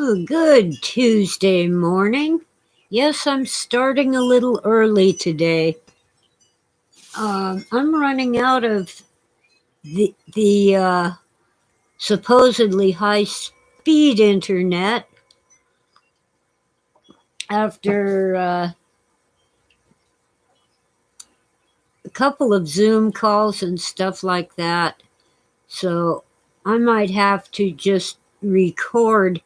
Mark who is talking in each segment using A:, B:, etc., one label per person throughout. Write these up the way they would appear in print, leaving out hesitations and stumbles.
A: Oh, good Tuesday morning. Yes, I'm starting a little early today. I'm running out of the supposedly high speed internet after a couple of Zoom calls and stuff like that. So I might have to just record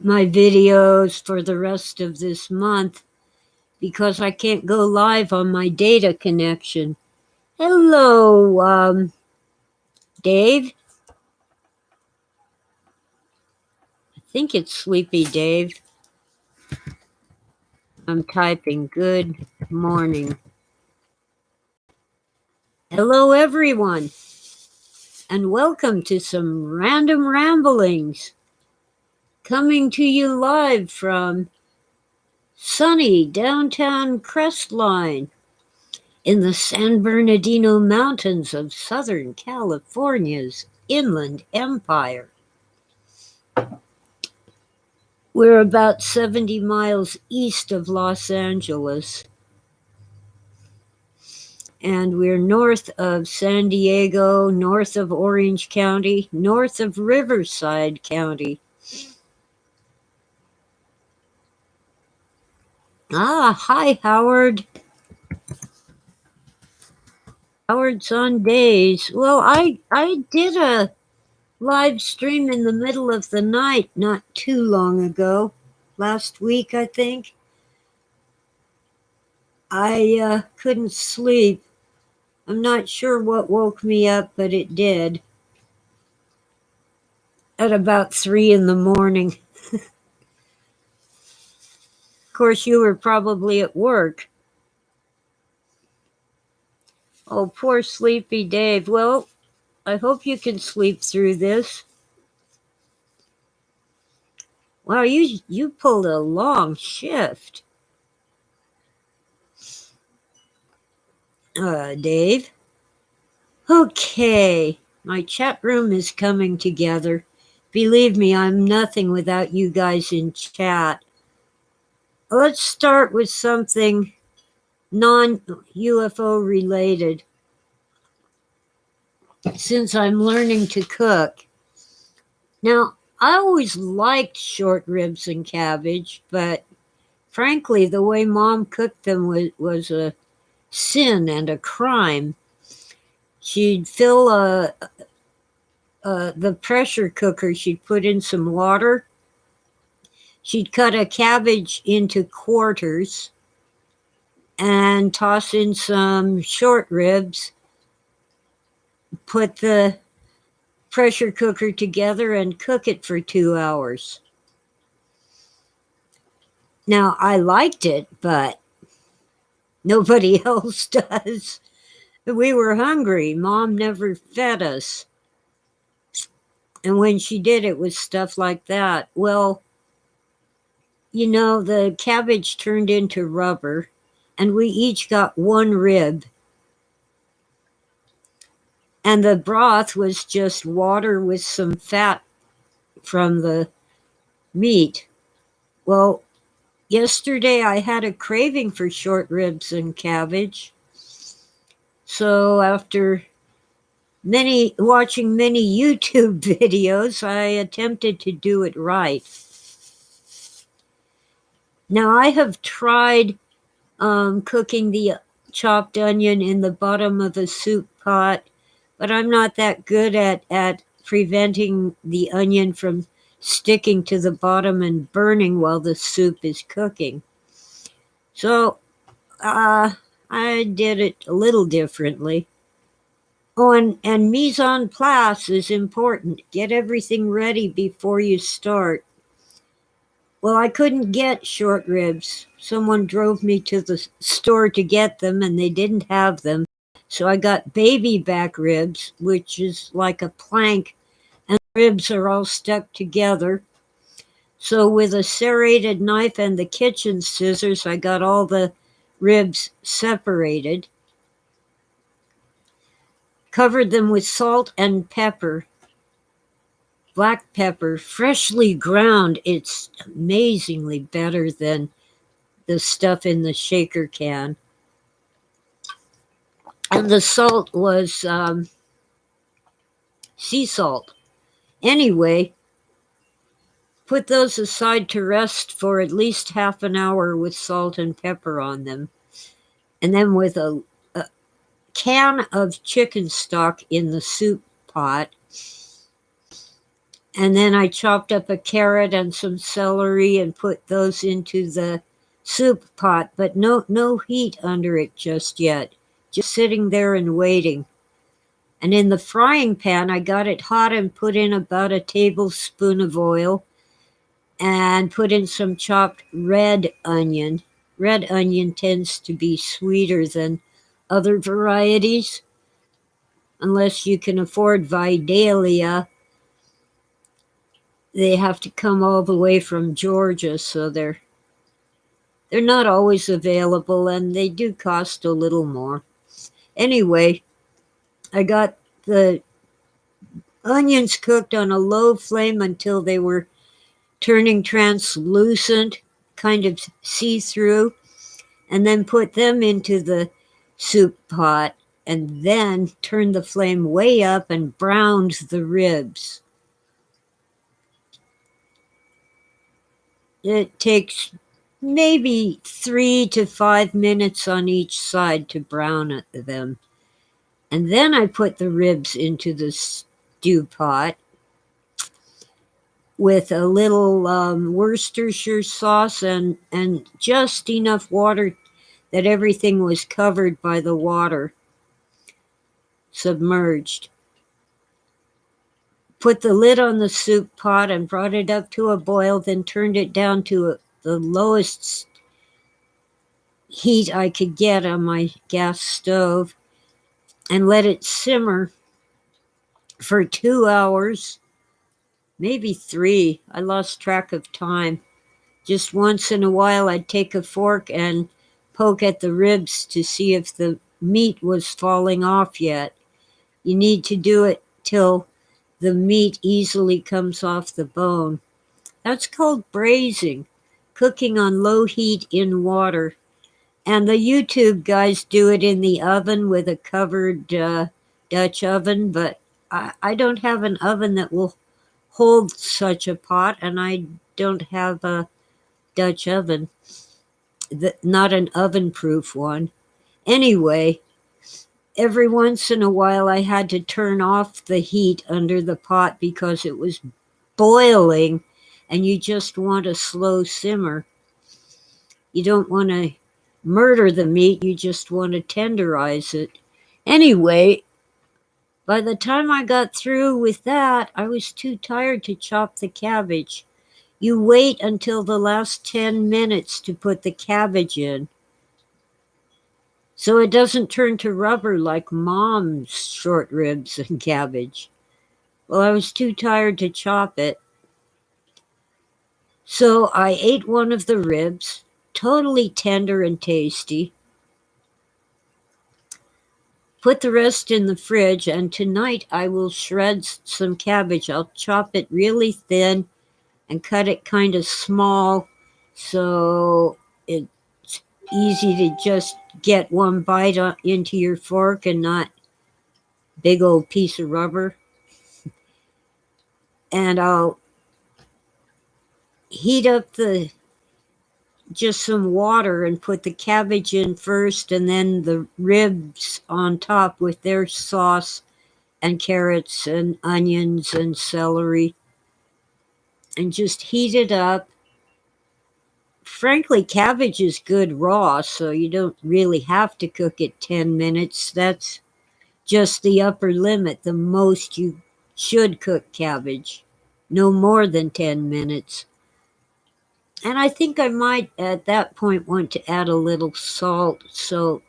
A: my videos for the rest of this month because I can't go live on my data connection. Hello, Dave. I think it's Sleepy Dave. I'm typing good morning. Hello, everyone, and welcome to some random ramblings coming to you live from sunny downtown Crestline in the San Bernardino Mountains of Southern California's Inland Empire. We're about 70 miles east of Los Angeles, and we're north of San Diego, north of Orange County, north of Riverside County. Hi, Howard. Howard's on days. Well, I did a live stream in the middle of the night not too long ago, last week, I think. I couldn't sleep. I'm not sure what woke me up, but it did. At about 3 in the morning. Of course, you were probably at work. Oh, poor sleepy Dave. Well, I hope you can sleep through this. Wow, you pulled a long shift. Dave? Okay, my chat room is coming together. Believe me, I'm nothing without you guys in chat. Let's start with something non-UFO related. Since I'm learning to cook. Now, I always liked short ribs and cabbage, but frankly, the way Mom cooked them was a sin and a crime. She'd fill the pressure cooker, she'd put in some water. She'd cut a cabbage into quarters and toss in some short ribs, put the pressure cooker together and cook it for 2 hours. Now, I liked it, but nobody else does. We were hungry. Mom never fed us. And when she did, it was stuff like that. Well, you know, the cabbage turned into rubber, and we each got one rib. And the broth was just water with some fat from the meat. Well, yesterday I had a craving for short ribs and cabbage. So after watching many YouTube videos, I attempted to do it right. Now I have tried cooking the chopped onion in the bottom of a soup pot, but I'm not that good at preventing the onion from sticking to the bottom and burning while the soup is cooking. So I did it a little differently. Oh, and mise en place is important. Get everything ready before you start. Well, I couldn't get short ribs. Someone drove me to the store to get them, and they didn't have them. So I got baby back ribs, which is like a plank, and the ribs are all stuck together. So with a serrated knife and the kitchen scissors, I got all the ribs separated. Covered them with salt and pepper black pepper, freshly ground. It's amazingly better than the stuff in the shaker can. And the salt was sea salt. Anyway, put those aside to rest for at least half an hour with salt and pepper on them. And then with a can of chicken stock in the soup pot. And then I chopped up a carrot and some celery and put those into the soup pot, but no heat under it just yet. Just sitting there and waiting. And in the frying pan, I got it hot and put in about a tablespoon of oil and put in some chopped red onion. Red onion tends to be sweeter than other varieties, unless you can afford Vidalia. They have to come all the way from Georgia, so they're not always available, and they do cost a little more. Anyway, I got the onions cooked on a low flame until they were turning translucent, kind of see-through, and then put them into the soup pot, and then turned the flame way up and browned the ribs. It takes maybe 3 to 5 minutes on each side to brown them. And then I put the ribs into the stew pot with a little Worcestershire sauce and just enough water that everything was covered by the water, submerged. Put the lid on the soup pot and brought it up to a boil, then turned it down to the lowest heat I could get on my gas stove and let it simmer for 2 hours, maybe 3. I lost track of time. Just once in a while, I'd take a fork and poke at the ribs to see if the meat was falling off yet. You need to do it till the meat easily comes off the bone. That's called braising, cooking on low heat in water. And the YouTube guys do it in the oven with a covered Dutch oven, but I don't have an oven that will hold such a pot, and I don't have a Dutch oven, not an oven-proof one. Anyway, every once in a while I had to turn off the heat under the pot because it was boiling, and you just want a slow simmer. You don't want to murder the meat, you just want to tenderize it. Anyway, by the time I got through with that, I was too tired to chop the cabbage. You wait until the last 10 minutes to put the cabbage in, so it doesn't turn to rubber like Mom's short ribs and cabbage. Well, I was too tired to chop it. So I ate one of the ribs, totally tender and tasty. Put the rest in the fridge, and tonight I will shred some cabbage. I'll chop it really thin and cut it kind of small so it's easy to just get one bite into your fork and not big old piece of rubber. And I'll heat up just some water and put the cabbage in first, and then the ribs on top with their sauce and carrots and onions and celery, and just heat it up. Frankly, cabbage is good raw, so you don't really have to cook it 10 minutes. That's just the upper limit. The most you should cook cabbage, no more than 10 minutes. And I think I might at that point want to add a little salt. So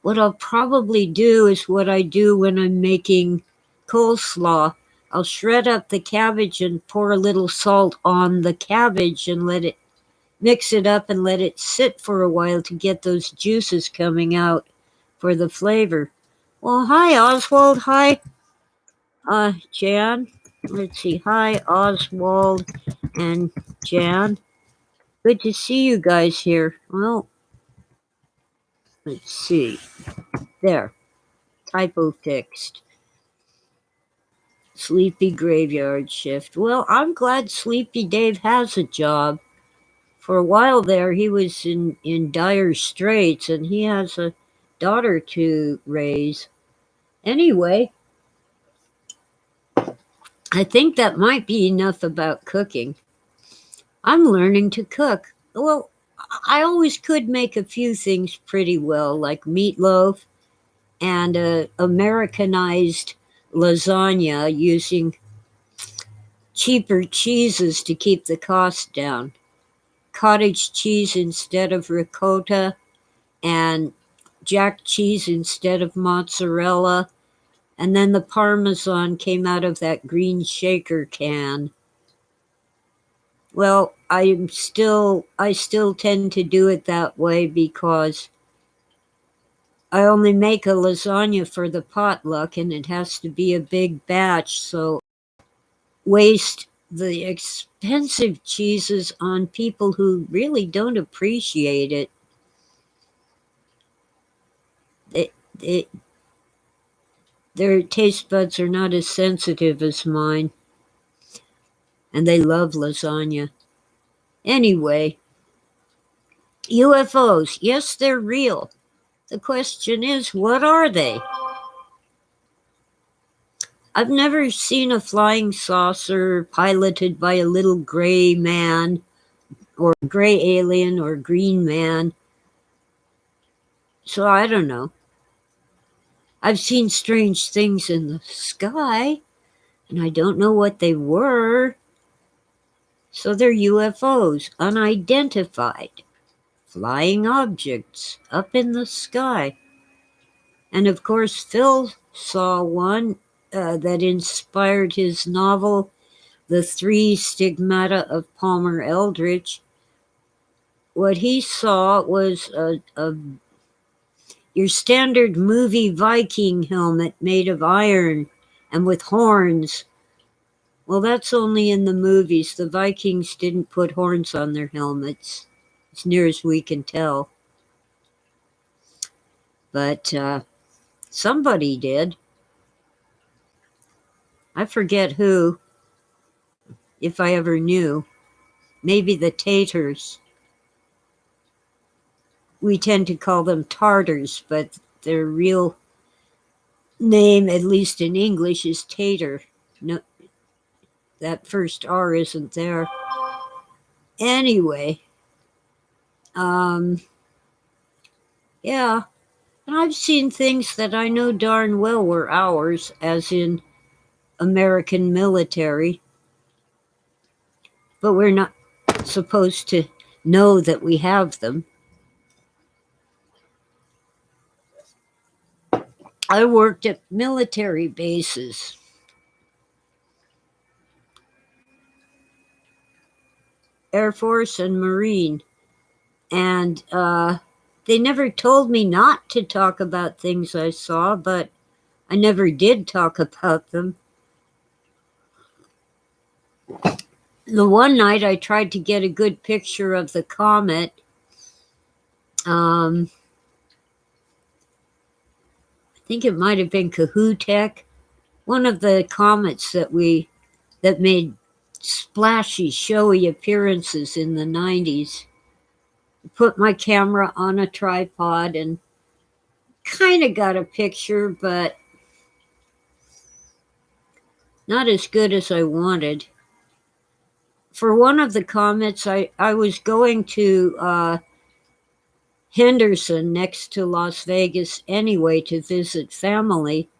A: what I'll probably do is what I do when I'm making coleslaw. I'll shred up the cabbage and pour a little salt on the cabbage and mix it up and let it sit for a while to get those juices coming out for the flavor. Well, hi, Oswald. Hi, Jan. Let's see. Hi, Oswald and Jan. Good to see you guys here. Well, let's see. There. Typo fixed. Sleepy graveyard shift. Well, I'm glad Sleepy Dave has a job. For a while there, he was in dire straits, and he has a daughter to raise. Anyway, I think that might be enough about cooking. I'm learning to cook. Well, I always could make a few things pretty well, like meatloaf and Americanized lasagna using cheaper cheeses to keep the cost down. Cottage cheese instead of ricotta, and jack cheese instead of mozzarella. And then the Parmesan came out of that green shaker can. Well, I still tend to do it that way because I only make a lasagna for the potluck and it has to be a big batch, so waste the expensive cheeses on people who really don't appreciate it. It their taste buds are not as sensitive as mine, and they love lasagna. Anyway, UFOs, yes, they're real. The question is, what are they? I've never seen a flying saucer piloted by a little gray man, or gray alien, or green man. So I don't know. I've seen strange things in the sky, and I don't know what they were. So they're UFOs, unidentified flying objects up in the sky. And of course, Phil saw one that inspired his novel, The Three Stigmata of Palmer Eldritch. What he saw was your standard movie Viking helmet made of iron and with horns. Well, that's only in the movies. The Vikings didn't put horns on their helmets, as near as we can tell. But somebody did. I forget who, if I ever knew. Maybe the Tatars. We tend to call them Tartars, but their real name, at least in English, is Tatar. No, that first R isn't there. Anyway, yeah. And I've seen things that I know darn well were ours, as in American military. But we're not supposed to know that we have them. I worked at military bases. Air Force and Marine. And they never told me not to talk about things I saw, but I never did talk about them. The one night I tried to get a good picture of the comet. I think it might have been Kahutek, one of the comets that made splashy, showy appearances in the 90s. Put my camera on a tripod and kind of got a picture, but not as good as I wanted. For one of the comets, I was going to Henderson, next to Las Vegas anyway, to visit family,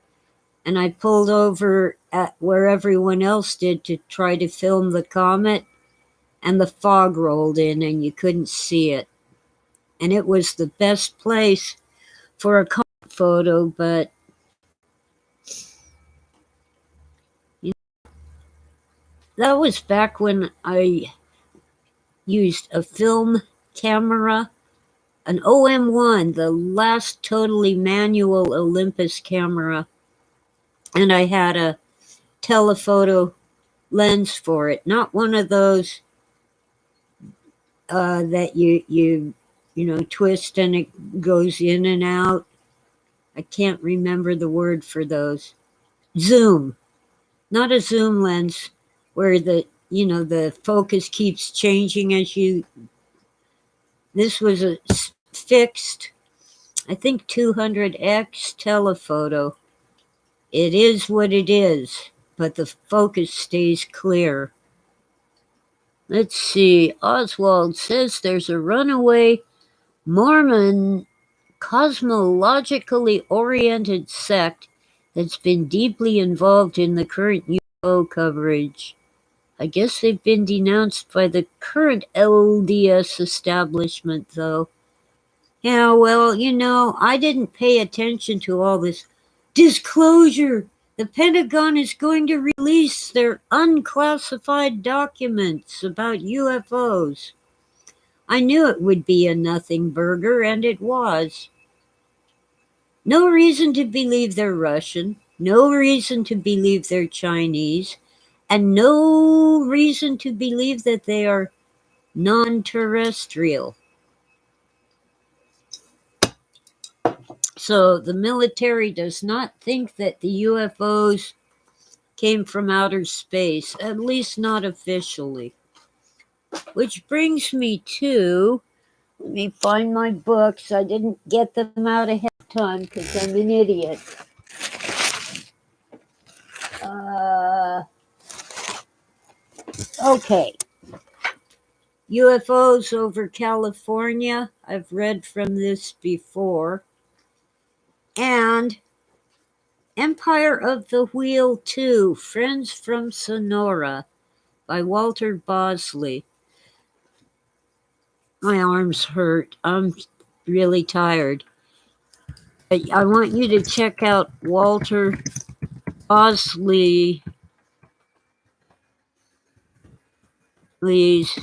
A: and I pulled over at where everyone else did to try to film the comet, and the fog rolled in and you couldn't see it. And it was the best place for a comet photo, but that was back when I used a film camera, an OM1, the last totally manual Olympus camera, and I had a telephoto lens for it, not one of those that you twist and it goes in and out. I can't remember the word for those. Zoom, not a zoom lens where the focus keeps changing as you. This was a fixed, I think 200x telephoto. It is what it is, but the focus stays clear. Let's see. Oswald says there's a runaway Mormon cosmologically oriented sect that's been deeply involved in the current UFO coverage. I guess they've been denounced by the current LDS establishment, though. Yeah, well, I didn't pay attention to all this disclosure. The Pentagon is going to release their unclassified documents about UFOs. I knew it would be a nothing burger, and it was. No reason to believe they're Russian, no reason to believe they're Chinese, and no reason to believe that they are non-terrestrial. So the military does not think that the UFOs came from outer space, at least not officially. Which brings me to, let me find my books. I didn't get them out ahead of time because I'm an idiot. Okay. UFOs over California. I've read from this before. And Empire of the Wheel 2, Friends from Sonora by Walter Bosley. My arms hurt. I'm really tired. I want you to check out Walter Bosley's YouTube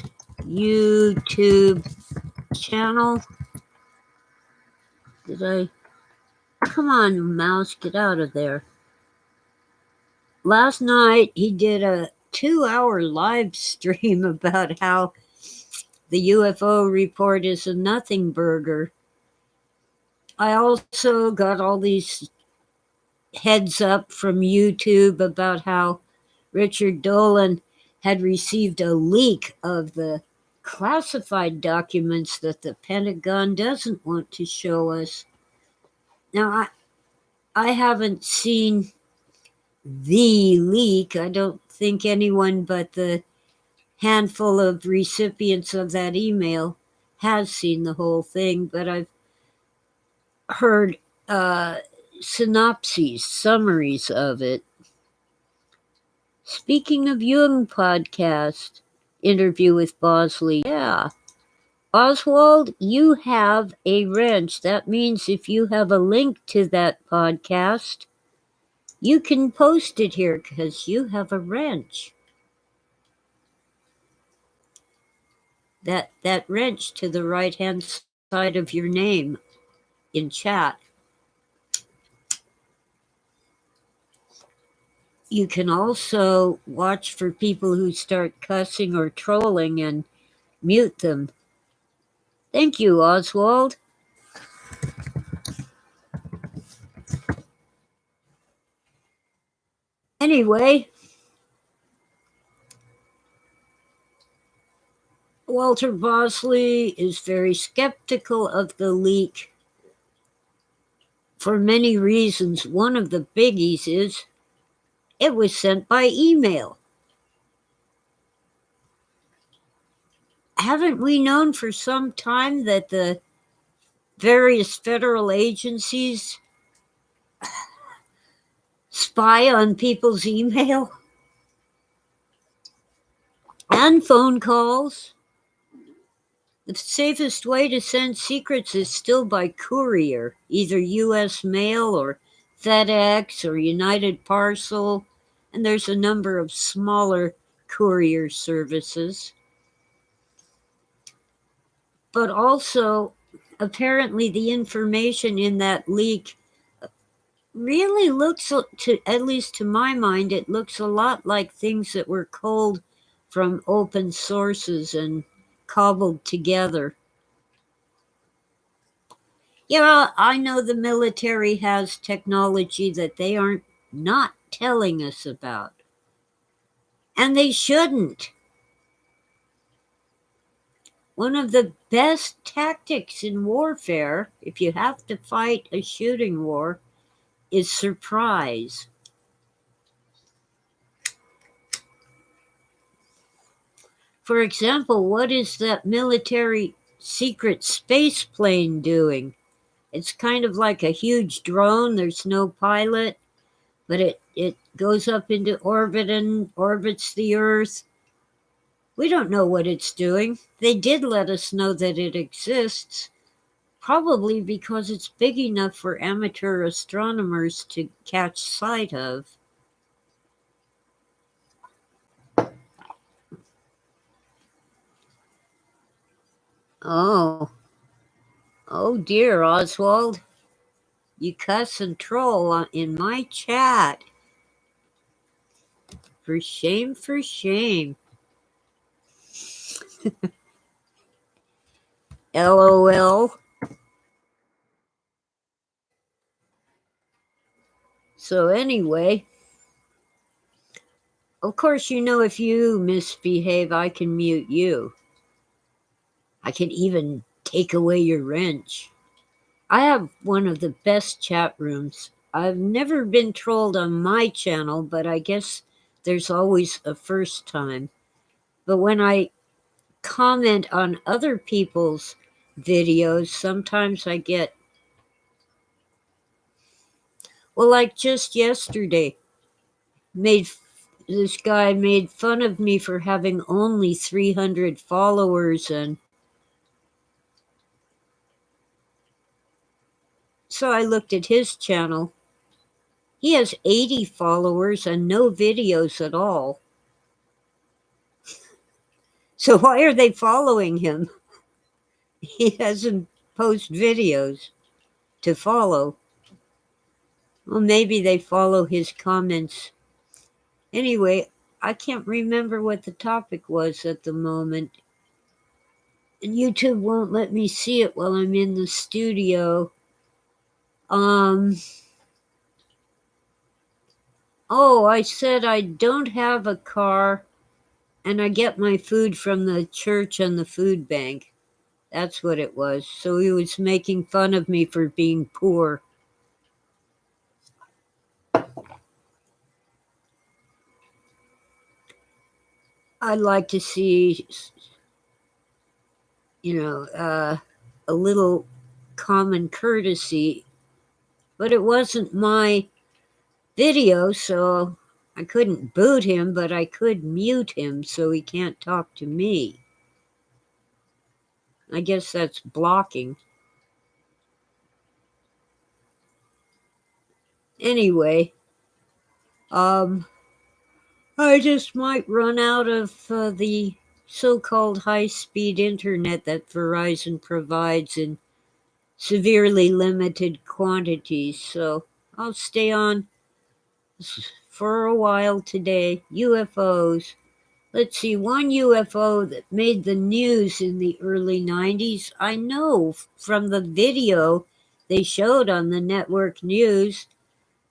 A: channel. Come on, mouse, get out of there. Last night he did a 2-hour live stream about how the UFO report is a nothing burger. I also got all these heads up from YouTube about how Richard Dolan had received a leak of the classified documents that the Pentagon doesn't want to show us. Now, I haven't seen the leak. I don't think anyone but the handful of recipients of that email has seen the whole thing, but I've heard synopses, summaries of it. Speaking of Jung podcast, interview with Bosley, yeah. Oswald, you have a wrench. That means if you have a link to that podcast, you can post it here because you have a wrench. That wrench to the right-hand side of your name in chat. You can also watch for people who start cussing or trolling and mute them. Thank you, Oswald. Anyway, Walter Bosley is very skeptical of the leak for many reasons. One of the biggies is it was sent by email. Haven't we known for some time that the various federal agencies spy on people's email and phone calls? The safest way to send secrets is still by courier, either U.S. Mail or FedEx or United Parcel, and there's a number of smaller courier services. But also, apparently the information in that leak really looks to, at least to my mind, it looks a lot like things that were culled from open sources and cobbled together. Yeah, I know the military has technology that they aren't not telling us about. And they shouldn't. One of the best tactics in warfare, if you have to fight a shooting war, is surprise. For example, what is that military secret space plane doing? It's kind of like a huge drone. There's no pilot, but it goes up into orbit and orbits the Earth. We don't know what it's doing. They did let us know that it exists, probably because it's big enough for amateur astronomers to catch sight of. Oh, oh dear, Oswald. You cuss and troll in my chat. For shame, for shame. LOL. So, anyway, of course, you know, if you misbehave, I can mute you. I can even take away your wrench. I have one of the best chat rooms. I've never been trolled on my channel, but I guess there's always a first time. But when I comment on other people's videos, sometimes I get, well, like just yesterday, this guy made fun of me for having only 300 followers, and so I looked at his channel. He has 80 followers and no videos at all. So why are they following him? He doesn't post videos to follow. Well, maybe they follow his comments. Anyway, I can't remember what the topic was at the moment. And YouTube won't let me see it while I'm in the studio. Oh, I said I don't have a car and I get my food from the church and the food bank. That's what it was. So he was making fun of me for being poor. I'd like to see, a little common courtesy, but it wasn't my video, so I couldn't boot him, but I could mute him so he can't talk to me. I guess that's blocking. Anyway, I just might run out of the so-called high-speed internet that Verizon provides in severely limited quantities, so I'll stay on for a while today. UFOs. Let's see, one UFO that made the news in the early 90s, I know from the video they showed on the network news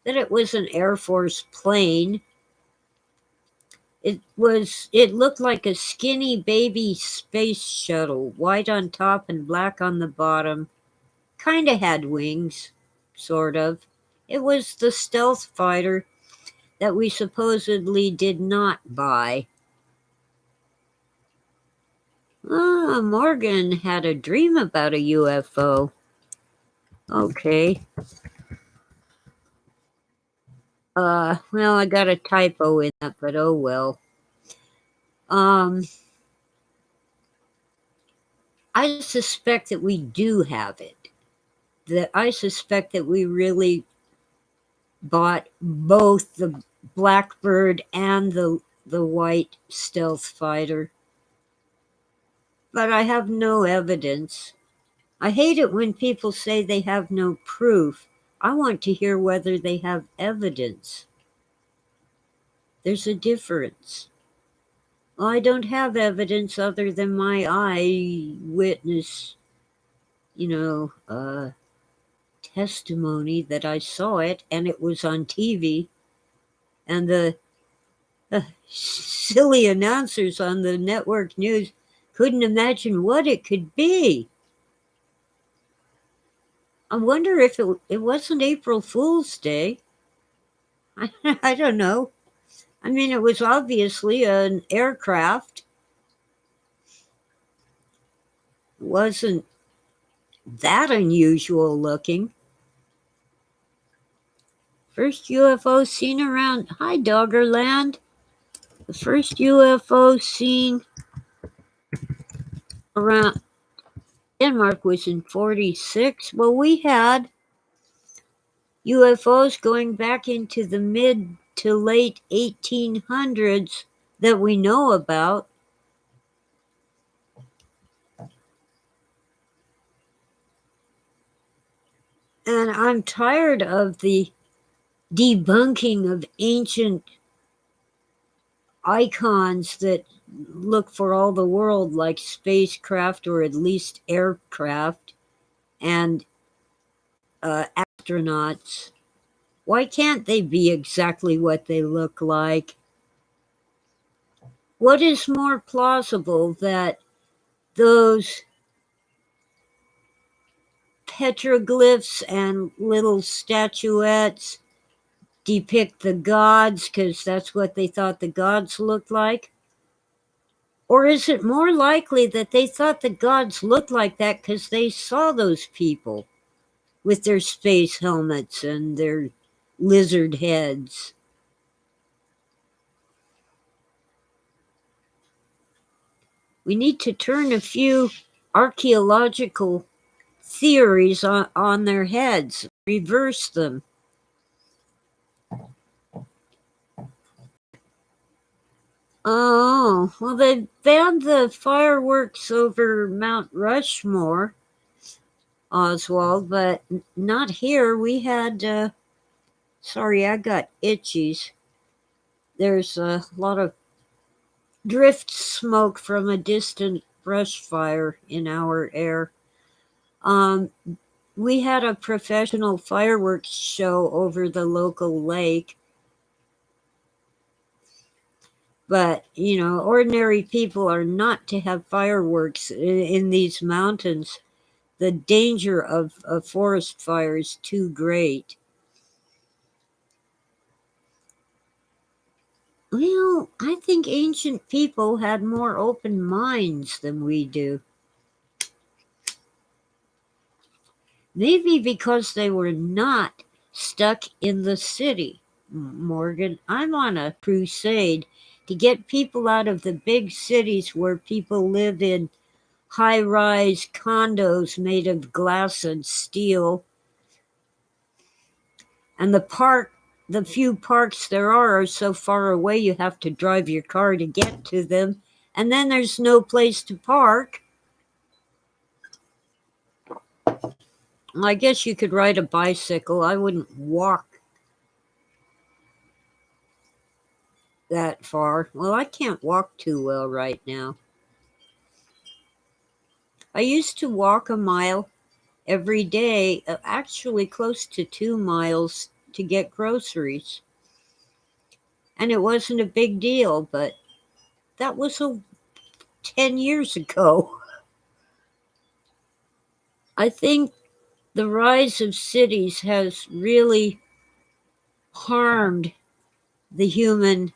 A: that it was an Air Force plane. It looked like a skinny baby space shuttle, white on top and black on the bottom. Kinda had wings, sort of. It was the stealth fighter that we supposedly did not buy. Morgan had a dream about a UFO. Okay. Well, I got a typo in that, but oh well. I suspect that we do have it. That I suspect that we really bought both the Blackbird and the white stealth fighter. But I have no evidence. I hate it when people say they have no proof. I want to hear whether they have evidence. There's a difference. Well, I don't have evidence other than my eyewitness, testimony that I saw it and it was on TV, and the silly announcers on the network news couldn't imagine what it could be. I wonder if it wasn't April Fool's Day. I don't know. I mean, it was obviously an aircraft. It wasn't that unusual looking. First UFO seen around, hi Doggerland. The first UFO seen around Denmark was in 46. Well, we had UFOs going back into the mid to late 1800s that we know about. And I'm tired of the debunking of ancient icons that look for all the world like spacecraft or at least aircraft and astronauts. Why can't they be exactly what they look like? What is more plausible, that those petroglyphs and little statuettes depict the gods because that's what they thought the gods looked like? Or is it more likely that they thought the gods looked like that because they saw those people with their space helmets and their lizard heads? We need to turn a few archaeological theories on their heads, reverse them. Oh, well, they banned the fireworks over Mount Rushmore, Oswald, but not here. We had, sorry, I got itchies. There's a lot of drift smoke from a distant brush fire in our air. We had a professional fireworks show over the local lake. But, ordinary people are not to have fireworks in these mountains. The danger of a forest fire is too great. Well, I think ancient people had more open minds than we do. Maybe because they were not stuck in the city. Morgan, I'm on a crusade to get people out of the big cities where people live in high-rise condos made of glass and steel. And the few parks there are so far away you have to drive your car to get to them. And then there's no place to park. I guess you could ride a bicycle. I wouldn't walk that far. Well, I can't walk too well right now. I used to walk a mile every day, actually close to 2 miles to get groceries. And it wasn't a big deal, but that was 10 years ago. I think the rise of cities has really harmed the human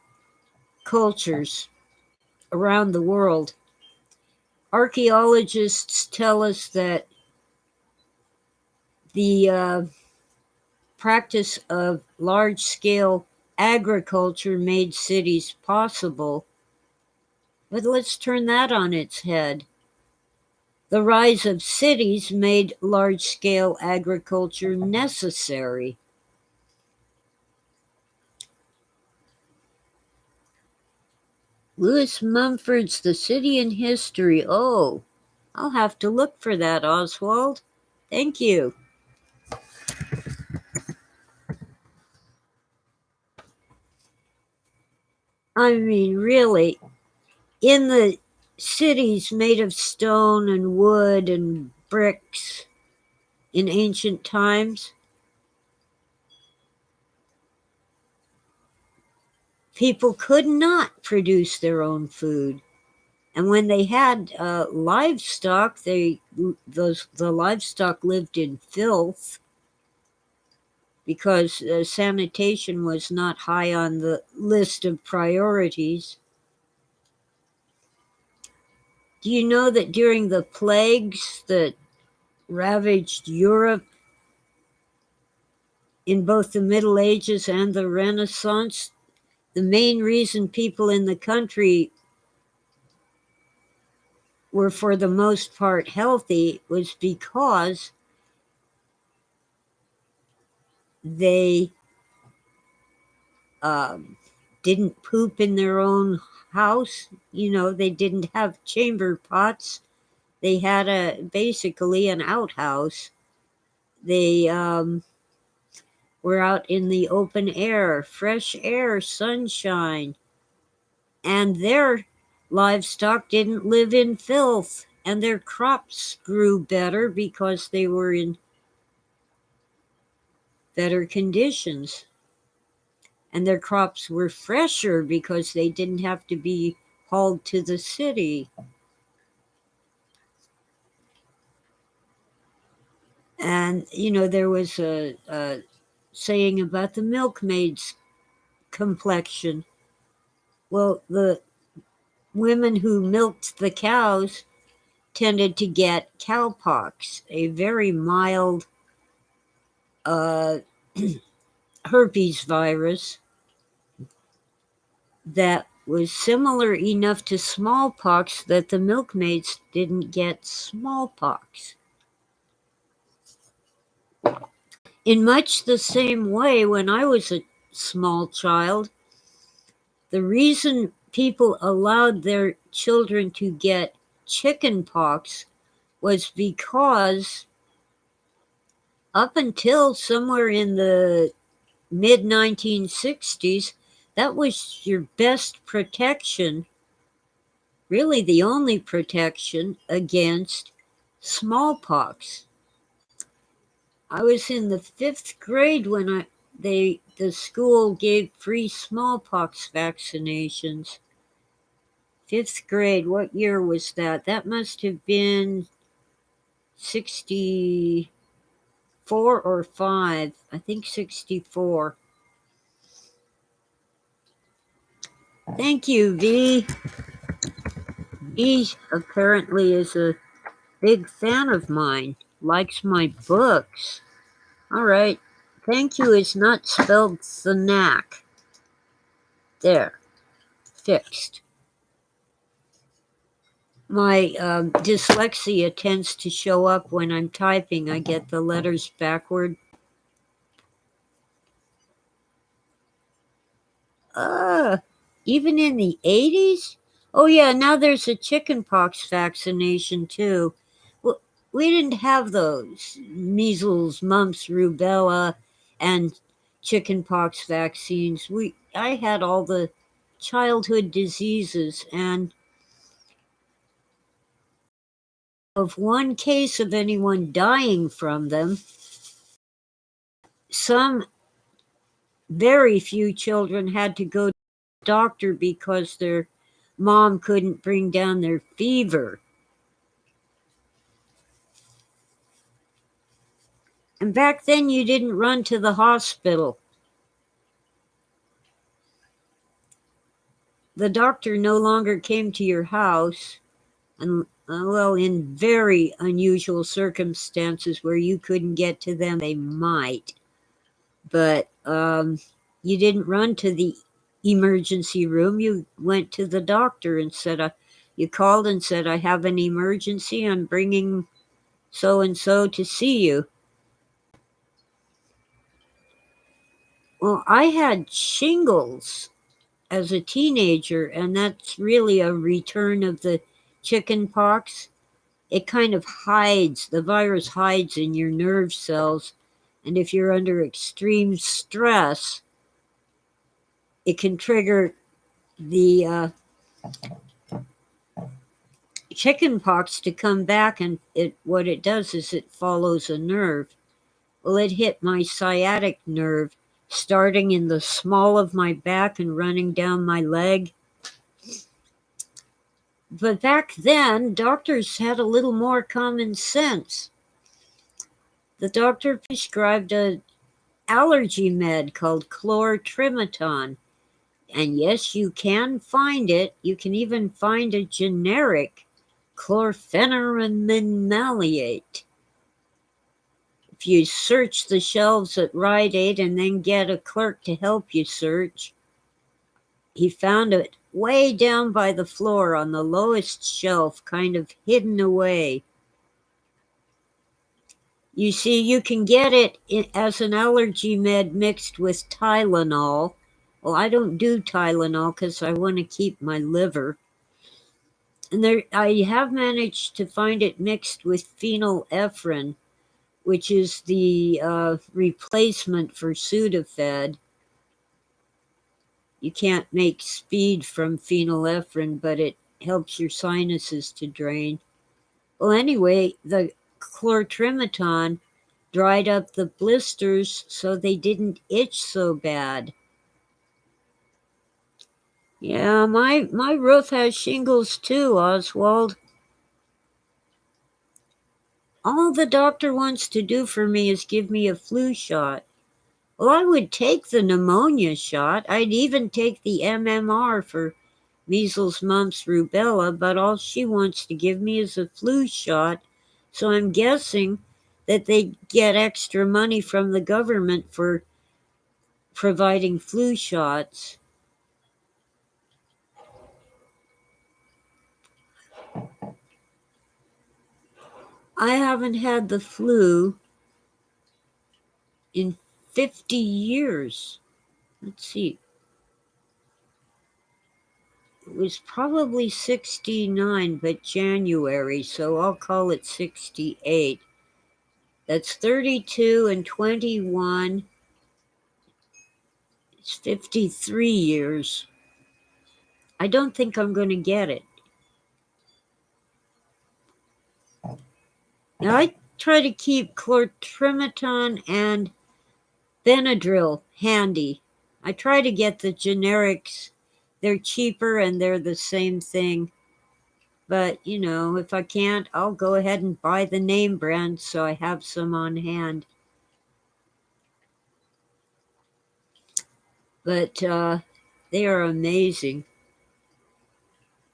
A: cultures around the world. Archaeologists tell us that the practice of large-scale agriculture made cities possible. But let's turn that on its head. The rise of cities made large-scale agriculture necessary. Lewis Mumford's The City in History. Oh, I'll have to look for that, Oswald. Thank you. I mean, really, in the cities made of stone and wood and bricks in ancient times, people could not produce their own food. And when they had livestock, the livestock lived in filth because sanitation was not high on the list of priorities. Do you know that during the plagues that ravaged Europe in both the Middle Ages and the Renaissance, the main reason people in the country were for the most part healthy was because they didn't poop in their own house. You know, they didn't have chamber pots. They had basically an outhouse. They were out in the open air, fresh air, sunshine, and their livestock didn't live in filth, and their crops grew better because they were in better conditions. And their crops were fresher because they didn't have to be hauled to the city. And, you know, there was a saying about the milkmaid's complexion. Well, the women who milked the cows tended to get cowpox, a very mild uh, herpes virus that was similar enough to smallpox that the milkmaids didn't get smallpox. In much the same way, when I was a small child, the reason people allowed their children to get chicken pox was because up until somewhere in the mid 1960s, that was your best protection, really the only protection against smallpox. I was in the 5th grade when the school gave free smallpox vaccinations. 5th grade, what year was that? That must have been 64 or 5. I think 64. Thank you, V. V apparently is a big fan of mine, likes my books. All right. Thank you is not spelled snack. There. Fixed. My dyslexia tends to show up when I'm typing. I get the letters backward. Even in the 80s? Oh, yeah, now there's a chickenpox vaccination, too. Well, we didn't have those measles, mumps, rubella, and chickenpox vaccines. I had all the childhood diseases, and of one case of anyone dying from them, some very few children had to go to the doctor because their mom couldn't bring down their fever. And back then, you didn't run to the hospital. The doctor no longer came to your house, and well, in very unusual circumstances where you couldn't get to them, they might. But you didn't run to the emergency room. You went to the doctor and said, you called and said, I have an emergency. I'm bringing so and so to see you. Well, I had shingles as a teenager, and that's really a return of the chicken pox. It kind of hides, the virus hides in your nerve cells, and if you're under extreme stress, it can trigger the chicken pox to come back, and what it does is it follows a nerve. Well, it hit my sciatic nerve, starting in the small of my back and running down my leg. But back then, doctors had a little more common sense. The doctor prescribed an allergy med called chlortrimeton. And yes, you can find it. You can even find a generic chlorpheniramine. If you search the shelves at Rite Aid and then get a clerk to help you search, he found it way down by the floor on the lowest shelf, kind of hidden away. You see, you can get it as an allergy med mixed with Tylenol. Well, I don't do Tylenol because I want to keep my liver. And I have managed to find it mixed with phenylephrine, which is the replacement for Sudafed. You can't make speed from phenylephrine, but it helps your sinuses to drain. Well, anyway, the chlortrimeton dried up the blisters so they didn't itch so bad. Yeah, my roof has shingles too, Oswald. All the doctor wants to do for me is give me a flu shot. Well, I would take the pneumonia shot. I'd even take the MMR for measles, mumps, rubella, but all she wants to give me is a flu shot. So I'm guessing that they get extra money from the government for providing flu shots. I haven't had the flu in 50 years. Let's see. It was probably 69, but January, so I'll call it 68. That's 32 and 21. It's 53 years. I don't think I'm going to get it. Now, I try to keep chlortrimeton and Benadryl handy. I try to get the generics. They're cheaper and they're the same thing. But, if I can't, I'll go ahead and buy the name brand so I have some on hand. But they are amazing.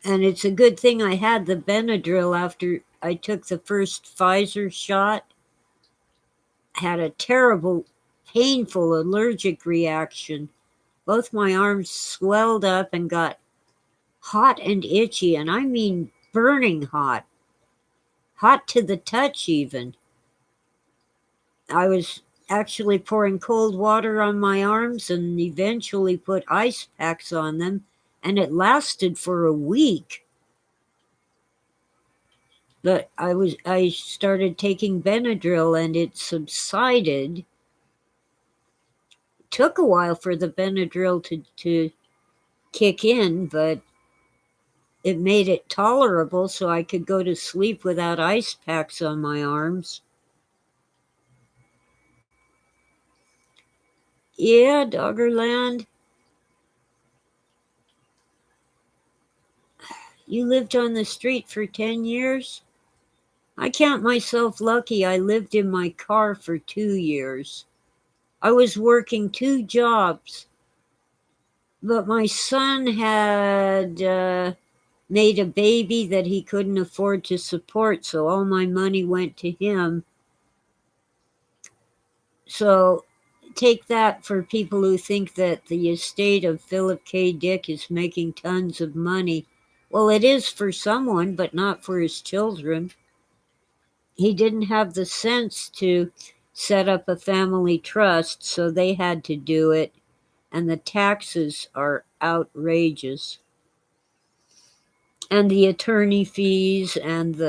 A: And it's a good thing I had the Benadryl after I took the first Pfizer shot. I had a terrible, painful allergic reaction. Both my arms swelled up and got hot and itchy, and I mean burning hot. Hot to the touch, even. I was actually pouring cold water on my arms and eventually put ice packs on them, and it lasted for a week. But I started taking Benadryl and it subsided. It took a while for the Benadryl to kick in, but it made it tolerable so I could go to sleep without ice packs on my arms. Yeah, Doggerland. You lived on the street for 10 years? I count myself lucky I lived in my car for 2 years. I was working 2 jobs, but my son had made a baby that he couldn't afford to support, so all my money went to him. So take that for people who think that the estate of Philip K. Dick is making tons of money. Well, it is for someone, but not for his children. He didn't have the sense to set up a family trust, so they had to do it, and the taxes are outrageous. And the attorney fees and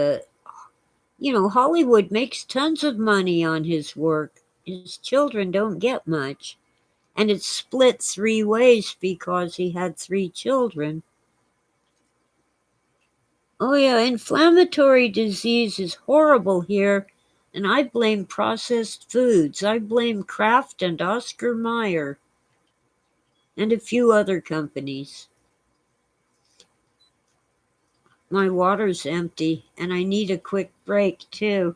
A: Hollywood makes tons of money on his work. His children don't get much. And it split 3 ways because he had 3 children. Oh, yeah, inflammatory disease is horrible here, and I blame processed foods. I blame Kraft and Oscar Mayer and a few other companies. My water's empty, and I need a quick break, too.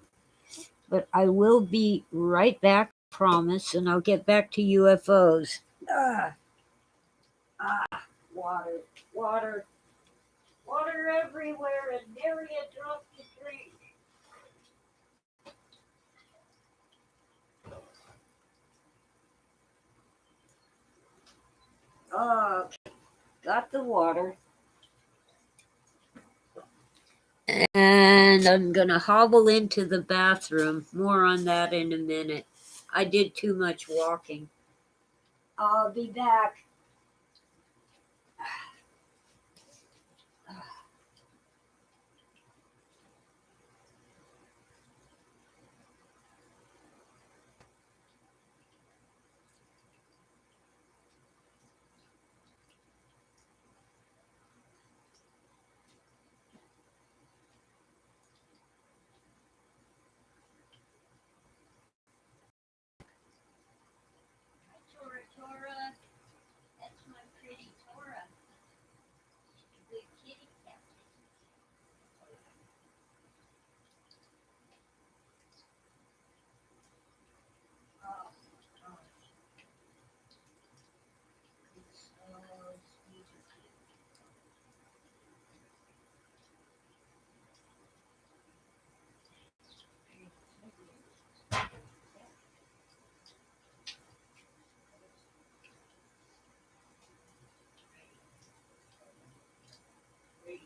A: But I will be right back, I promise, and I'll get back to UFOs. Ah, water, water, water everywhere, and nary a drop to drink. Oh, got the water. And I'm gonna hobble into the bathroom. More on that in a minute. I did too much walking. I'll be back. Tora, Tora. That's my pretty Tora. Good kitty cat. Oh, oh, it's so sweet.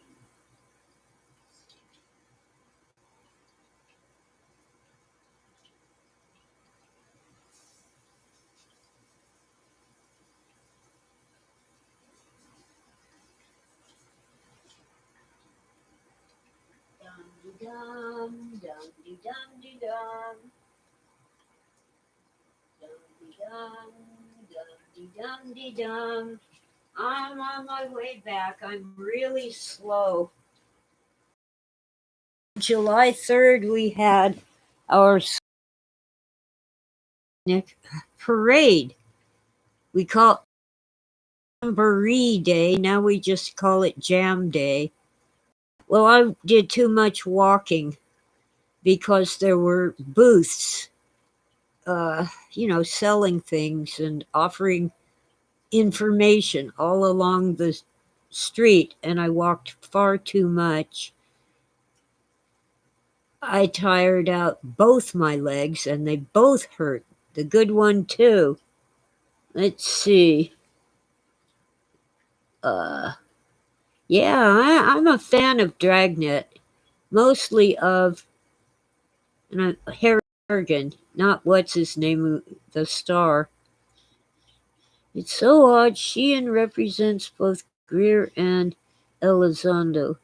A: Dum de dum, dum de dum de dum, dum de dum, dum de dum de dum. I'm on my way back. I'm really slow. July 3rd, we had our parade. We call it Jamboree Day. Now we just call it Jam Day. Well, I did too much walking because there were booths, selling things and offering information all along the street, and I walked far too much. I tired out both my legs, and they both hurt. The good one, too. Let's see. Yeah, I'm a fan of Dragnet, mostly of Harrigan, not what's his name, the star. It's so odd. Sheehan represents both Greer and Elizondo.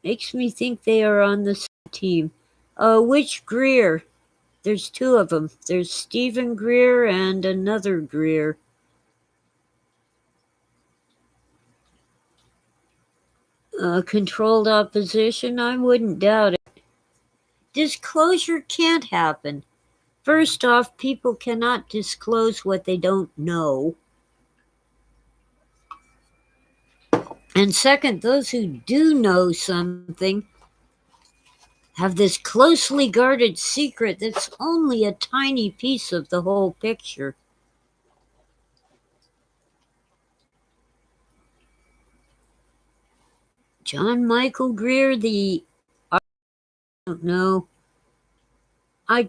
A: Makes me think they are on the same team. Which Greer? There's 2 of them. There's Stephen Greer and another Greer. Controlled opposition? I wouldn't doubt it. Disclosure can't happen. First off, people cannot disclose what they don't know. And second, those who do know something have this closely guarded secret that's only a tiny piece of the whole picture. John Michael Greer, I don't know. I'm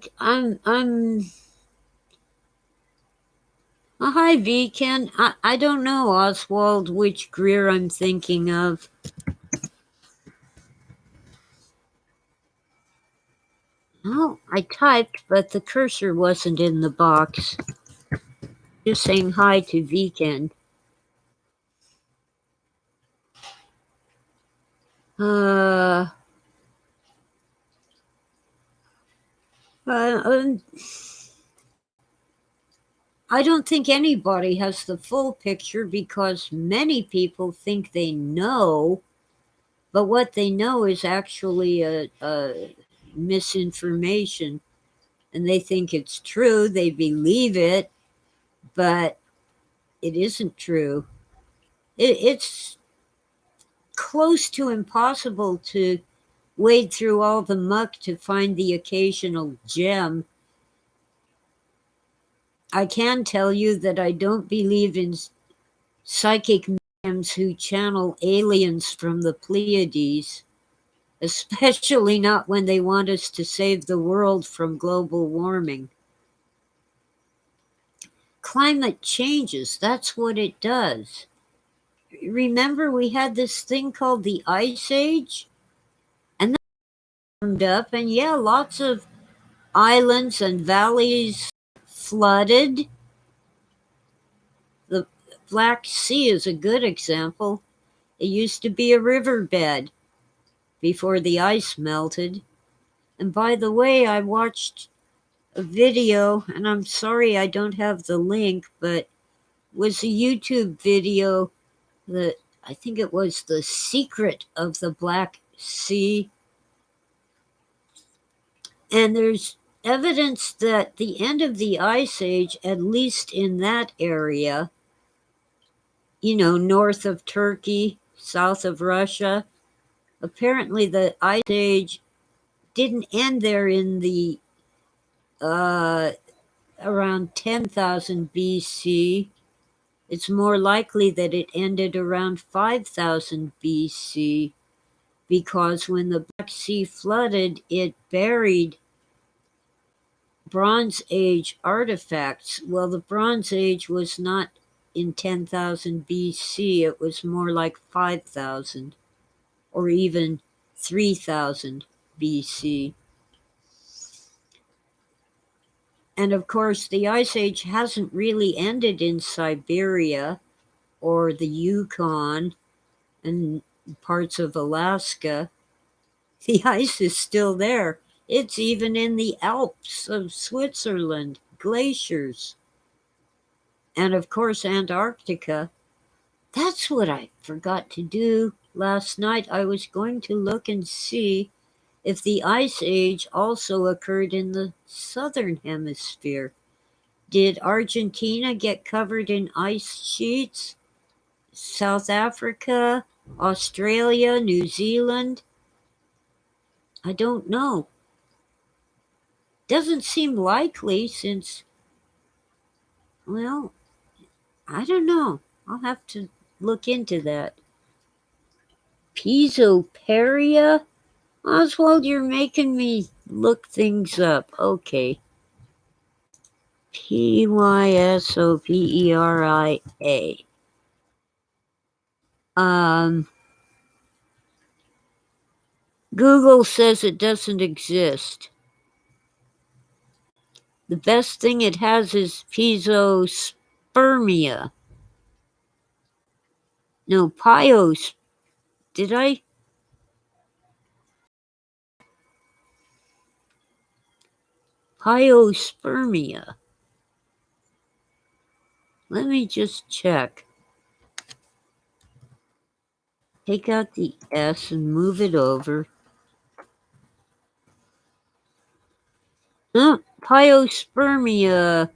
A: hi V Ken. I don't know, Oswald, which Greer I'm thinking of. Oh, I typed, but the cursor wasn't in the box. Just saying hi to V Ken. Uh, uh, um, I don't think anybody has the full picture because many people think they know, but what they know is actually a misinformation. And they think it's true, they believe it, but it isn't true. It's close to impossible to wade through all the muck to find the occasional gem. I can tell you that I don't believe in psychic mediums who channel aliens from the Pleiades, especially not when they want us to save the world from global warming. Climate changes, that's what it does. Remember, we had this thing called the Ice Age? And that warmed up, and yeah, lots of islands and valleys flooded. The Black Sea is a good example. It used to be a riverbed before the ice melted. And by the way, I watched a video, and I'm sorry I don't have the link, but was a YouTube video that I think it was The Secret of the Black Sea. And there's evidence that the end of the Ice Age, at least in that area, north of Turkey, south of Russia, apparently the Ice Age didn't end there in the around 10,000 BC. It's more likely that it ended around 5,000 BC because when the Black Sea flooded, it buried Bronze Age artifacts. Well, the Bronze Age was not in 10,000 BC, it was more like 5,000 or even 3,000 BC. And of course, the Ice Age hasn't really ended in Siberia or the Yukon and parts of Alaska. The ice is still there. It's even in the Alps of Switzerland, glaciers. And of course, Antarctica. That's what I forgot to do last night. I was going to look and see if the Ice Age also occurred in the southern hemisphere. Did Argentina get covered in ice sheets? South Africa, Australia, New Zealand? I don't know. Doesn't seem likely since, well, I don't know. I'll have to look into that. Pisoperia? Oswald, you're making me look things up. Okay. Pysoperia. Google says it doesn't exist. The best thing it has is pisospermia. No, did I? Pyospermia. Let me just check. Take out the S and move it over. Pyospermia,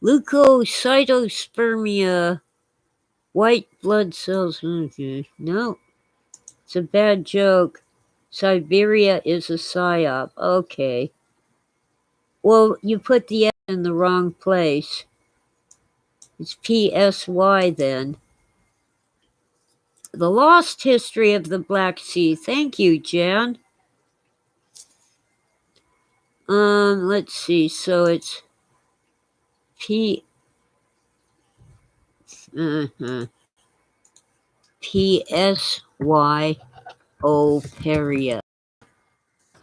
A: leukocytospermia, white blood cells. No, it's a bad joke. Siberia is a psyop. Okay. Well, you put the S in the wrong place. It's PSY then. The Lost History of the Black Sea. Thank you, Jan. Let's see. So it's PSY Operia.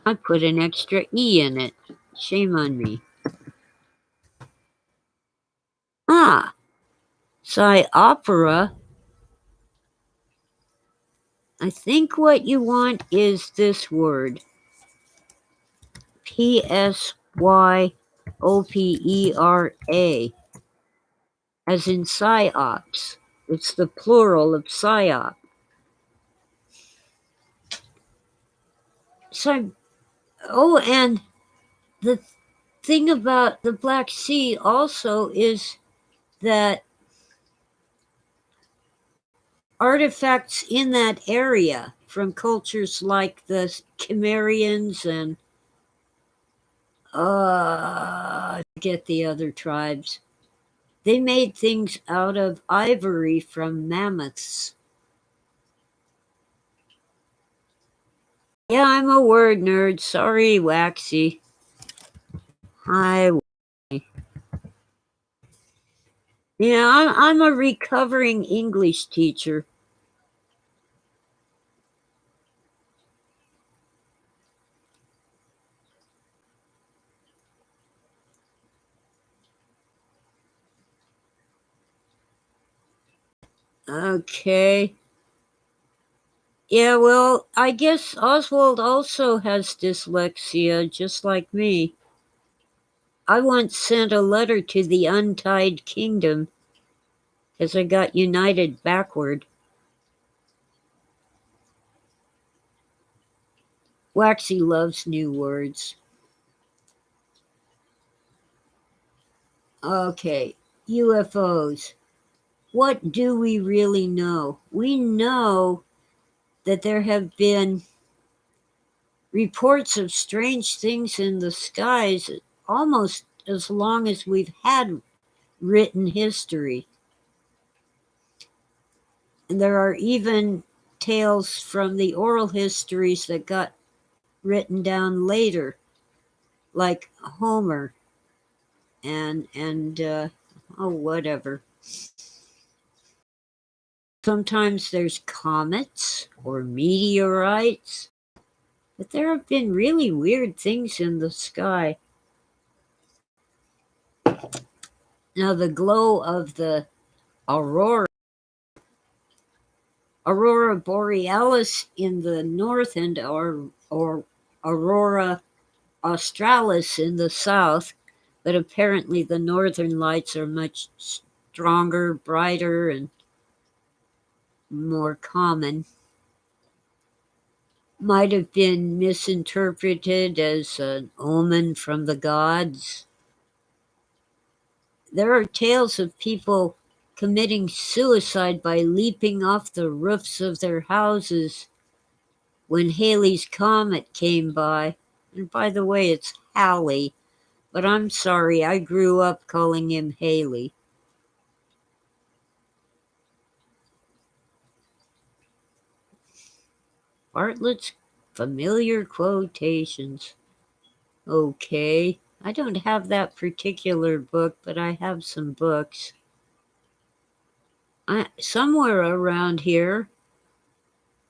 A: I put an extra E in it. Shame on me. Opera. I think what you want is this word. PSYOPERA. as in psyops. It's the plural of psyop. So, oh, and the thing about the Black Sea also is that artifacts in that area from cultures like the Cimmerians and I forget the other tribes. They made things out of ivory from mammoths. Yeah, I'm a word nerd. Sorry, Waxy. Hi. Yeah, I'm a recovering English teacher. Okay. Yeah, well, I guess Oswald also has dyslexia, just like me. I once sent a letter to the Untied Kingdom because I got united backward. Waxy loves new words. Okay, UFOs. What do we really know? We know that there have been reports of strange things in the skies almost as long as we've had written history. And there are even tales from the oral histories that got written down later, like Homer and oh, whatever. Sometimes there's comets or meteorites, but there have been really weird things in the sky. Now, the glow of the aurora borealis in the north and or aurora australis in the south, but apparently the northern lights are much stronger, brighter, and more common. Might have been misinterpreted as an omen from the gods. There are tales of people committing suicide by leaping off the roofs of their houses when Halley's Comet came by. And by the way, it's Halley, but I'm sorry, I grew up calling him Haley. Bartlett's familiar quotations. Okay, I don't have that particular book, but I have some books. Somewhere around here,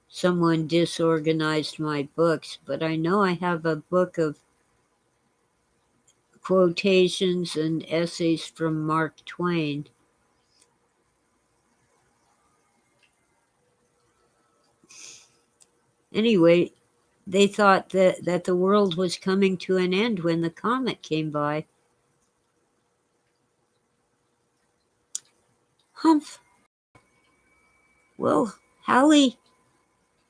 A: someone disorganized my books, but I know I have a book of quotations and essays from Mark Twain. Anyway, they thought that the world was coming to an end when the comet came by. Humph. Well, Halley,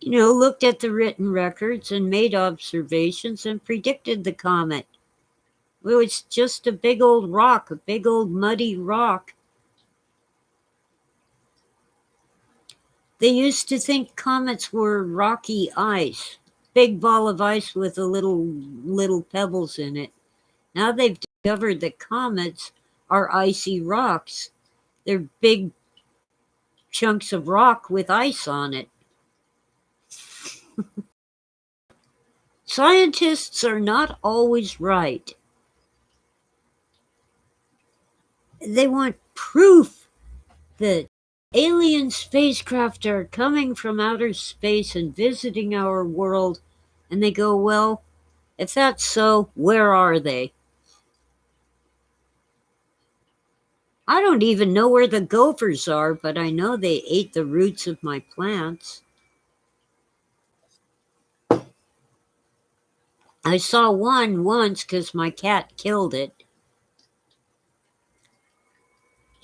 A: looked at the written records and made observations and predicted the comet. It was just a big old rock, a big old muddy rock. They used to think comets were rocky ice, big ball of ice with a little pebbles in it. Now they've discovered that comets are icy rocks. They're big chunks of rock with ice on it. Scientists are not always right. They want proof that alien spacecraft are coming from outer space and visiting our world, and they go, well, if that's so, where are they? I don't even know where the gophers are, but I know they ate the roots of my plants. I saw one once because my cat killed it.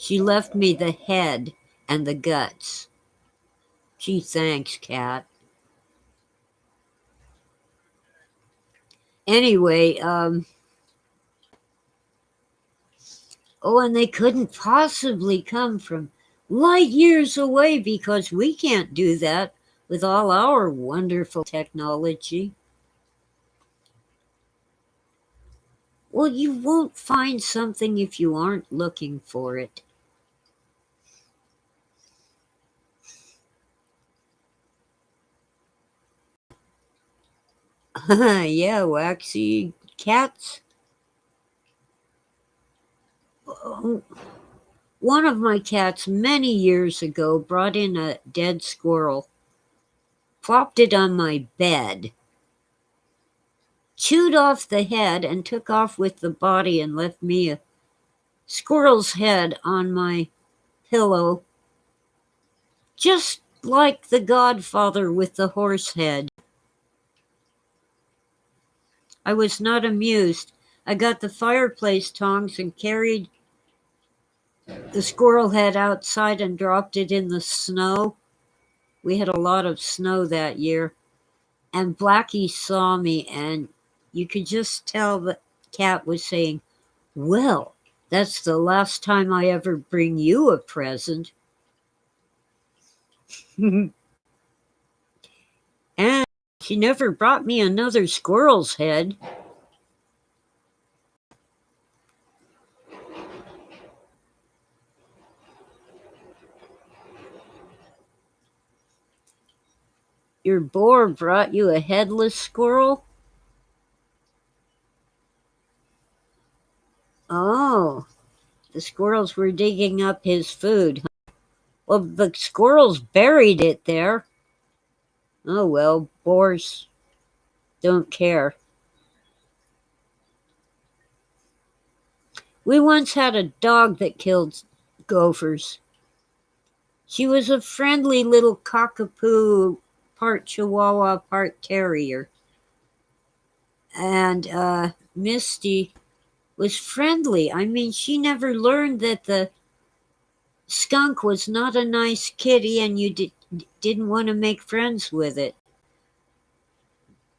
A: She left me the head and the guts. Gee, thanks, cat. Anyway, oh, and they couldn't possibly come from light years away because we can't do that with all our wonderful technology. Well, you won't find something if you aren't looking for it. Yeah, waxy cats. Oh, one of my cats many years ago brought in a dead squirrel, plopped it on my bed, chewed off the head, and took off with the body and left me a squirrel's head on my pillow, just like the Godfather with the horse head. I was not amused. I got the fireplace tongs and carried the squirrel head outside and dropped it in the snow. We had a lot of snow that year. And Blackie saw me, and you could just tell the cat was saying, "Well, that's the last time I ever bring you a present." And she never brought me another squirrel's head. Your boar brought you a headless squirrel? Oh, the squirrels were digging up his food. Well, the squirrels buried it there. Oh well, boars don't care. We once had a dog that killed gophers. She was a friendly little cockapoo, part Chihuahua, part terrier. And Misty was friendly. I mean, she never learned that the skunk was not a nice kitty and you didn't want to make friends with it.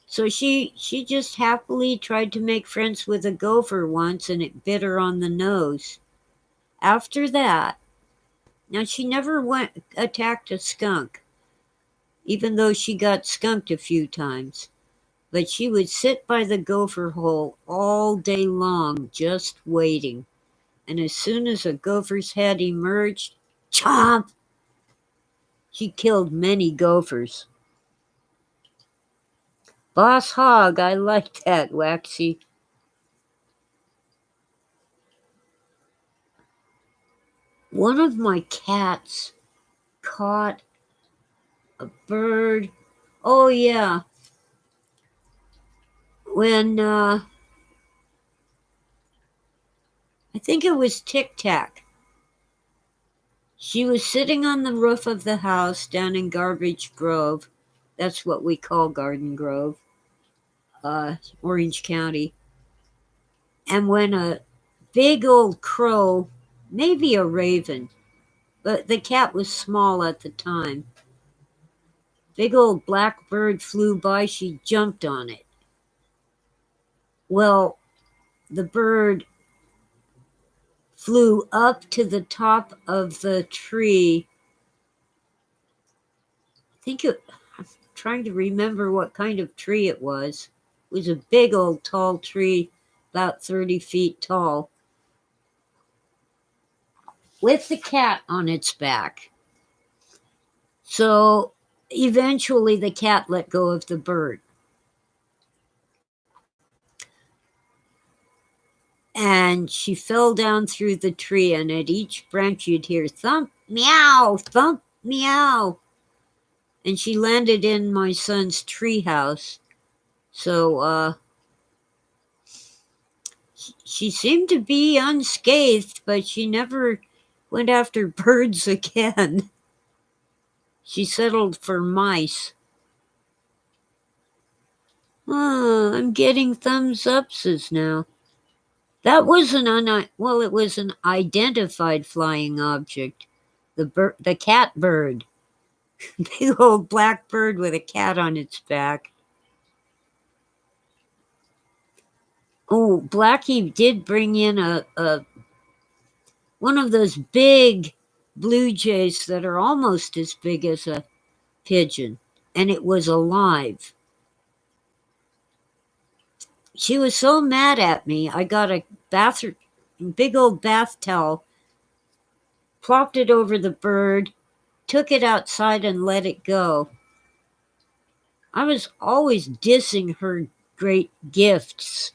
A: So she just happily tried to make friends with a gopher once and it bit her on the nose. After that, now she never attacked a skunk, even though she got skunked a few times. But she would sit by the gopher hole all day long just waiting. And as soon as a gopher's head emerged, chomp! She killed many gophers. Boss hog, I like that, Waxy. One of my cats caught a bird. Oh, yeah. When, I think it was Tic Tac. She was sitting on the roof of the house down in Garbage Grove. That's what we call Garden Grove, Orange County. And when a big old crow, maybe a raven, but the cat was small at the time, big old black bird flew by, she jumped on it. Well, the bird flew up to the top of the tree. I'm trying to remember what kind of tree it was. It was a big old tall tree, about 30 feet tall, with the cat on its back. So eventually the cat let go of the bird. And she fell down through the tree, and at each branch you'd hear thump, meow, thump, meow. And she landed in my son's tree house. So she seemed to be unscathed, but she never went after birds again. She settled for mice. I'm getting thumbs upses now. That was it was an identified flying object. The cat bird. Big old black bird with a cat on its back. Oh, Blackie did bring in a one of those big blue jays that are almost as big as a pigeon, and it was alive. She was so mad at me, I got a big old bath towel, plopped it over the bird, took it outside and let it go. I was always dissing her great gifts.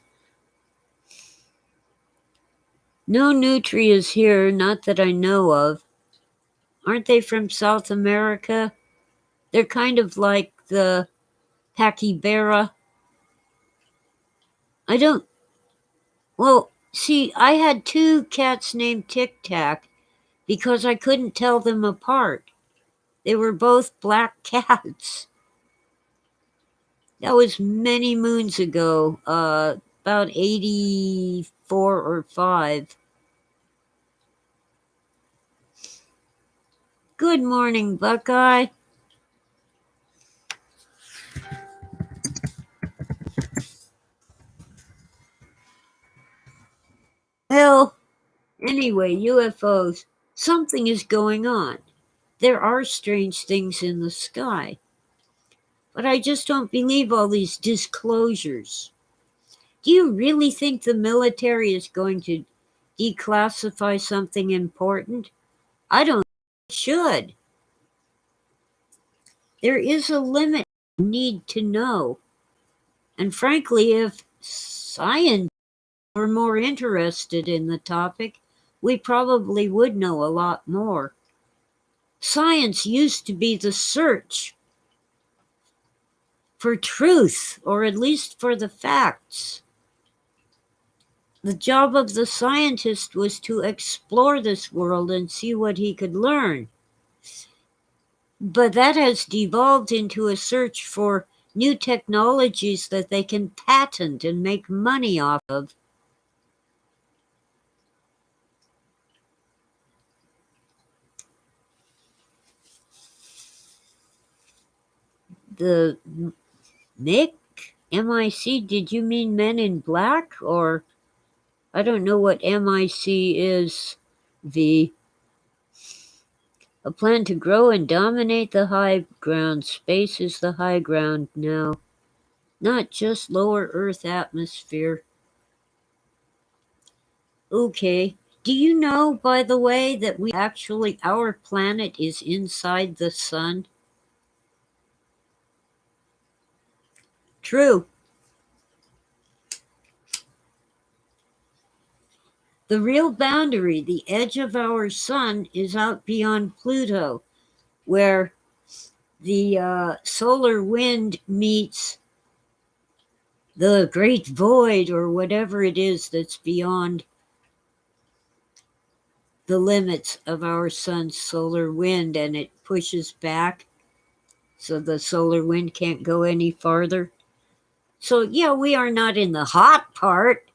A: No nutrias here, not that I know of. Aren't they from South America? They're kind of like the Pachypera. I don't. Well, see, I had two cats named Tic Tac because I couldn't tell them apart. They were both black cats. That was many moons ago, about 84 or 5. Good morning, Buckeye. Well, anyway, UFOs. Something is going on. There are strange things in the sky. But I just don't believe all these disclosures. Do you really think the military is going to declassify something important? I don't think it should. There is a limit you need to know. And frankly, if science were more interested in the topic, we probably would know a lot more. Science used to be the search for truth, or at least for the facts. The job of the scientist was to explore this world and see what he could learn. But that has devolved into a search for new technologies that they can patent and make money off of. The Mick? MIC? Did you mean Men in Black? Or I don't know what MIC is, V. A plan to grow and dominate the high ground. Space is the high ground now, not just lower Earth atmosphere. Okay. Do you know, by the way, that our planet is inside the sun? True. The real boundary, the edge of our sun, is out beyond Pluto, where the solar wind meets the great void, or whatever it is that's beyond the limits of our sun's solar wind, and it pushes back so the solar wind can't go any farther. So, yeah, we are not in the hot part,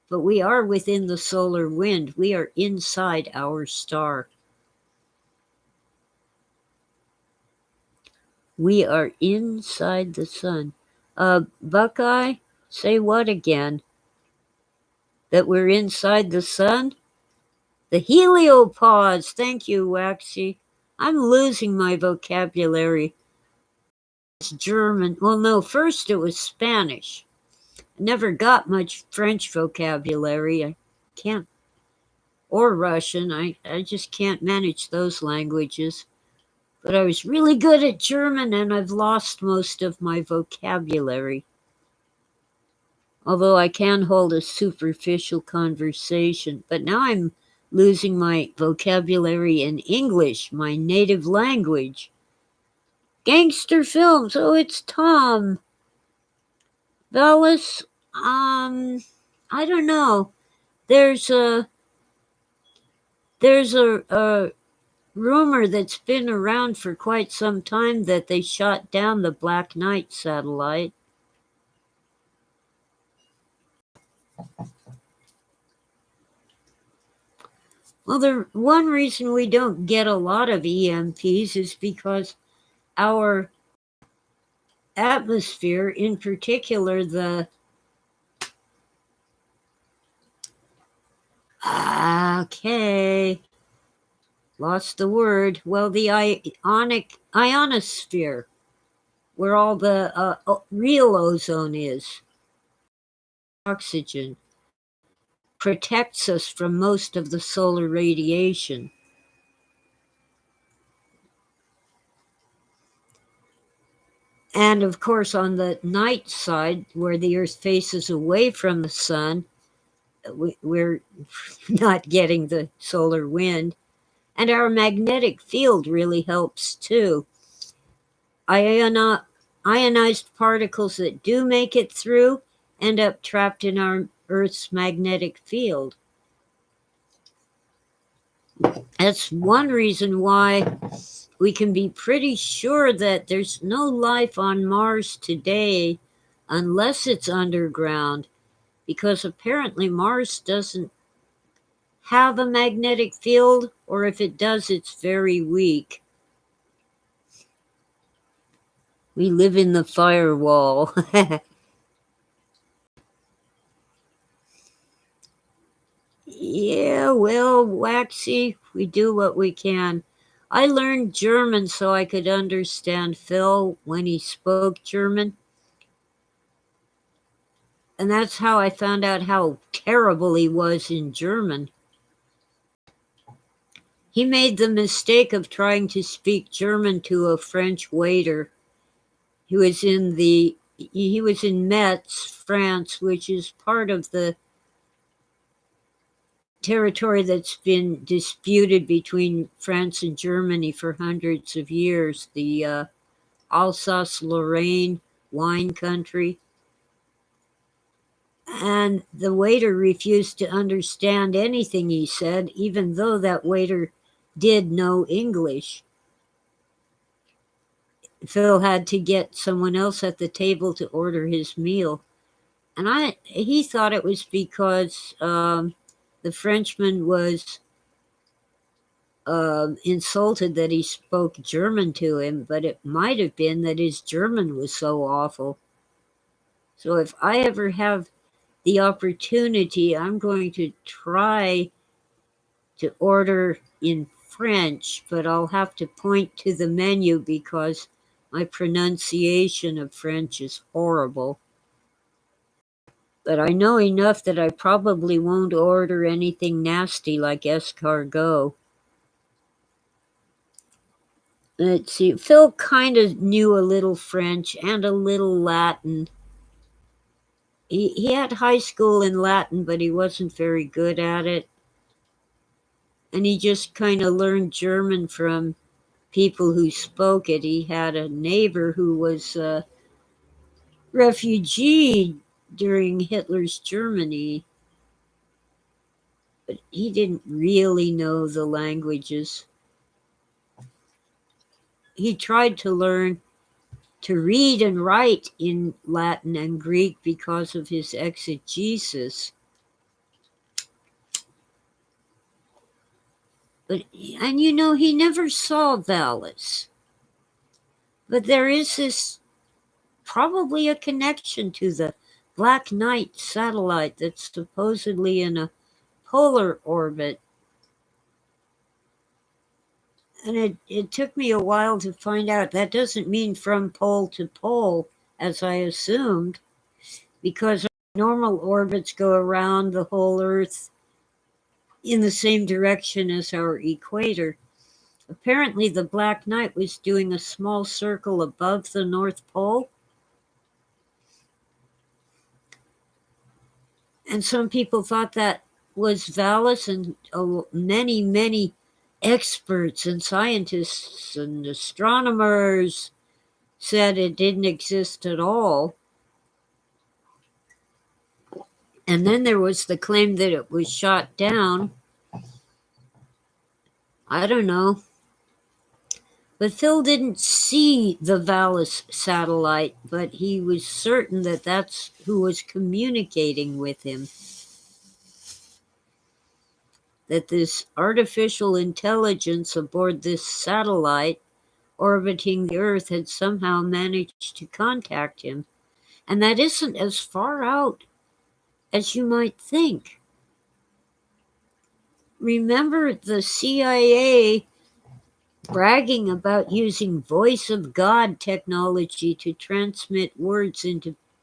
A: but we are within the solar wind. We are inside our star. We are inside the sun. Buckeye, say what again? That we're inside the sun? The heliopause. Thank you, Waxy. I'm losing my vocabulary. It's German. Well, no, first it was Spanish. I never got much French vocabulary. I can't. Or Russian. I just can't manage those languages. But I was really good at German, and I've lost most of my vocabulary. Although I can hold a superficial conversation. But now I'm losing my vocabulary in English, my native language. Gangster films. Oh, it's Tom. Bellis, I don't know. There's a rumor that's been around for quite some time that they shot down the Black Knight satellite. Well, the one reason we don't get a lot of EMPs is because our atmosphere, in particular lost the word. Well, the ionosphere, where all the real ozone is, oxygen, protects us from most of the solar radiation. And of course, on the night side, where the Earth faces away from the sun, we're not getting the solar wind. And our magnetic field really helps too. Ionized particles that do make it through end up trapped in our Earth's magnetic field. That's one reason why we can be pretty sure that there's no life on Mars today unless it's underground, because apparently Mars doesn't have a magnetic field, or if it does, it's very weak. We live in the firewall. Yeah, well, Waxy, we do what we can. I learned German so I could understand Phil when he spoke German. And that's how I found out how terrible he was in German. He made the mistake of trying to speak German to a French waiter. He was in Metz, France, which is part of the territory that's been disputed between France and Germany for hundreds of years, the Alsace-Lorraine wine country. And the waiter refused to understand anything he said, even though that waiter did know English. Phil had to get someone else at the table to order his meal. And he thought it was because the Frenchman was insulted that he spoke German to him, but it might have been that his German was so awful. So if I ever have the opportunity, I'm going to try to order in French, but I'll have to point to the menu because my pronunciation of French is horrible. But I know enough that I probably won't order anything nasty like escargot. Let's see, Phil kind of knew a little French and a little Latin. He had high school in Latin, but he wasn't very good at it. And he just kind of learned German from people who spoke it. He had a neighbor who was a refugee during Hitler's Germany, but he didn't really know the languages. He tried to learn to read and write in Latin and Greek because of his exegesis. And he never saw Valis. But there is this probably a connection to the Black Knight satellite that's supposedly in a polar orbit. And it took me a while to find out. That doesn't mean from pole to pole, as I assumed, because normal orbits go around the whole Earth in the same direction as our equator. Apparently, the Black Knight was doing a small circle above the North Pole. And some people thought that was Valis, and many, many experts and scientists and astronomers said it didn't exist at all. And then there was the claim that it was shot down. I don't know. But Phil didn't see the Valis satellite, but he was certain that that's who was communicating with him. that this artificial intelligence aboard this satellite orbiting the Earth had somehow managed to contact him. And that isn't as far out as you might think. Remember the CIA bragging about using voice of God technology to transmit words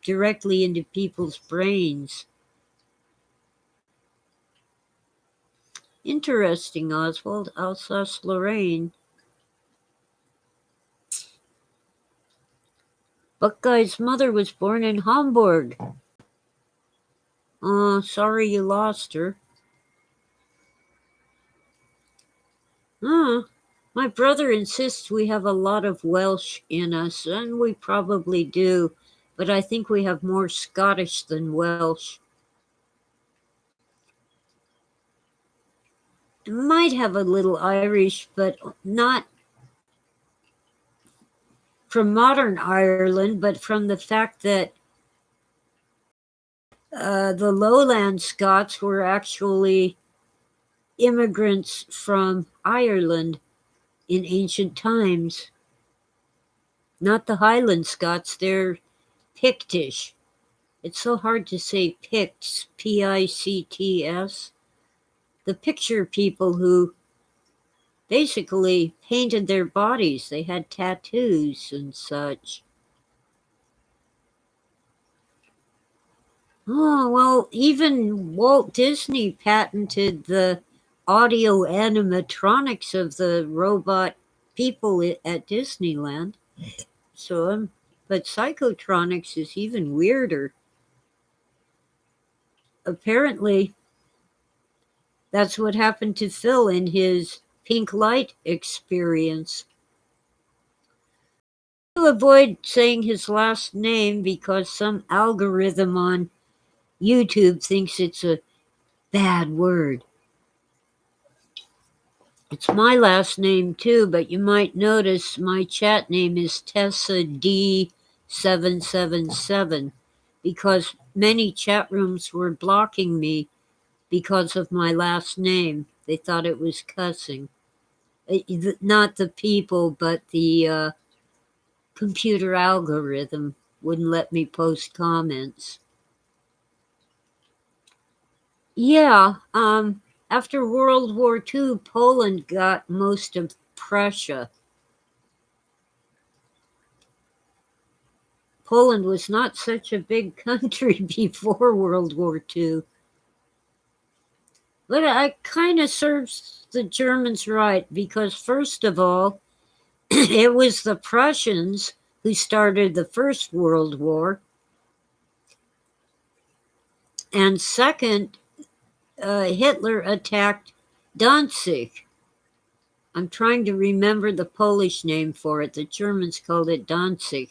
A: directly into people's brains. Interesting, Oswald, Alsace-Lorraine. Buckeye's mother was born in Hamburg. Sorry you lost her. My brother insists we have a lot of Welsh in us, and we probably do, but I think we have more Scottish than Welsh. Might have a little Irish, but not from modern Ireland, but from the fact that the lowland Scots were actually immigrants from Ireland in ancient times. Not the Highland Scots, they're Pictish. It's so hard to say Picts, Picts. The picture people who basically painted their bodies. They had tattoos and such. Oh, well, even Walt Disney patented the audio animatronics of the robot people at Disneyland. So, but psychotronics is even weirder. Apparently, that's what happened to Phil in his pink light experience. To avoid saying his last name because some algorithm on YouTube thinks it's a bad word. It's my last name too, but you might notice my chat name is Tessa D777 because many chat rooms were blocking me because of my last name. They thought it was cussing. Not the people, but the computer algorithm wouldn't let me post comments. Yeah, after World War II, Poland got most of Prussia. Poland was not such a big country before World War II. But it kind of serves the Germans right because, first of all, it was the Prussians who started the First World War. And second, Hitler attacked Danzig. I'm trying to remember the Polish name for it. The Germans called it Danzig.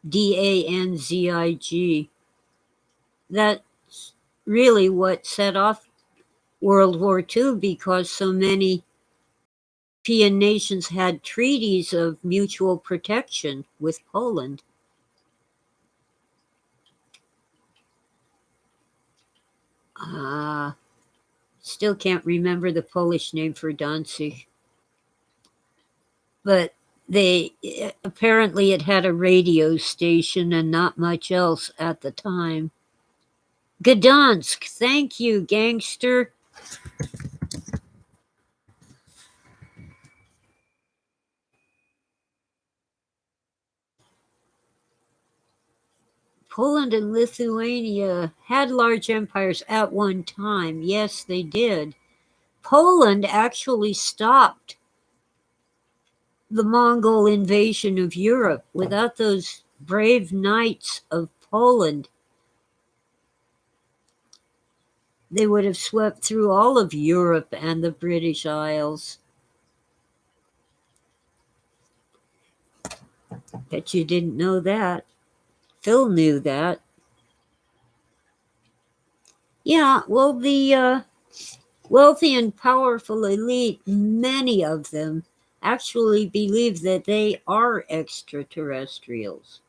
A: Danzig. That's really what set off World War II because so many European nations had treaties of mutual protection with Poland. Still can't remember the Polish name for Danzig. But apparently it had a radio station and not much else at the time. Gdansk, thank you, gangster. Poland and Lithuania had large empires at one time. Yes, they did. Poland actually stopped the Mongol invasion of Europe. Without those brave knights of Poland, they would have swept through all of Europe and the British Isles. Bet you didn't know that. Phil knew that. Yeah, well, the wealthy and powerful elite, many of them, actually believe that they are extraterrestrials.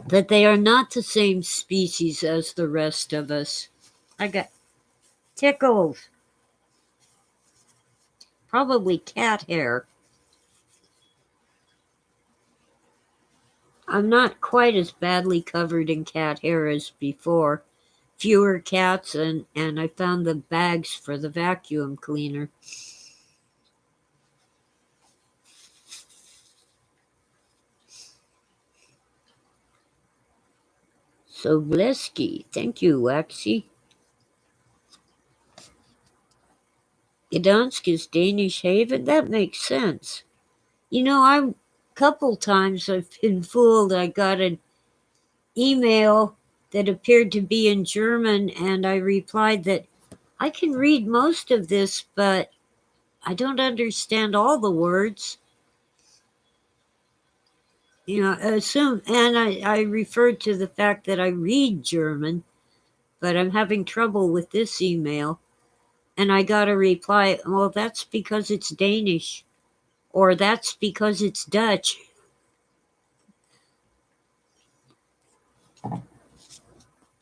A: That they are not the same species as the rest of us. I got Tickles. Probably cat hair. I'm not quite as badly covered in cat hair as before. Fewer cats, and I found the bags for the vacuum cleaner. Sobleski. Thank you, Waxy. Gdansk is Danish haven? That makes sense. You know, a couple times I've been fooled. I got an email that appeared to be in German, and I replied that I can read most of this, but I don't understand all the words. You know, and I referred to the fact that I read German, but I'm having trouble with this email. And I got a reply, well, that's because it's Danish, or that's because it's Dutch.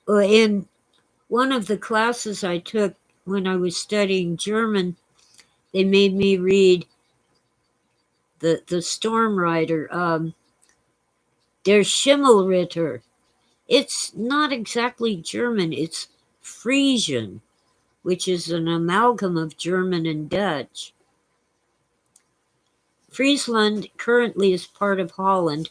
A: In one of the classes I took when I was studying German, they made me read the Storm Rider, Der Schimmelritter. It's not exactly German, it's Frisian, which is an amalgam of German and Dutch. Friesland currently is part of Holland,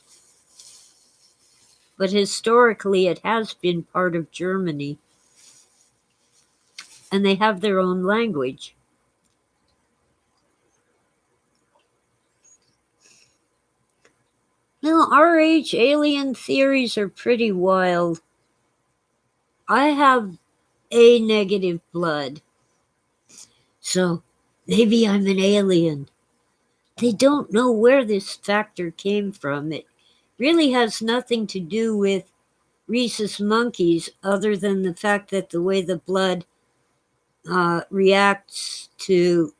A: but historically it has been part of Germany, and they have their own language. Now, RH alien theories are pretty wild. I have A negative blood, so maybe I'm an alien. They don't know where this factor came from. It really has nothing to do with rhesus monkeys, other than the fact that the way the blood reacts to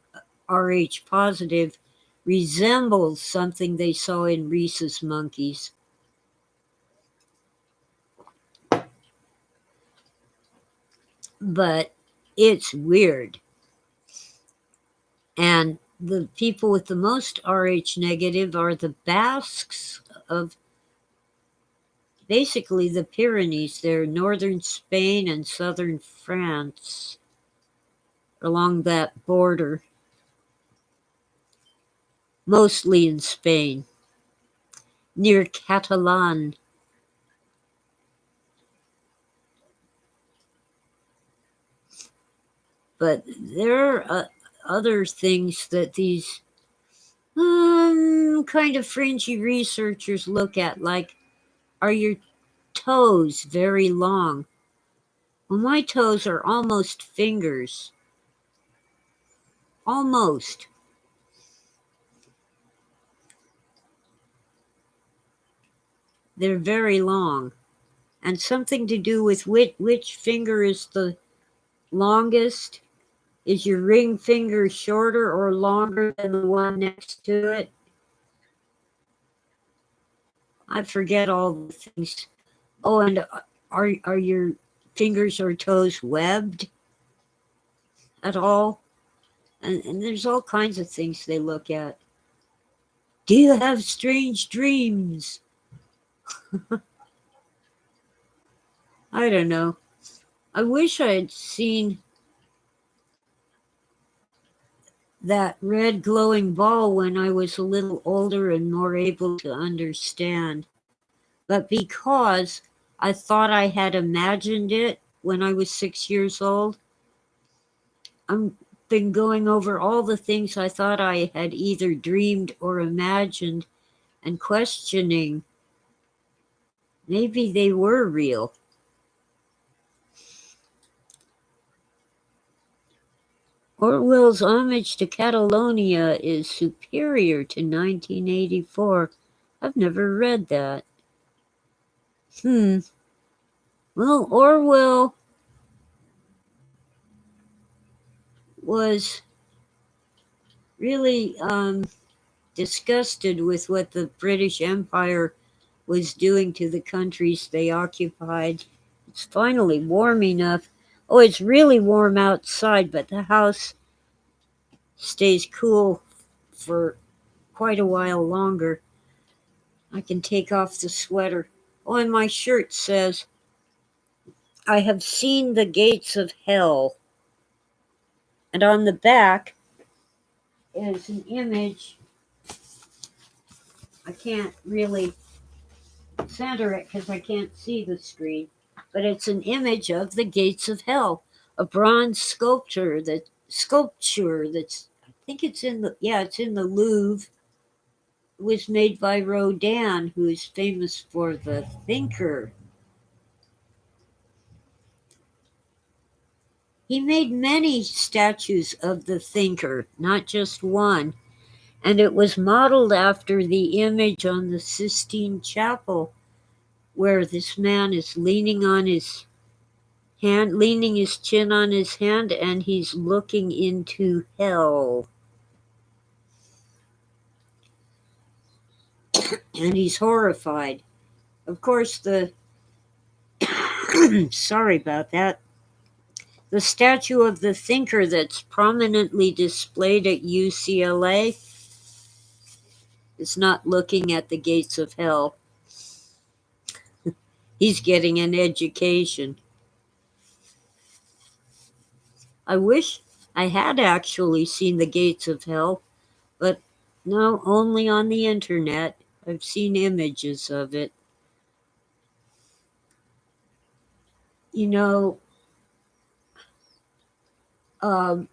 A: Rh positive resembles something they saw in rhesus monkeys. But it's weird. And the people with the most Rh negative are the Basques of basically the Pyrenees. They're northern Spain and southern France, along that border, mostly in Spain, near Catalan. But there are other things that these kind of fringy researchers look at, like, are your toes very long? Well, my toes are almost fingers. Almost. They're very long. And something to do with which finger is the longest. Is your ring finger shorter or longer than the one next to it? I forget all the things. Oh, and are your fingers or toes webbed at all? And there's all kinds of things they look at. Do you have strange dreams? I don't know. I wish I had seen that red glowing ball when I was a little older and more able to understand. But because I thought I had imagined it when I was 6 years old, I've been going over all the things I thought I had either dreamed or imagined and questioning maybe they were real. Orwell's homage to Catalonia is superior to 1984. I've never read that. Well, Orwell was really disgusted with what the British Empire was doing to the countries they occupied. It's finally warm enough. Oh, it's really warm outside, but the house stays cool for quite a while longer. I can take off the sweater. Oh, and my shirt says, I have seen the gates of hell. And on the back is an image. I can't really center it because I can't see the screen, but it's an image of the gates of hell, a bronze sculpture that's I think it's in the Louvre. It was made by Rodin, who is famous for The Thinker. He made many statues of the Thinker, not just one, and it was modeled after the image on the Sistine Chapel, where this man is leaning his chin on his hand, and he's looking into hell. And he's horrified. Of course, sorry about that. The statue of the Thinker that's prominently displayed at UCLA is not looking at the gates of hell. He's getting an education. I wish I had actually seen the gates of hell, but no, only on the internet. I've seen images of it. You know,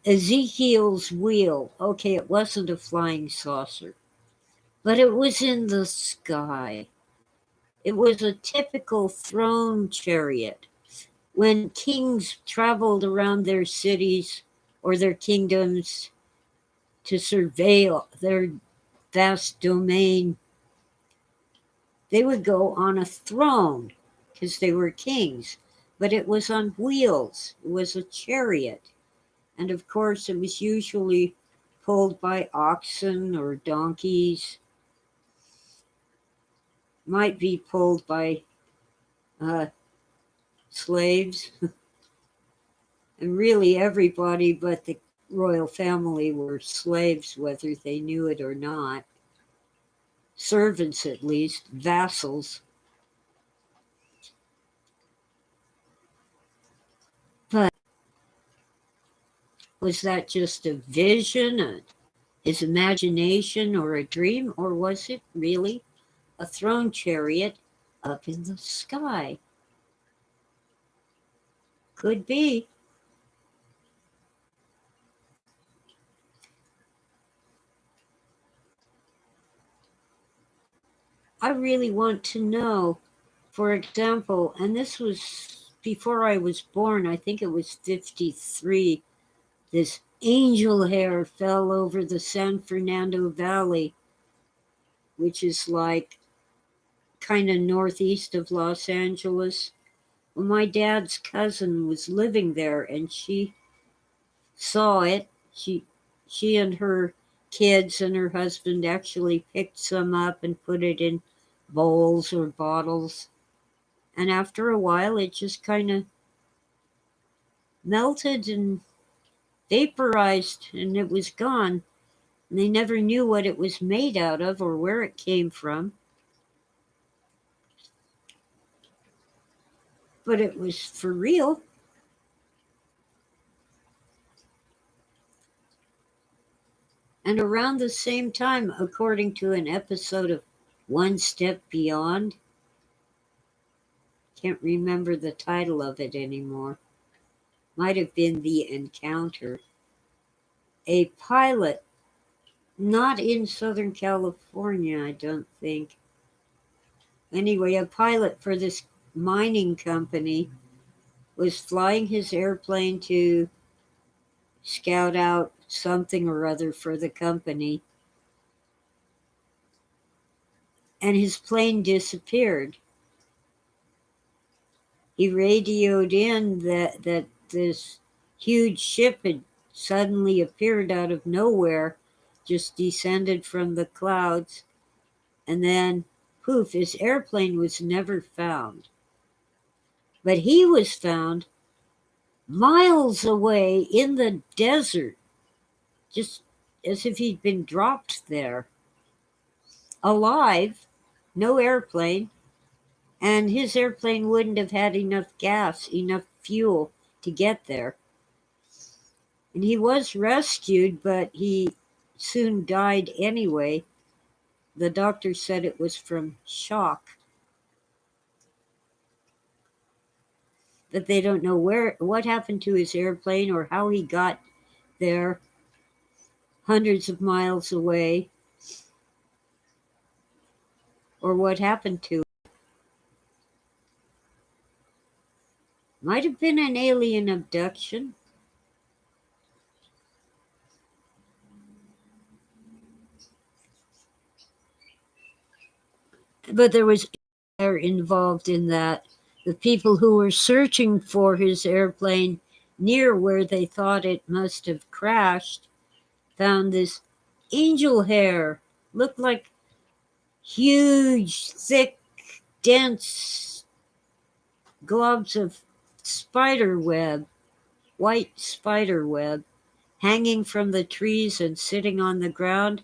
A: Ezekiel's wheel. Okay, it wasn't a flying saucer, but it was in the sky. It was a typical throne chariot. When kings traveled around their cities or their kingdoms to surveil their vast domain, they would go on a throne because they were kings, but it was on wheels. It was a chariot. And of course, it was usually pulled by oxen or donkeys, might be pulled by slaves. And really, everybody but the royal family were slaves, whether they knew it or not. Servants, at least, vassals. But was that just a vision, his imagination, or a dream, or was it really a throne chariot up in the sky? Could be. I really want to know, for example, and this was before I was born, I think it was 53, this angel hair fell over the San Fernando Valley, which is like kind of northeast of Los Angeles. Well, my dad's cousin was living there and she saw it. She and her kids and her husband actually picked some up and put it in bowls or bottles. And after a while, it just kind of melted and vaporized and it was gone. And they never knew what it was made out of or where it came from. But it was for real. And around the same time, according to an episode of One Step Beyond, can't remember the title of it anymore, might have been The Encounter, a pilot, not in Southern California, I don't think. Anyway, a pilot for this mining company was flying his airplane to scout out something or other for the company, and his plane disappeared. He radioed in that this huge ship had suddenly appeared out of nowhere, just descended from the clouds, and then poof, his airplane was never found. But he was found miles away in the desert, just as if he'd been dropped there, alive, no airplane, and his airplane wouldn't have had enough gas, enough fuel to get there. And he was rescued, but he soon died anyway. The doctor said it was from shock. But they don't know what happened to his airplane or how he got there hundreds of miles away, or what happened to it. Might have been an alien abduction. But there was air involved in that. The people who were searching for his airplane near where they thought it must have crashed found this angel hair. Looked like huge, thick, dense globs of spider web, white spider web, hanging from the trees and sitting on the ground.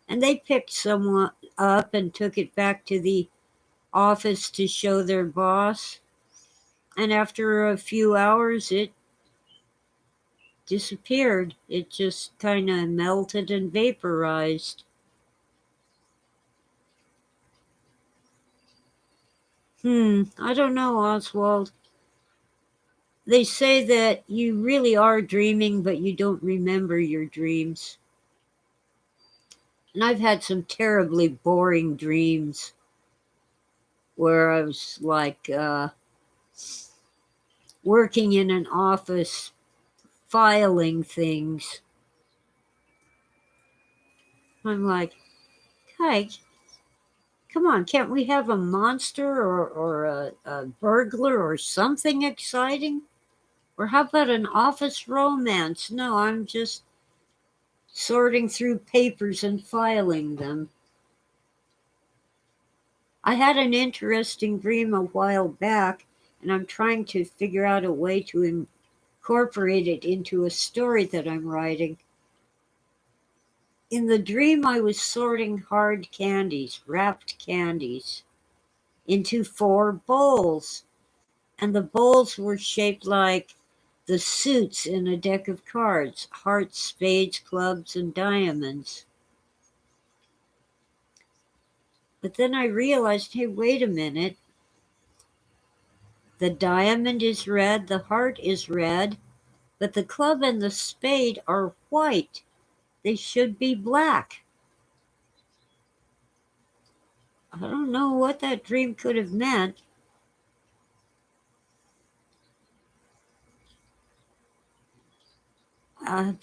A: And they picked someone up and took it back to the office to show their boss. And after a few hours, it disappeared. It just kind of melted and vaporized. I don't know, Oswald. They say that you really are dreaming, but you don't remember your dreams. And I've had some terribly boring dreams where I was like working in an office, filing things. I'm like, hey, come on, can't we have a monster or a burglar or something exciting? Or how about an office romance? No, I'm just sorting through papers and filing them. I had an interesting dream a while back, and I'm trying to figure out a way to incorporate it into a story that I'm writing. In the dream, I was sorting hard candies, wrapped candies, into 4 bowls, and the bowls were shaped like the suits in a deck of cards: hearts, spades, clubs, and diamonds. But then I realized, hey, wait a minute. The diamond is red, the heart is red, but the club and the spade are white. They should be black. I don't know what that dream could have meant.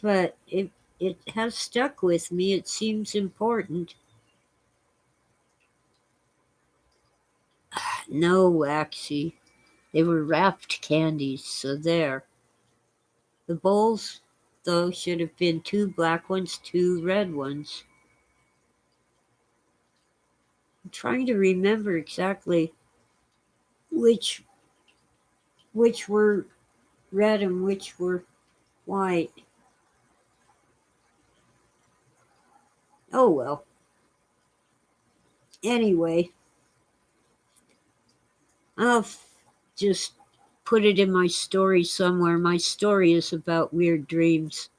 A: But it has stuck with me. It seems important. No, Waxy. They were wrapped candies, so there. The bowls, though, should have been 2 black ones, 2 red ones. I'm trying to remember exactly which were red and which were white. Oh well. Anyway, I'll just put it in my story somewhere. My story is about weird dreams,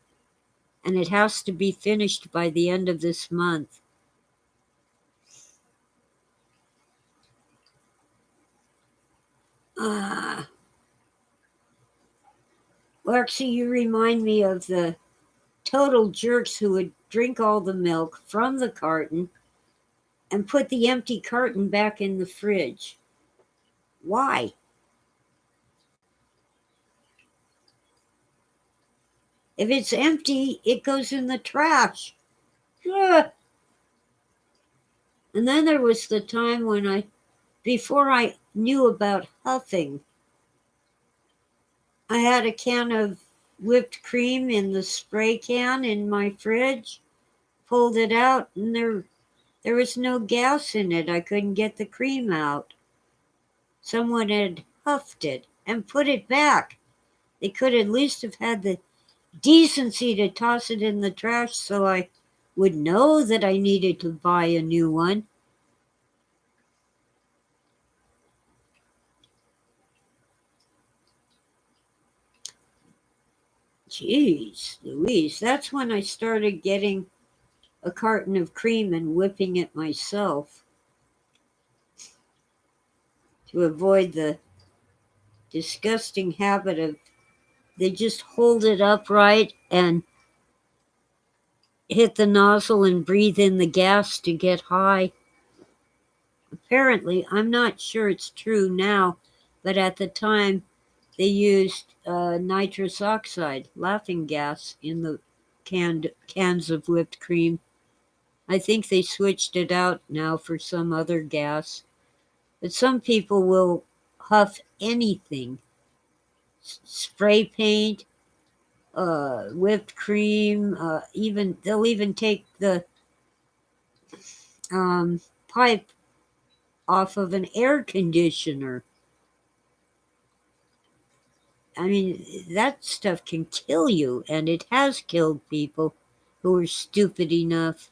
A: and it has to be finished by the end of this month. Lexi, you remind me of the total jerks who would drink all the milk from the carton and put the empty carton back in the fridge. Why? If it's empty, it goes in the trash. Ugh. And then there was the time when before I knew about huffing, I had a can of whipped cream in the spray can in my fridge, pulled it out, and there was no gas in it. I couldn't get the cream out. Someone had huffed it and put it back. They could at least have had the decency to toss it in the trash so I would know that I needed to buy a new one. Jeez Louise, that's when I started getting a carton of cream and whipping it myself to avoid the disgusting habit of they just hold it upright and hit the nozzle and breathe in the gas to get high. Apparently, I'm not sure it's true now, but at the time they used nitrous oxide, laughing gas, in the cans of whipped cream. I think they switched it out now for some other gas. But some people will huff anything, spray paint, whipped cream, even they'll even take the pipe off of an air conditioner. I mean, that stuff can kill you, and it has killed people who are stupid enough.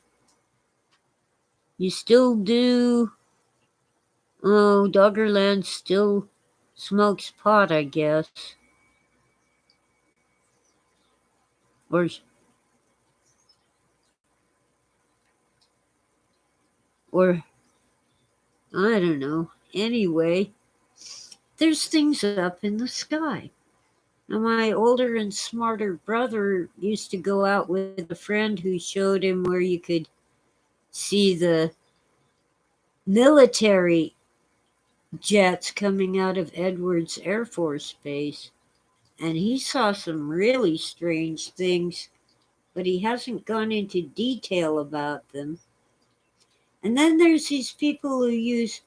A: You still do. Oh, Doggerland still smokes pot, I guess. Or, or, I don't know. Anyway, there's things up in the sky. Now, my older and smarter brother used to go out with a friend who showed him where you could see the military jets coming out of Edwards Air Force Base. And he saw some really strange things, but he hasn't gone into detail about them. And then there's these people who use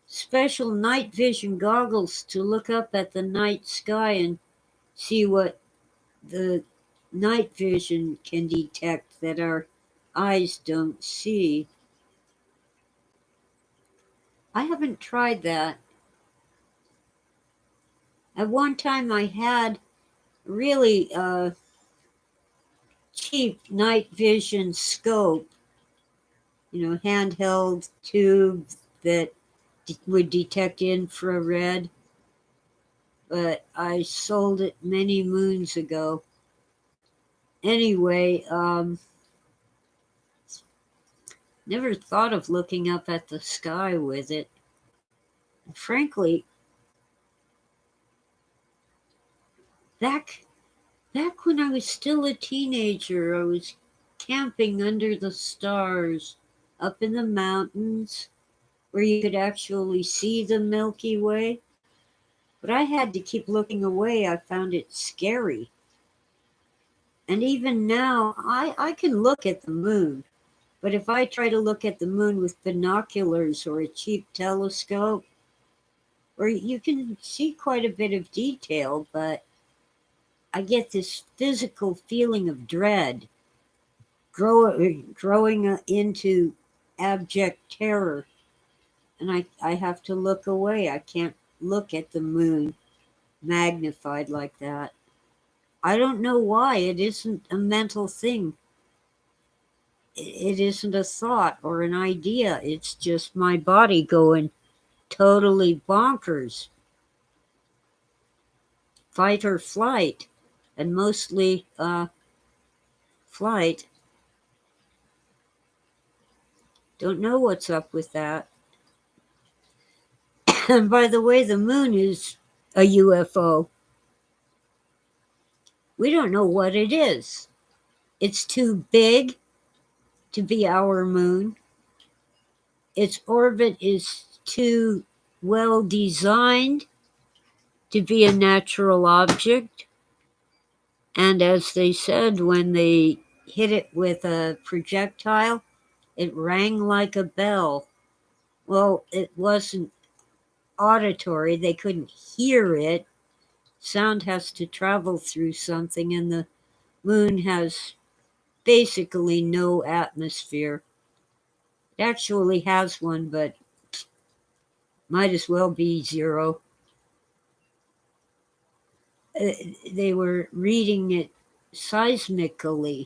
A: special night vision goggles to look up at the night sky and see what the night vision can detect that our eyes don't see. I haven't tried that. At one time, I had really cheap night vision scope, handheld tube that would detect infrared, but I sold it many moons ago. Anyway, never thought of looking up at the sky with it. Frankly, back when I was still a teenager, I was camping under the stars up in the mountains where you could actually see the Milky Way. But I had to keep looking away. I found it scary. And even now, I can look at the moon. But if I try to look at the moon with binoculars or a cheap telescope, where you can see quite a bit of detail, but I get this physical feeling of dread growing into abject terror. And I have to look away. I can't look at the moon magnified like that. I don't know why. It isn't a mental thing. It isn't a thought or an idea. It's just my body going totally bonkers. Fight or flight. And mostly flight. Don't know what's up with that. And by the way, the moon is a UFO. We don't know what it is. It's too big to be our moon. Its orbit is too well designed to be a natural object. And as they said, when they hit it with a projectile, it rang like a bell. Well, it wasn't auditory, they couldn't hear it. Sound has to travel through something, and the moon has basically no atmosphere. It actually has one, but might as well be zero. they were reading it seismographs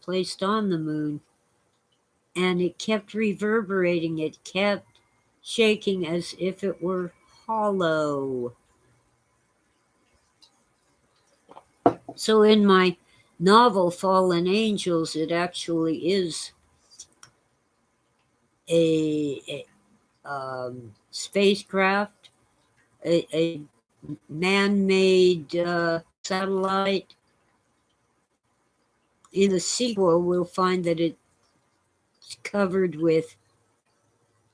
A: placed on the moon, and it kept reverberating. It kept shaking as if it were hollow. So in my novel Fallen Angels, it actually is a spacecraft, a man-made satellite. In the sequel, we'll find that it's covered with,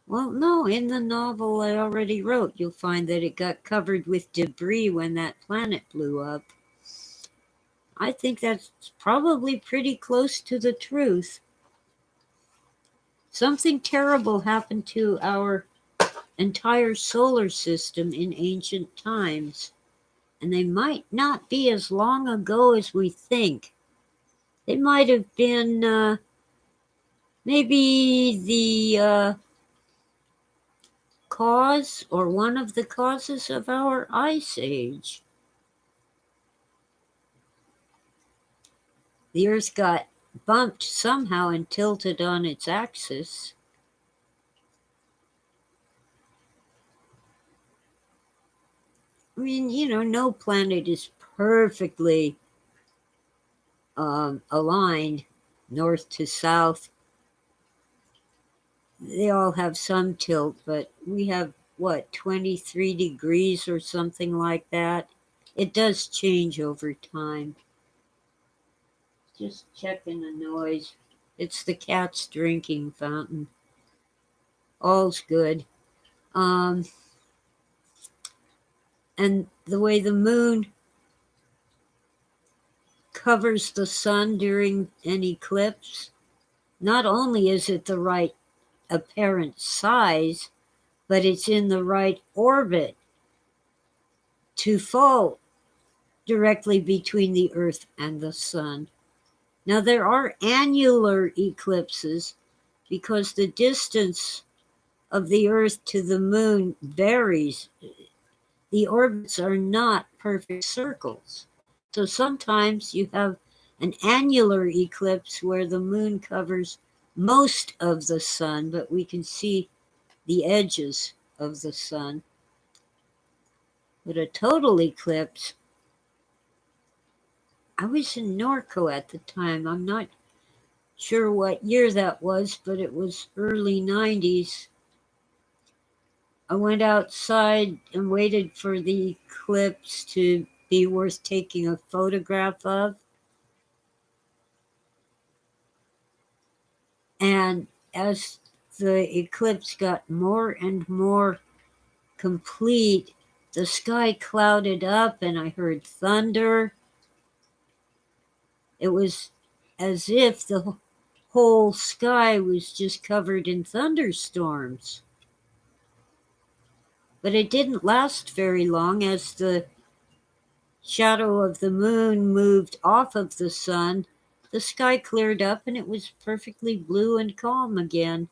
A: well, no, in the novel I already wrote, you'll find that it got covered with debris when that planet blew up. I think that's probably pretty close to the truth. Something terrible happened to our entire solar system in ancient times, and they might not be as long ago as we think. They might have been maybe the cause or one of the causes of our ice age. The Earth got bumped somehow and tilted on its axis. I mean, no planet is perfectly aligned north to south. They all have some tilt, but we have, 23 degrees or something like that. It does change over time. Just checking the noise. It's the cat's drinking fountain. All's good. And the way the moon covers the sun during an eclipse, not only is it the right apparent size, but it's in the right orbit to fall directly between the Earth and the sun. Now, there are annular eclipses because the distance of the Earth to the moon varies. The orbits are not perfect circles. So sometimes you have an annular eclipse where the moon covers most of the sun, but we can see the edges of the sun. But a total eclipse, I was in Norco at the time. I'm not sure what year that was, but it was early 90s. I went outside and waited for the eclipse to be worth taking a photograph of. And as the eclipse got more and more complete, the sky clouded up and I heard thunder. It was as if the whole sky was just covered in thunderstorms. But it didn't last very long. As the shadow of the moon moved off of the sun, the sky cleared up and it was perfectly blue and calm again.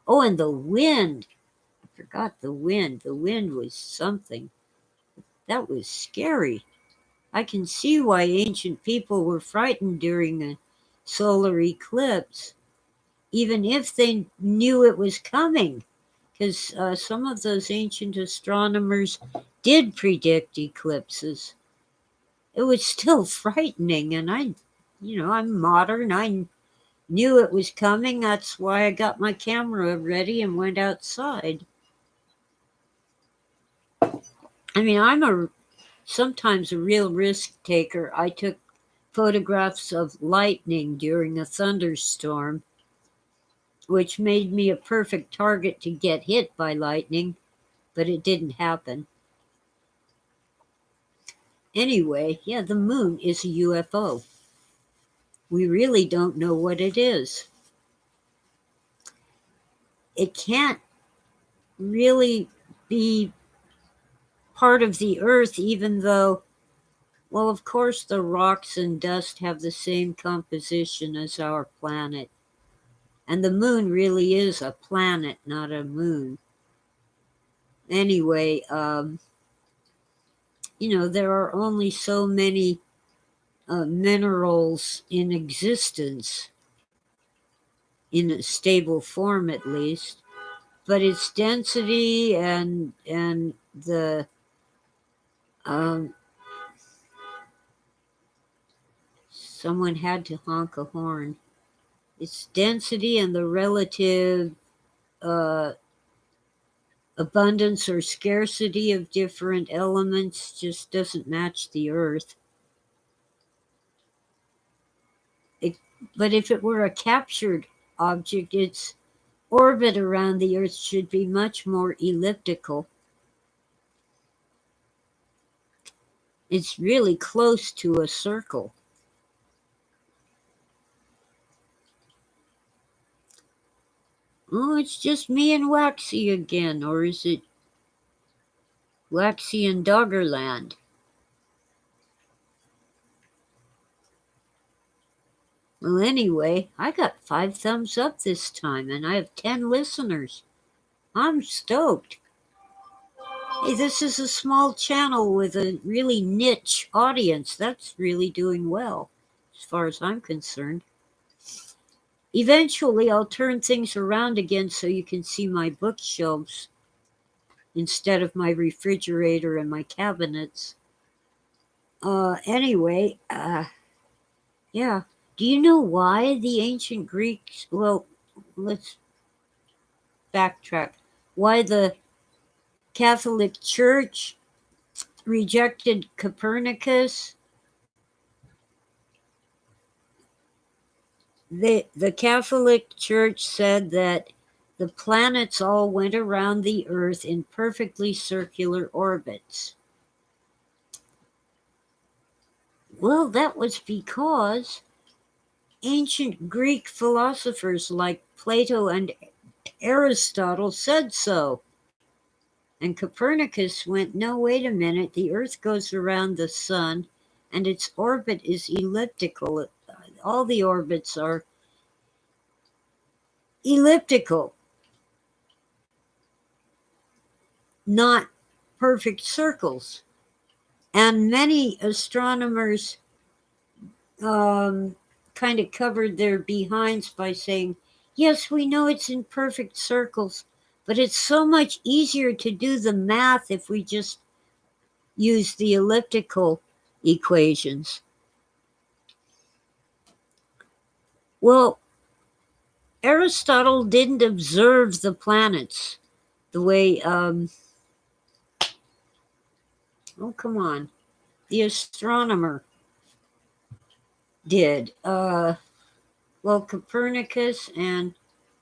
A: Oh, and the wind. I forgot the wind. The wind was something. That was scary. I can see why ancient people were frightened during a solar eclipse, even if they knew it was coming, because some of those ancient astronomers did predict eclipses. It was still frightening, and I'm modern. I knew it was coming. That's why I got my camera ready and went outside. I mean, I'm sometimes a real risk taker. I took photographs of lightning during a thunderstorm, which made me a perfect target to get hit by lightning, but it didn't happen. Anyway, yeah, the moon is a UFO. We really don't know what it is. It can't really be part of the Earth, even though, well, of course, the rocks and dust have the same composition as our planet. And the moon really is a planet, not a moon. Anyway, there are only so many minerals in existence, in a stable form at least, but its density and the um, someone had to honk a horn. Its density and the relative uh, abundance or scarcity of different elements just doesn't match the Earth. It, but if it were a captured object, its orbit around the Earth should be much more elliptical. It's really close to a circle. Oh, it's just me and Waxy again, or is it Waxy and Doggerland? Well, anyway, I got 5 thumbs up this time, and I have 10 listeners. I'm stoked. Hey, this is a small channel with a really niche audience. That's really doing well, as far as I'm concerned. Eventually, I'll turn things around again so you can see my bookshelves instead of my refrigerator and my cabinets. Anyway, yeah. Do you know why the ancient Greeks, well, let's backtrack. Why the Catholic Church rejected Copernicus? The Catholic Church said that the planets all went around the Earth in perfectly circular orbits. Well, that was because ancient Greek philosophers like Plato and Aristotle said so. And Copernicus went, no, wait a minute, the Earth goes around the sun and its orbit is elliptical. All the orbits are elliptical, not perfect circles. And many astronomers kind of covered their behinds by saying, yes, we know it's in perfect circles, but it's so much easier to do the math if we just use the elliptical equations. Well, Aristotle didn't observe the planets the way, oh, come on, the astronomer did. Well, Copernicus, and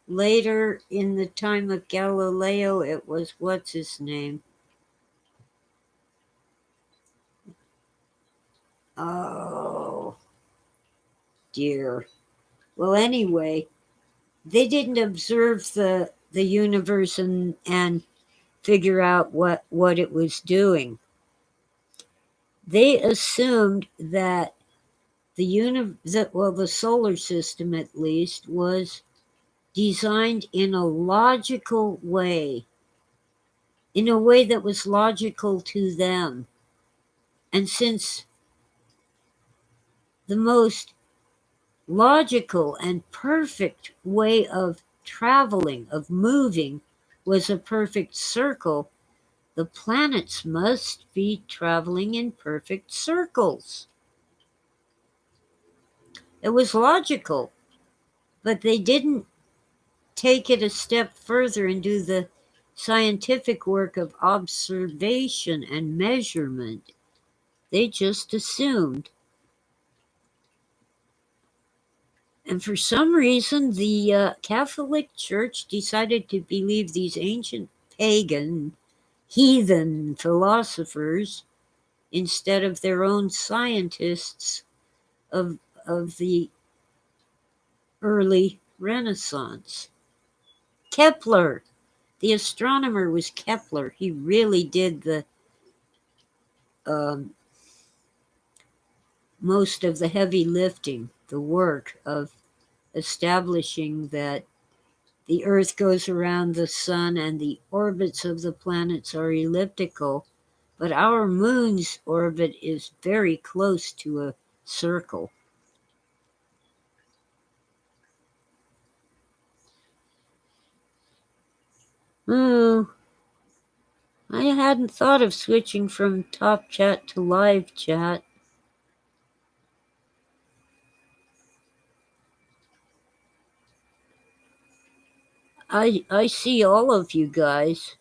A: later in the time of Galileo, it was, what's his name? Oh, dear. Well, anyway, they didn't observe the universe and figure out what it was doing. They assumed that the solar system at least was designed in a logical way, in a way that was logical to them. And since the most logical and perfect way of traveling, of moving, was a perfect circle, the planets must be traveling in perfect circles. It was logical, but they didn't take it a step further and do the scientific work of observation and measurement. They just assumed. And for some reason, the Catholic Church decided to believe these ancient pagan, heathen philosophers instead of their own scientists of the early Renaissance. Kepler, the astronomer, was Kepler. He really did the most of the heavy lifting, the work of establishing that the Earth goes around the sun and the orbits of the planets are elliptical. but our moon's orbit is very close to a circle. Oh, I hadn't thought of switching from top chat to live chat. I see all of you guys.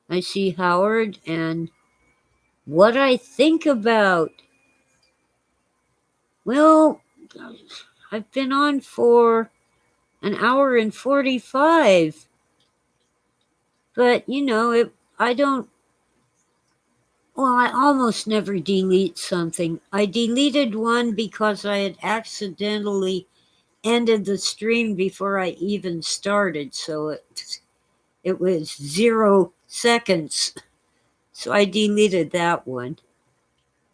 A: I see Howard and what I think about. Well, I've been on for an hour and 45. But, I don't, well, I almost never delete something. I deleted one because I had accidentally ended the stream before I even started. So it was 0 seconds. So I deleted that one.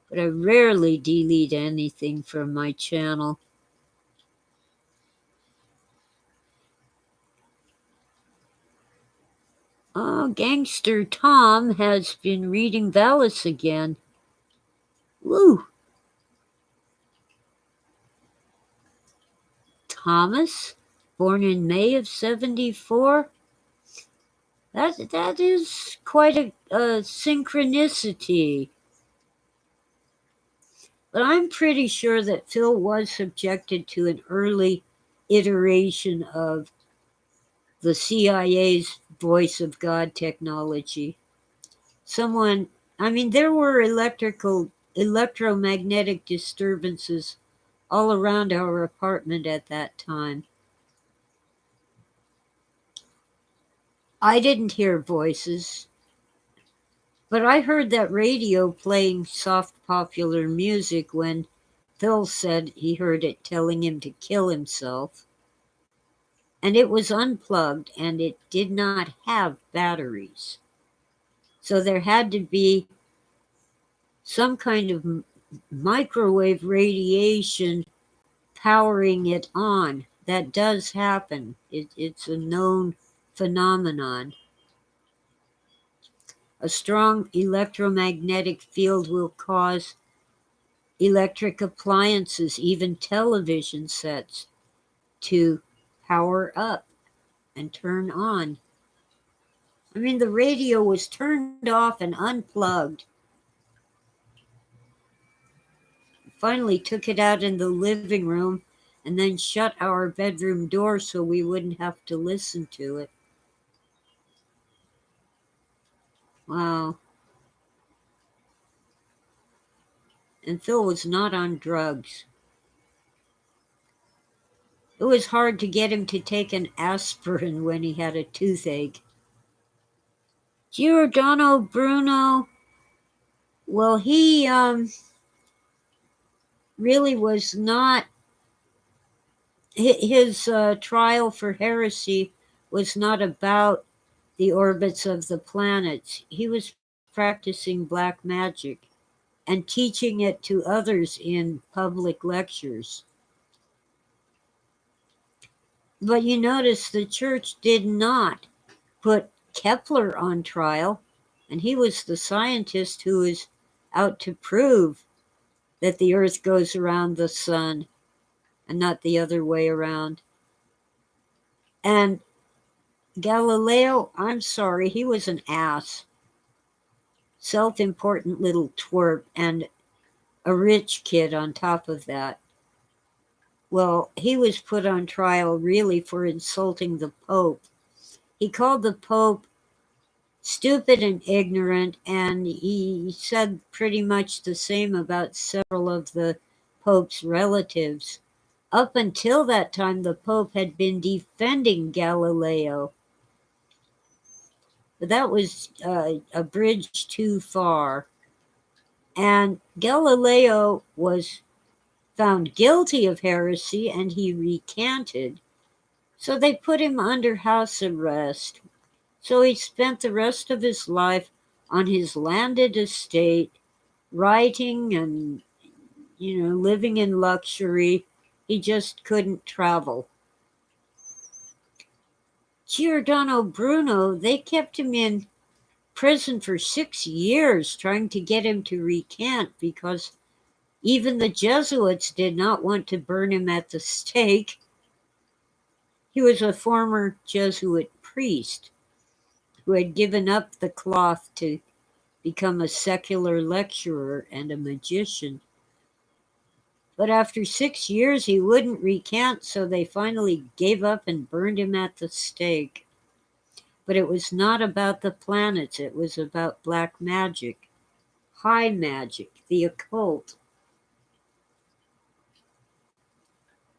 A: But I rarely delete anything from my channel. Oh, Gangster Tom has been reading Valis again. Woo! Thomas, born in May of 74? That is quite a synchronicity. But I'm pretty sure that Phil was subjected to an early iteration of the CIA's voice of God technology. There were electromagnetic disturbances all around our apartment at that time. I didn't hear voices, but I heard that radio playing soft popular music when Phil said he heard it telling him to kill himself. And it was unplugged and it did not have batteries. So there had to be some kind of microwave radiation powering it on. That does happen. It's a known phenomenon. A strong electromagnetic field will cause electric appliances, even television sets, to power up and turn on. The radio was turned off and unplugged. Finally took it out in the living room and then shut our bedroom door so we wouldn't have to listen to it. Wow. And Phil was not on drugs. It was hard to get him to take an aspirin when he had a toothache. Giordano Bruno, well, he really was not, his trial for heresy was not about the orbits of the planets. He was practicing black magic and teaching it to others in public lectures. But you notice the church did not put Kepler on trial, and he was the scientist who was out to prove that the Earth goes around the sun and not the other way around. And Galileo, I'm sorry, he was an ass. Self-important little twerp and a rich kid on top of that. Well, he was put on trial really for insulting the Pope. He called the Pope stupid and ignorant, and he said pretty much the same about several of the Pope's relatives. Up until that time, the Pope had been defending Galileo. But that was a bridge too far. And Galileo was found guilty of heresy and he recanted. So they put him under house arrest. So he spent the rest of his life on his landed estate, writing and, living in luxury. He just couldn't travel. Giordano Bruno, they kept him in prison for 6 years trying to get him to recant because even the Jesuits did not want to burn him at the stake. He was a former Jesuit priest who had given up the cloth to become a secular lecturer and a magician. But after 6 years, he wouldn't recant, so they finally gave up and burned him at the stake. But it was not about the planets, it was about black magic, high magic, the occult.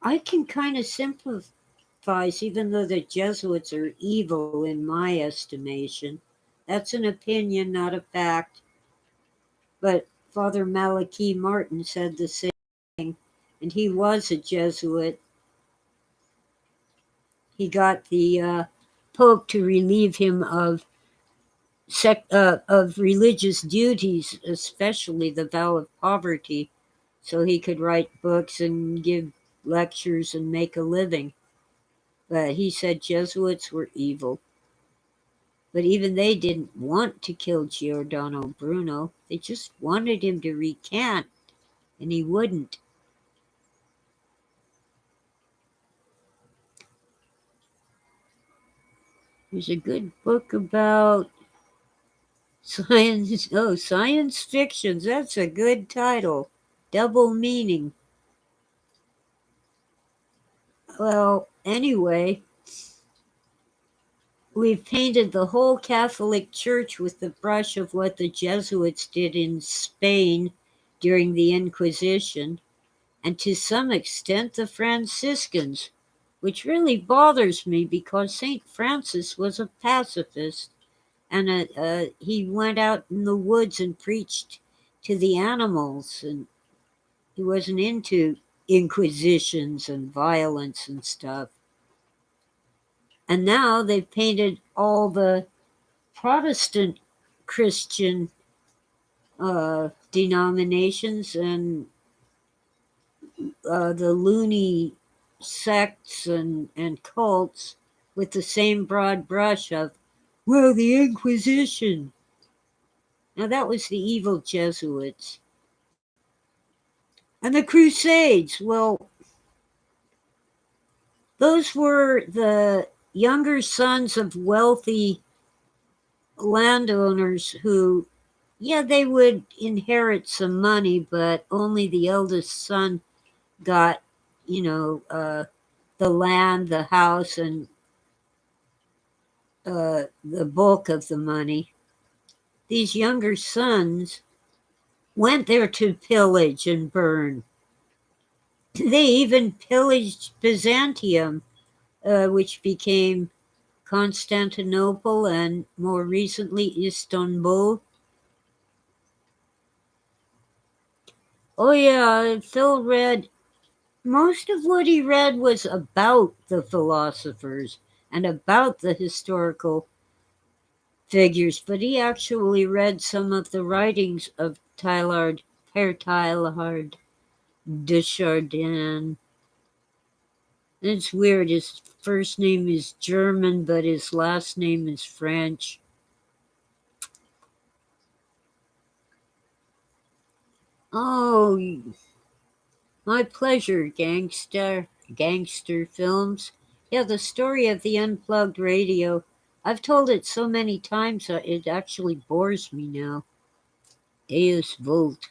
A: I can kind of sympathize, even though the Jesuits are evil in my estimation. That's an opinion, not a fact. But Father Malachi Martin said the same thing, and he was a Jesuit. He got the Pope to relieve him of religious duties, especially the vow of poverty, so he could write books and give lectures and make a living. But he said Jesuits were evil. But even they didn't want to kill Giordano Bruno. They just wanted him to recant, and he wouldn't. There's a good book about science. Oh, science fiction. That's a good title. Double meaning. Well, anyway, we've painted the whole Catholic Church with the brush of what the Jesuits did in Spain during the Inquisition, and to some extent the Franciscans, which really bothers me because St. Francis was a pacifist, and he went out in the woods and preached to the animals, and he wasn't into inquisitions and violence and stuff. And now they've painted all the Protestant Christian denominations and the loony sects and cults with the same broad brush of, well, the Inquisition. Now that was the evil Jesuits. And the Crusades, well, those were the younger sons of wealthy landowners who, yeah, they would inherit some money, but only the eldest son got, the land, the house, and the bulk of the money. These younger sons went there to pillage and burn. They even pillaged Byzantium, which became Constantinople and more recently Istanbul. Oh, yeah, Phil read, most of what he read was about the philosophers and about the historical figures, but he actually read some of the writings of Teilhard de Chardin. It's weird, his first name is German, but his last name is French. Oh, my pleasure, gangster films. Yeah, the story of the unplugged radio. I've told it so many times that it actually bores me now. Deus Vult.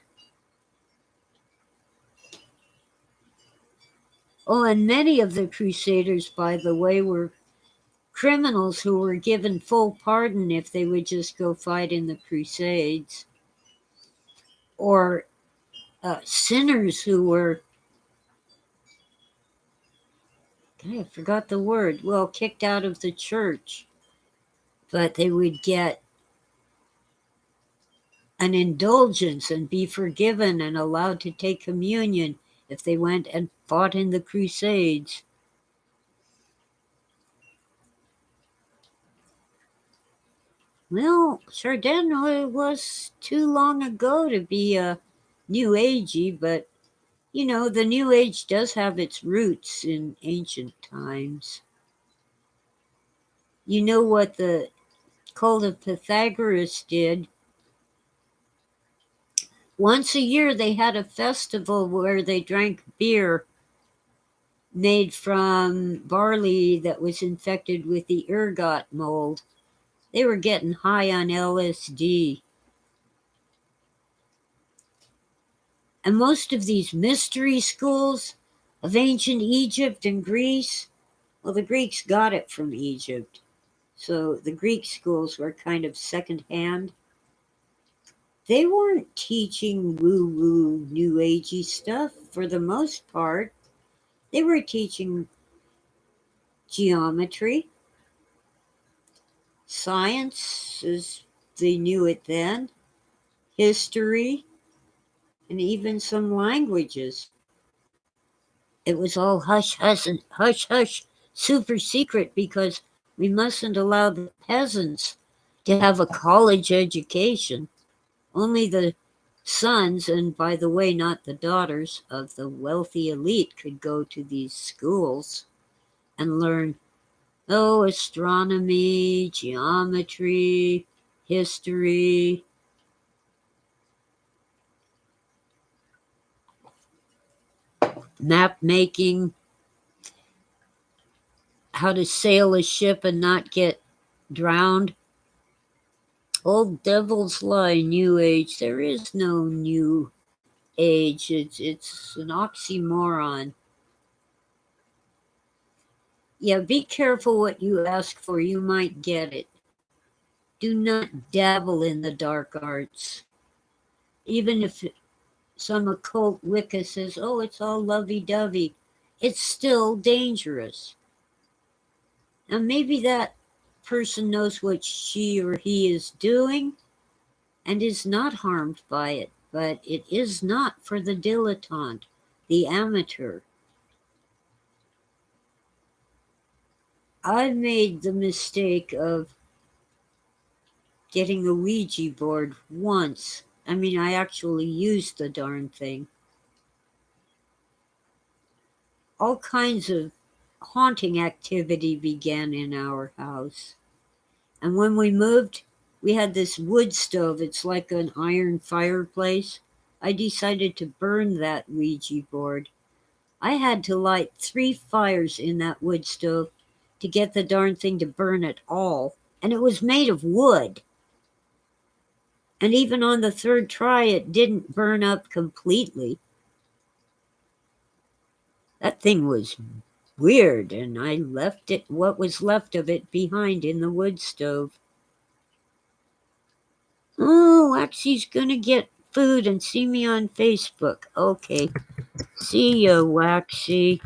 A: Oh, and many of the Crusaders, by the way, were criminals who were given full pardon if they would just go fight in the Crusades. Or sinners who were, I forgot the word, well, kicked out of the church. But they would get an indulgence and be forgiven and allowed to take communion if they went and fought in the Crusades. Well, Chardin was too long ago to be New Agey, but the New Age does have its roots in ancient times. You know what the cult of Pythagoras did. Once a year, they had a festival where they drank beer made from barley that was infected with the ergot mold. They were getting high on LSD. And most of these mystery schools of ancient Egypt and Greece, well, the Greeks got it from Egypt. So the Greek schools were kind of secondhand. They weren't teaching woo-woo, new agey stuff for the most part. They were teaching geometry, science as they knew it then, history, and even some languages. It was all hush hush and hush hush, super secret, because we mustn't allow the peasants to have a college education. Only the sons, and by the way, not the daughters, of the wealthy elite could go to these schools and learn, astronomy, geometry, history. Map making, how to sail a ship and not get drowned. Old devil's lie, new age. There is no new age. It's an oxymoron. Yeah, be careful what you ask for. You might get it. Do not dabble in the dark arts. Even if some occult Wicca says, oh, it's all lovey-dovey, it's still dangerous. Now, maybe that person knows what she or he is doing and is not harmed by it, but it is not for the dilettante, the amateur. I made the mistake of getting a Ouija board once. I mean, I actually used the darn thing. All kinds of haunting activity began in our house. And when we moved, we had this wood stove. It's like an iron fireplace. I decided to burn that Ouija board. I had to light 3 fires in that wood stove to get the darn thing to burn at all. And it was made of wood. And even on the 3rd try, it didn't burn up completely. That thing was weird, and I left it, what was left of it, behind in the wood stove. Oh, Waxy's gonna get food and see me on Facebook. Okay. See ya, Waxy.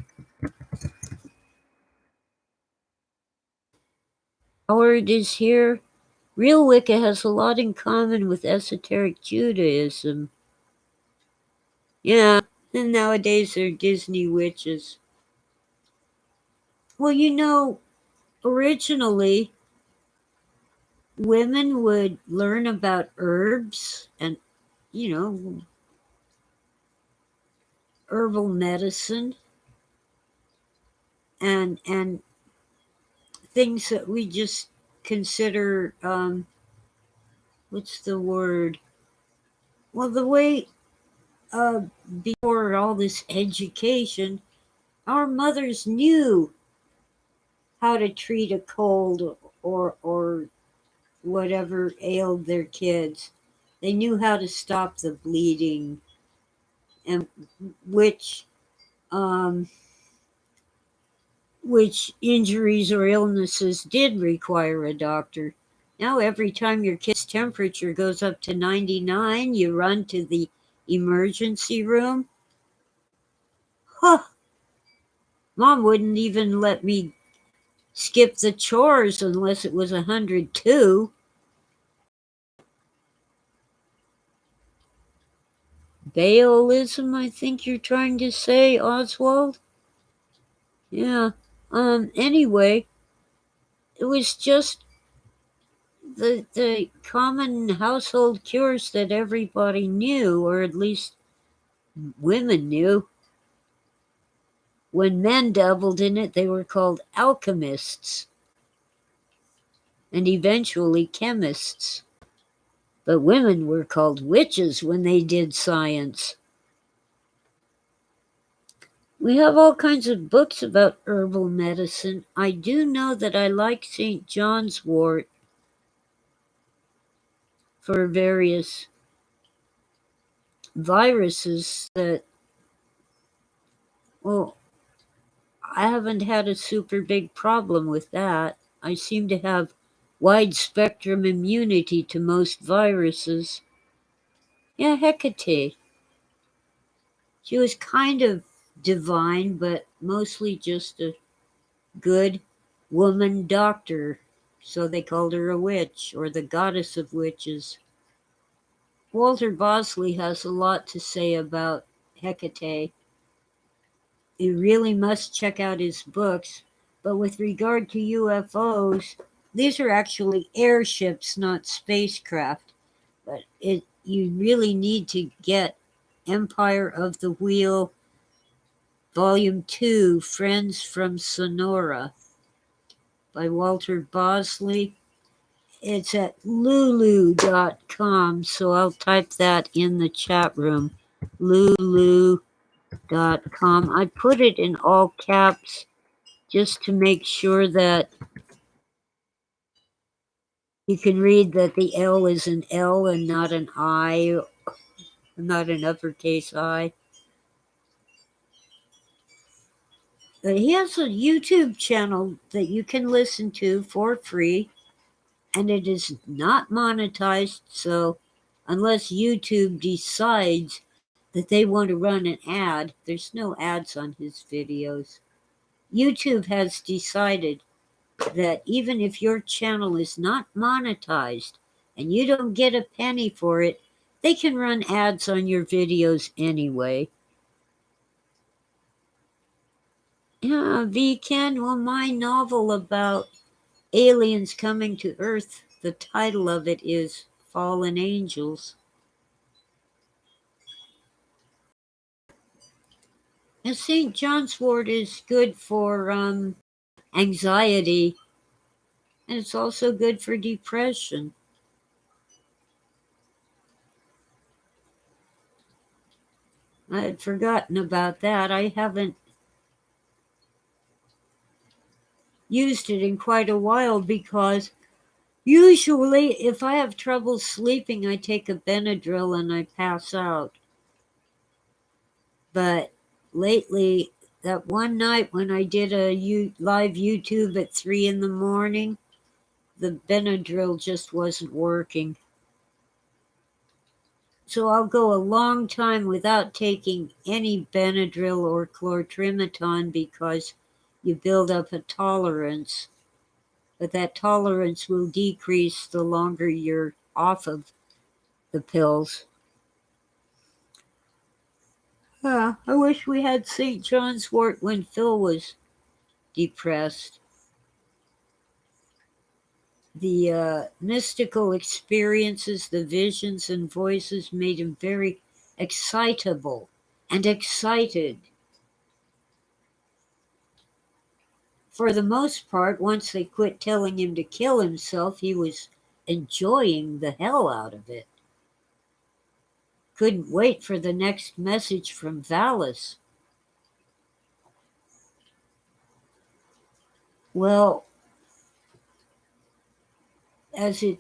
A: Howard is here. Real Wicca has a lot in common with esoteric Judaism. Yeah, and nowadays they're Disney witches. Well, originally women would learn about herbs and, herbal medicine and things that we just consider, what's the word? Well, the way before all this education, our mothers knew how to treat a cold or whatever ailed their kids. They knew how to stop the bleeding, and which injuries or illnesses did require a doctor. Now, every time your kid's temperature goes up to 99, you run to the emergency room. Huh. Mom wouldn't even let me skip the chores unless it was 102. Baalism, I think you're trying to say, Oswald? Yeah. Anyway, it was just the common household cures that everybody knew, or at least women knew. When men dabbled in it, they were called alchemists. and eventually chemists. But women were called witches when they did science. We have all kinds of books about herbal medicine. I do know that I like St. John's wort for various viruses that, well, I haven't had a super big problem with that. I seem to have wide spectrum immunity to most viruses. Yeah, Hecate. She was kind of divine, but mostly just a good woman doctor. So they called her a witch, or the goddess of witches. Walter Bosley has a lot to say about Hecate. You really must check out his books. But with regard to UFOs, these are actually airships, not spacecraft. But you really need to get Empire of the Wheel, Volume 2, Friends from Sonora, by Walter Bosley. It's at lulu.com, so I'll type that in the chat room. Lulu.com. I put it in all caps just to make sure that you can read that the L is an L and not an I, not an uppercase I. But he has a YouTube channel that you can listen to for free, and it is not monetized, so unless YouTube decides that they want to run an ad, there's no ads on his videos. YouTube has decided that even if your channel is not monetized and you don't get a penny for it, they can run ads on your videos anyway. Yeah, V. Ken, well, my novel about aliens coming to Earth, the title of it is Fallen Angels. And St. John's wort is good for anxiety, and it's also good for depression. I had forgotten about that. I haven't used it in quite a while because usually if I have trouble sleeping, I take a Benadryl and I pass out. But lately, that one night when I did a live YouTube at 3 in the morning, the Benadryl just wasn't working. So I'll go a long time without taking any Benadryl or chlortrimeton because you build up a tolerance. But that tolerance will decrease the longer you're off of the pills. I wish we had St. John's wort when Phil was depressed. The mystical experiences, the visions and voices made him very excitable and excited. For the most part, once they quit telling him to kill himself, he was enjoying the hell out of it. Couldn't wait for the next message from Valis. Well, as it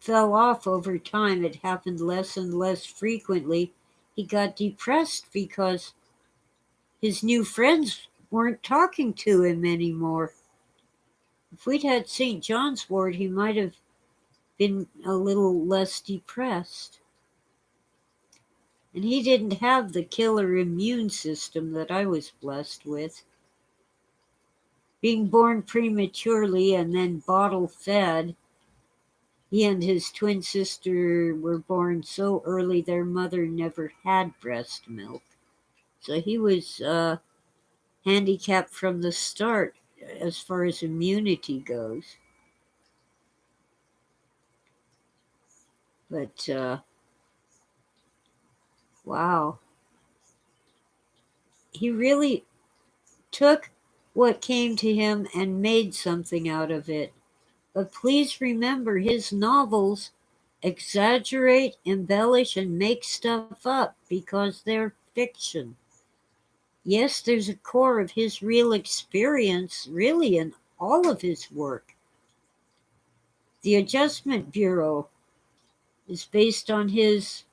A: fell off over time, it happened less and less frequently. He got depressed because his new friends weren't talking to him anymore. If we'd had St. John's wort, he might have been a little less depressed. And he didn't have the killer immune system that I was blessed with. Being born prematurely and then bottle fed, he and his twin sister were born so early their mother never had breast milk. So he was handicapped from the start as far as immunity goes. But, wow. He really took what came to him and made something out of it. But please remember, his novels exaggerate, embellish, and make stuff up because they're fiction. Yes, there's a core of his real experience really in all of his work. The Adjustment Bureau is based on his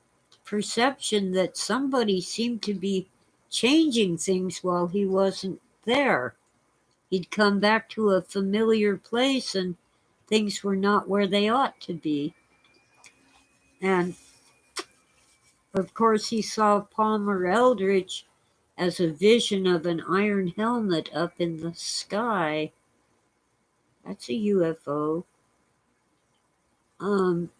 A: perception that somebody seemed to be changing things while he wasn't there. He'd come back to a familiar place and things were not where they ought to be. And of course, he saw Palmer Eldritch as a vision of an iron helmet up in the sky. That's a UFO. Um,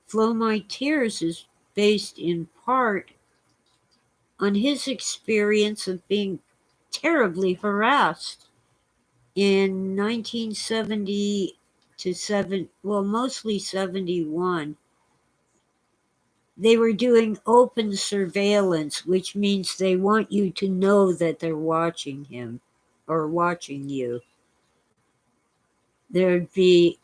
A: Flow My Tears is based in part on his experience of being terribly harassed in 1970 to mostly 71. They were doing open surveillance, which means they want you to know that they're watching him or watching you. There'd be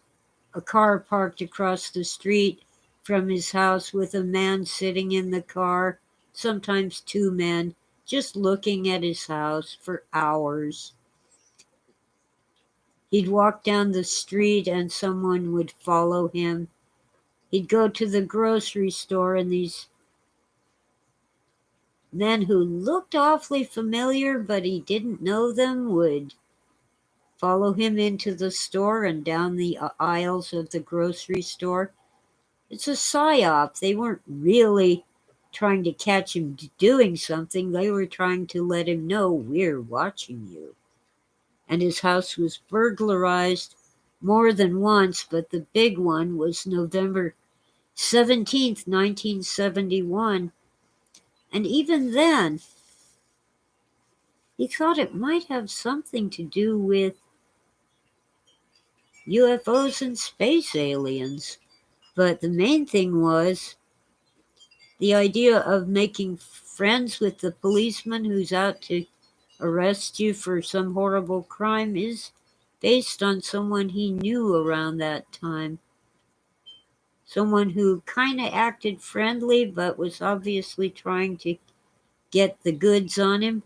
A: a car parked across the street from his house with a man sitting in the car, sometimes two men, just looking at his house for hours. He'd walk down the street and someone would follow him. He'd go to the grocery store and these men who looked awfully familiar but he didn't know them would follow him into the store and down the aisles of the grocery store. It's a psyop. They weren't really trying to catch him doing something. They were trying to let him know we're watching you. And his house was burglarized more than once, but the big one was November 17th, 1971. And even then, he thought it might have something to do with UFOs and space aliens. But the main thing was the idea of making friends with the policeman who's out to arrest you for some horrible crime is based on someone he knew around that time. Someone who kind of acted friendly but was obviously trying to get the goods on him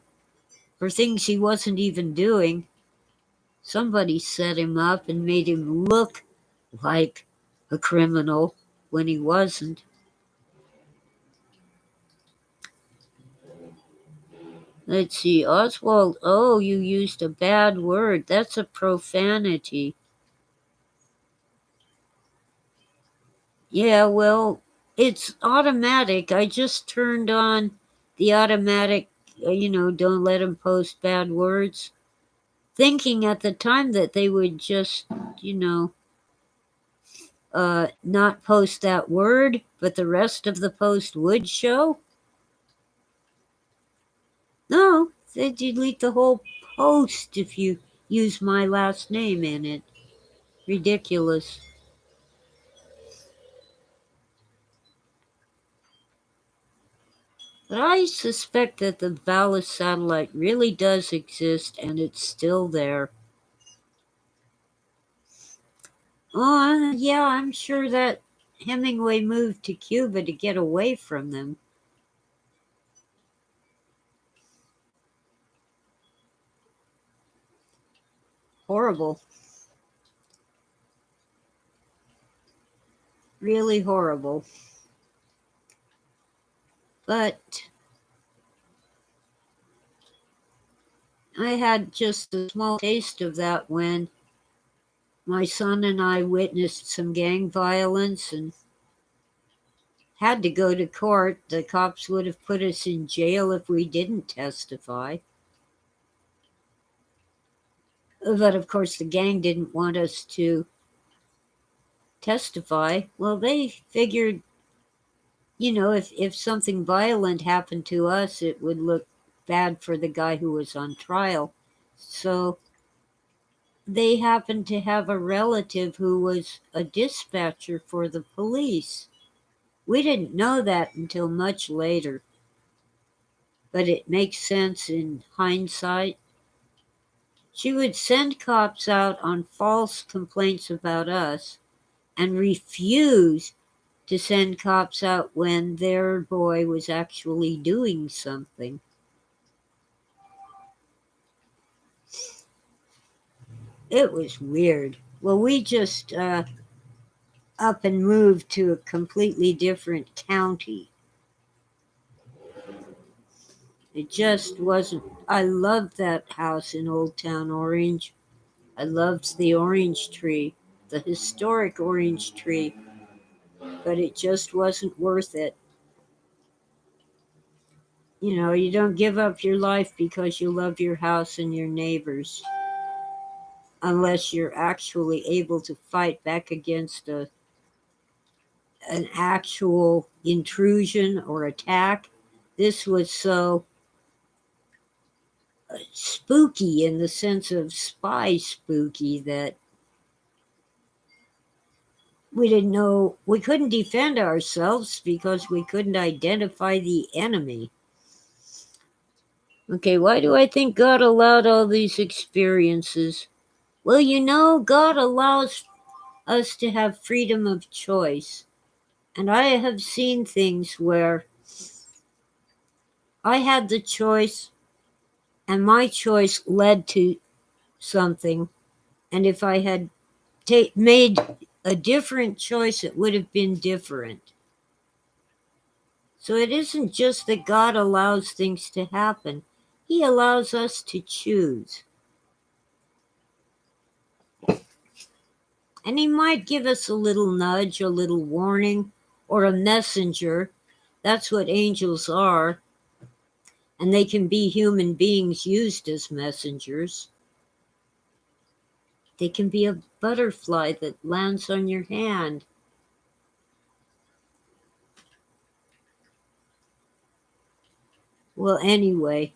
A: for things he wasn't even doing. Somebody set him up and made him look like a criminal when he wasn't. Let's see, Oswald, oh, you used a bad word. That's a profanity. Yeah, well, it's automatic. I just turned on the automatic, don't let them post bad words, thinking at the time that they would just, not post that word, but the rest of the post would show. No, they delete the whole post if you use my last name in it. Ridiculous. But I suspect that the Valis satellite really does exist and it's still there. Oh, yeah, I'm sure that Hemingway moved to Cuba to get away from them. Horrible. Really horrible. But I had just a small taste of that when my son and I witnessed some gang violence and had to go to court. The cops would have put us in jail if we didn't testify. But of course, the gang didn't want us to testify. Well, they figured, if something violent happened to us, it would look bad for the guy who was on trial. So they happened to have a relative who was a dispatcher for the police. We didn't know that until much later, but it makes sense in hindsight. She would send cops out on false complaints about us and refuse to send cops out when their boy was actually doing something. It was weird. Well, we just up and moved to a completely different county. It just wasn't. I loved that house in Old Town Orange. I loved the orange tree, the historic orange tree, but it just wasn't worth it. You know, you don't give up your life because you love your house and your neighbors, unless you're actually able to fight back against an actual intrusion or attack. This was so spooky in the sense of spy spooky that we didn't know, we couldn't defend ourselves because we couldn't identify the enemy. Okay, why do I think God allowed all these experiences? Well, you know, God allows us to have freedom of choice. And I have seen things where I had the choice and my choice led to something. And if I had made a different choice, it would have been different. So it isn't just that God allows things to happen, He allows us to choose. And He might give us a little nudge, a little warning, or a messenger. That's what angels are. And they can be human beings used as messengers. They can be a butterfly that lands on your hand. Well, anyway,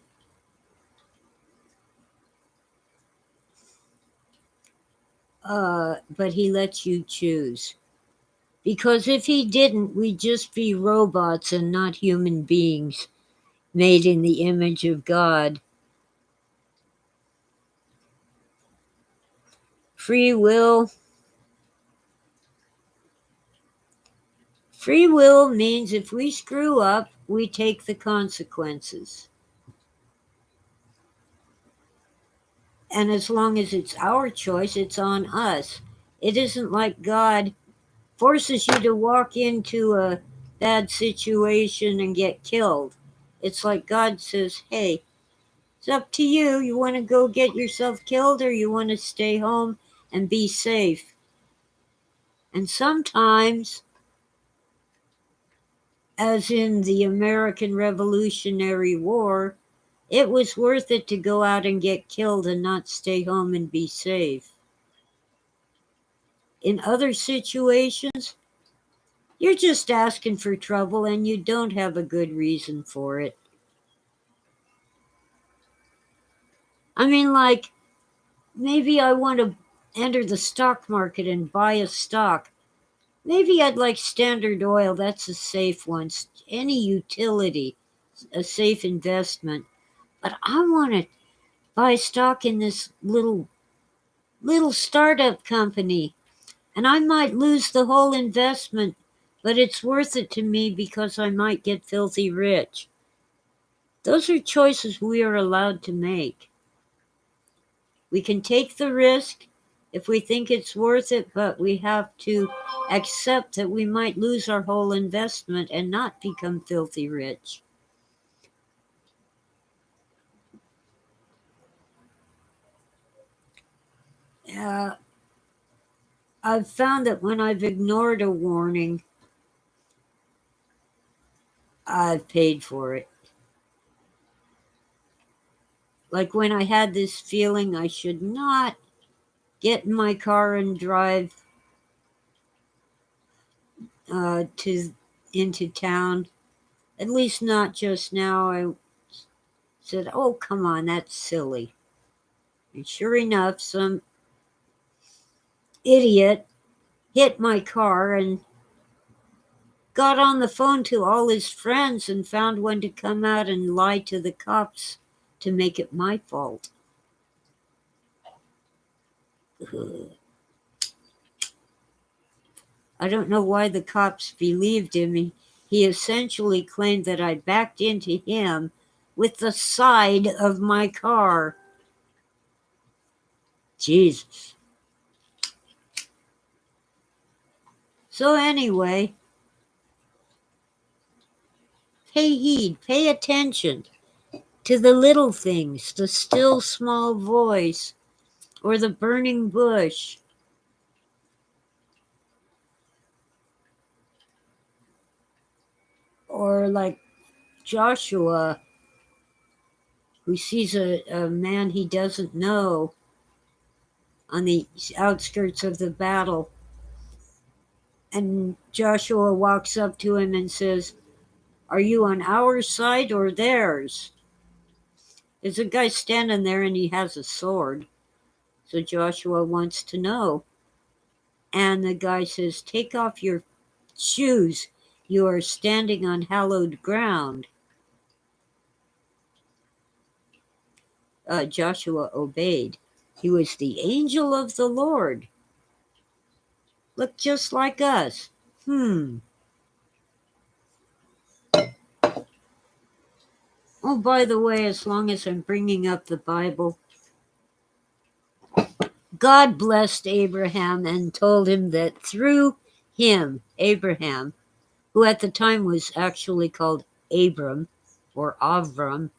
A: but He lets you choose. Because if He didn't, we'd just be robots and not human beings made in the image of God. Free will. Free will means if we screw up, we take the consequences. And as long as it's our choice, it's on us. It isn't like God forces you to walk into a bad situation and get killed. It's like God says, hey, it's up to you. You want to go get yourself killed or you want to stay home and be safe? And sometimes, as in the American Revolutionary War, it was worth it to go out and get killed and not stay home and be safe. In other situations, you're just asking for trouble and you don't have a good reason for it. I mean, like, maybe I want to enter the stock market and buy a stock. Maybe I'd like Standard Oil, that's a safe one. Any utility, a safe investment. But I want to buy stock in this little startup company. And I might lose the whole investment, but it's worth it to me because I might get filthy rich. Those are choices we are allowed to make. We can take the risk if we think it's worth it, but we have to accept that we might lose our whole investment and not become filthy rich. I've found that when I've ignored a warning, I've paid for it. Like when I had this feeling I should not get in my car and drive into town. At least not just now. I said, "Oh, come on, that's silly." And sure enough, some idiot hit my car and got on the phone to all his friends and found one to come out and lie to the cops to make it my fault. I don't know why the cops believed him. He essentially claimed that I backed into him with the side of my car. Jesus. So anyway, pay heed, pay attention to the little things, the still small voice, or the burning bush. Or like Joshua, who sees a man he doesn't know on the outskirts of the battle. And Joshua walks up to him and says, "Are you on our side or theirs?" There's a guy standing there and he has a sword. So Joshua wants to know. And the guy says, "Take off your shoes. You are standing on hallowed ground." Joshua obeyed. He was the angel of the Lord. Looked just like us. Oh, by the way, as long as I'm bringing up the Bible, God blessed Abraham and told him that through him, Abraham, who at the time was actually called Abram or Avram,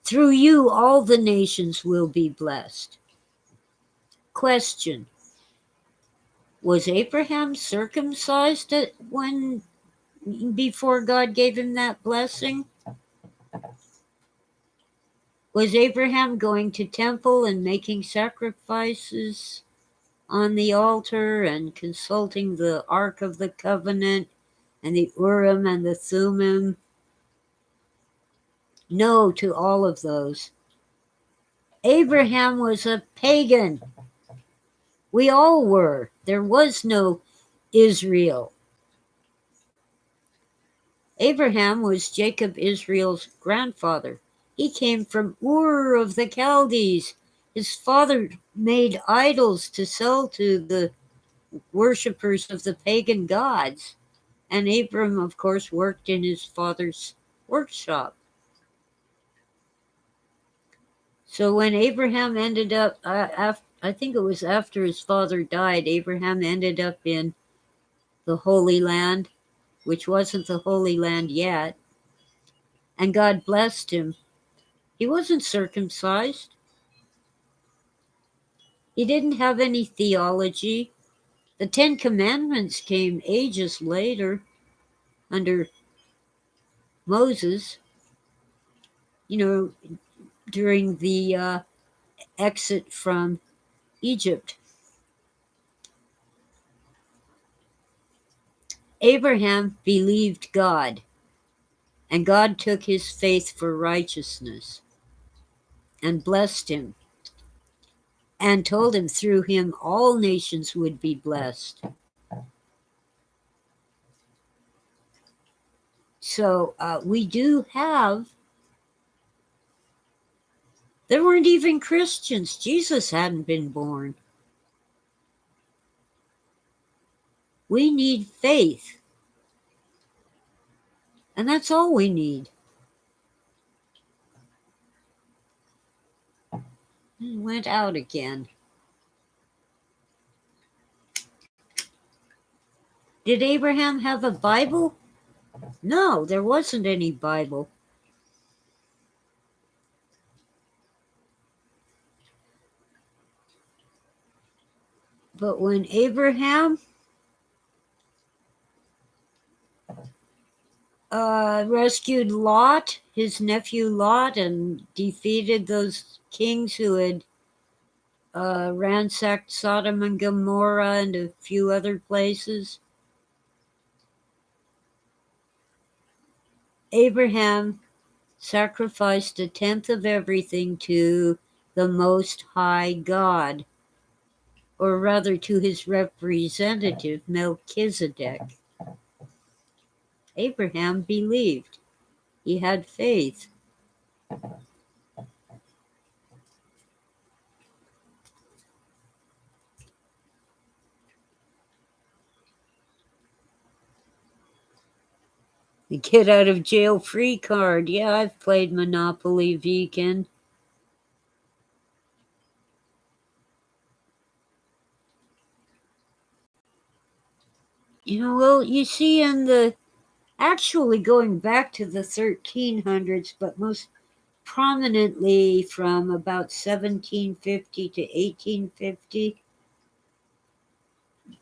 A: through you all the nations will be blessed. Question: was Abraham circumcised before God gave him that blessing? Was Abraham going to temple and making sacrifices on the altar and consulting the Ark of the Covenant and the Urim and the Thummim? No to all of those. Abraham was a pagan. We all were. There was no Israel. Abraham was Jacob Israel's grandfather. He came from Ur of the Chaldees. His father made idols to sell to the worshippers of the pagan gods. And Abram, of course, worked in his father's workshop. So when Abraham ended up, I think it was after his father died, Abraham ended up in the Holy Land, which wasn't the Holy Land yet. And God blessed him. He wasn't circumcised. He didn't have any theology. The Ten Commandments came ages later under Moses, during the exit from Egypt. Abraham believed God, and God took his faith for righteousness and blessed him and told him through him all nations would be blessed. So we do have, there weren't even Christians. Jesus hadn't been born. We need faith. And that's all we need. It went out again. Did Abraham have a Bible? No, there wasn't any Bible. But when Abraham rescued Lot, his nephew Lot, and defeated those kings who had ransacked Sodom and Gomorrah and a few other places, Abraham sacrificed 1/10 of everything to the Most High God, or rather to his representative, Melchizedek. Abraham believed. He had faith. The get out of jail free card. Yeah, I've played Monopoly Vegan. Well, you see, actually going back to the 1300s, but most prominently from about 1750 to 1850,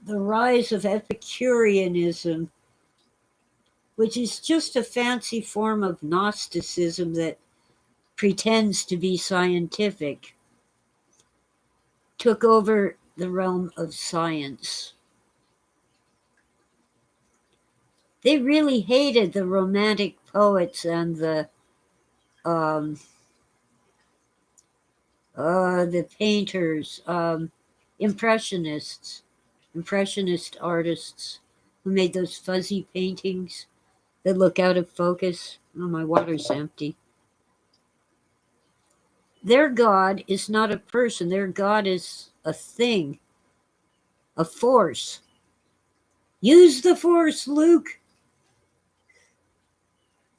A: the rise of Epicureanism, which is just a fancy form of Gnosticism that pretends to be scientific, took over the realm of science. They really hated the Romantic poets and um, the painters, impressionist artists who made those fuzzy paintings that look out of focus. Oh, my water's empty. Their God is not a person. Their God is a thing, a force. Use the force, Luke.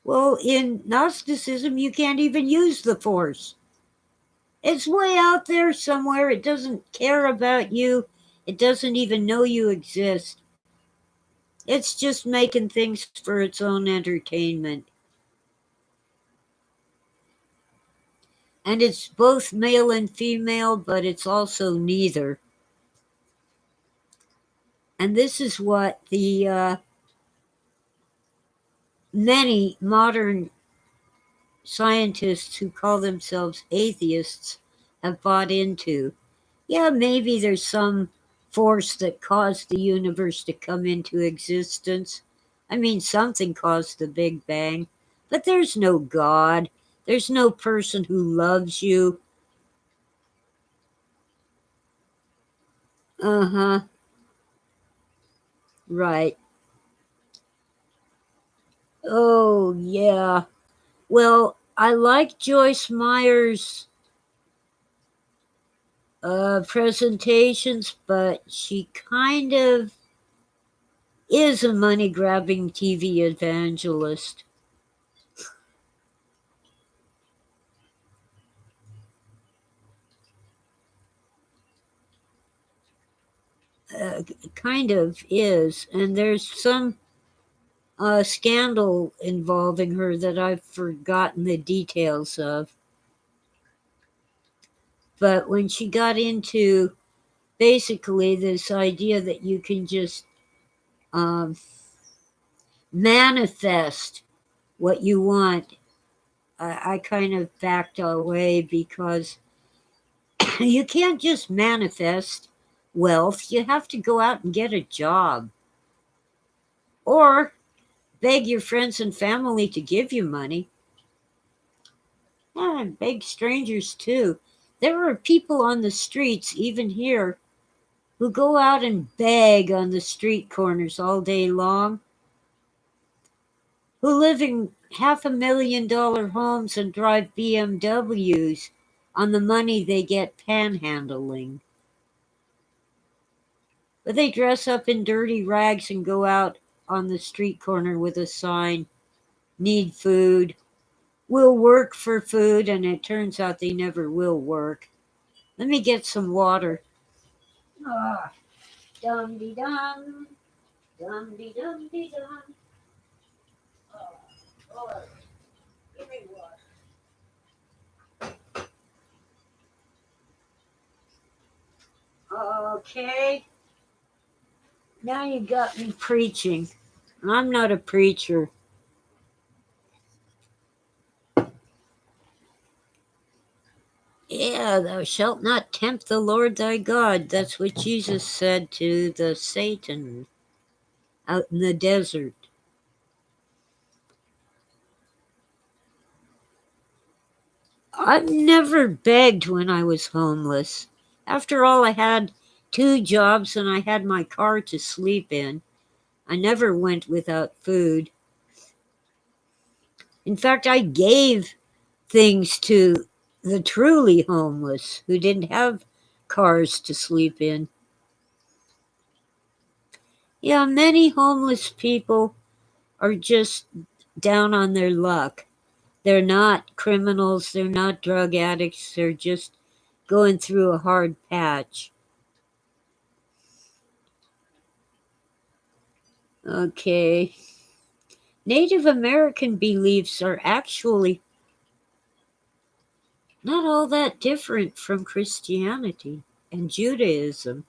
A: Well, in Gnosticism, you can't even use the force. It's way out there somewhere. It doesn't care about you. It doesn't even know you exist. It's just making things for its own entertainment. And it's both male and female, but it's also neither. And this is what the many modern scientists who call themselves atheists have bought into. Yeah, maybe there's some force that caused the universe to come into existence. I mean, something caused the Big Bang, but there's no God. There's no person who loves you. Uh huh. Right. Oh, yeah. Well, I like Joyce Meyer's presentations, but she kind of is a money grabbing TV evangelist. Kind of is. And there's some scandal involving her that I've forgotten the details of. But when she got into basically this idea that you can just um, manifest what you want, I kind of backed away because you can't just manifest wealth. You have to go out and get a job or beg your friends and family to give you money. Yeah, and beg strangers too. There are people on the streets, even here, who go out and beg on the street corners all day long, who live in $500,000 homes and drive BMWs on the money they get panhandling. But they dress up in dirty rags and go out on the street corner with a sign, need food, will work for food, and it turns out they never will work. Let me get some water. Ah, dum de dum, dum de dum de dum. Oh, Lord, give me water. Okay, now you got me preaching. I'm not a preacher. Yeah, thou shalt not tempt the Lord thy God. That's what Jesus said to the Satan out in the desert. I've never begged when I was homeless. After all, I had 2 jobs and I had my car to sleep in. I never went without food. In fact, I gave things to the truly homeless who didn't have cars to sleep in. Yeah, many homeless people are just down on their luck. They're not criminals, they're not drug addicts, they're just going through a hard patch. Okay. Native American beliefs are actually not all that different from Christianity and Judaism.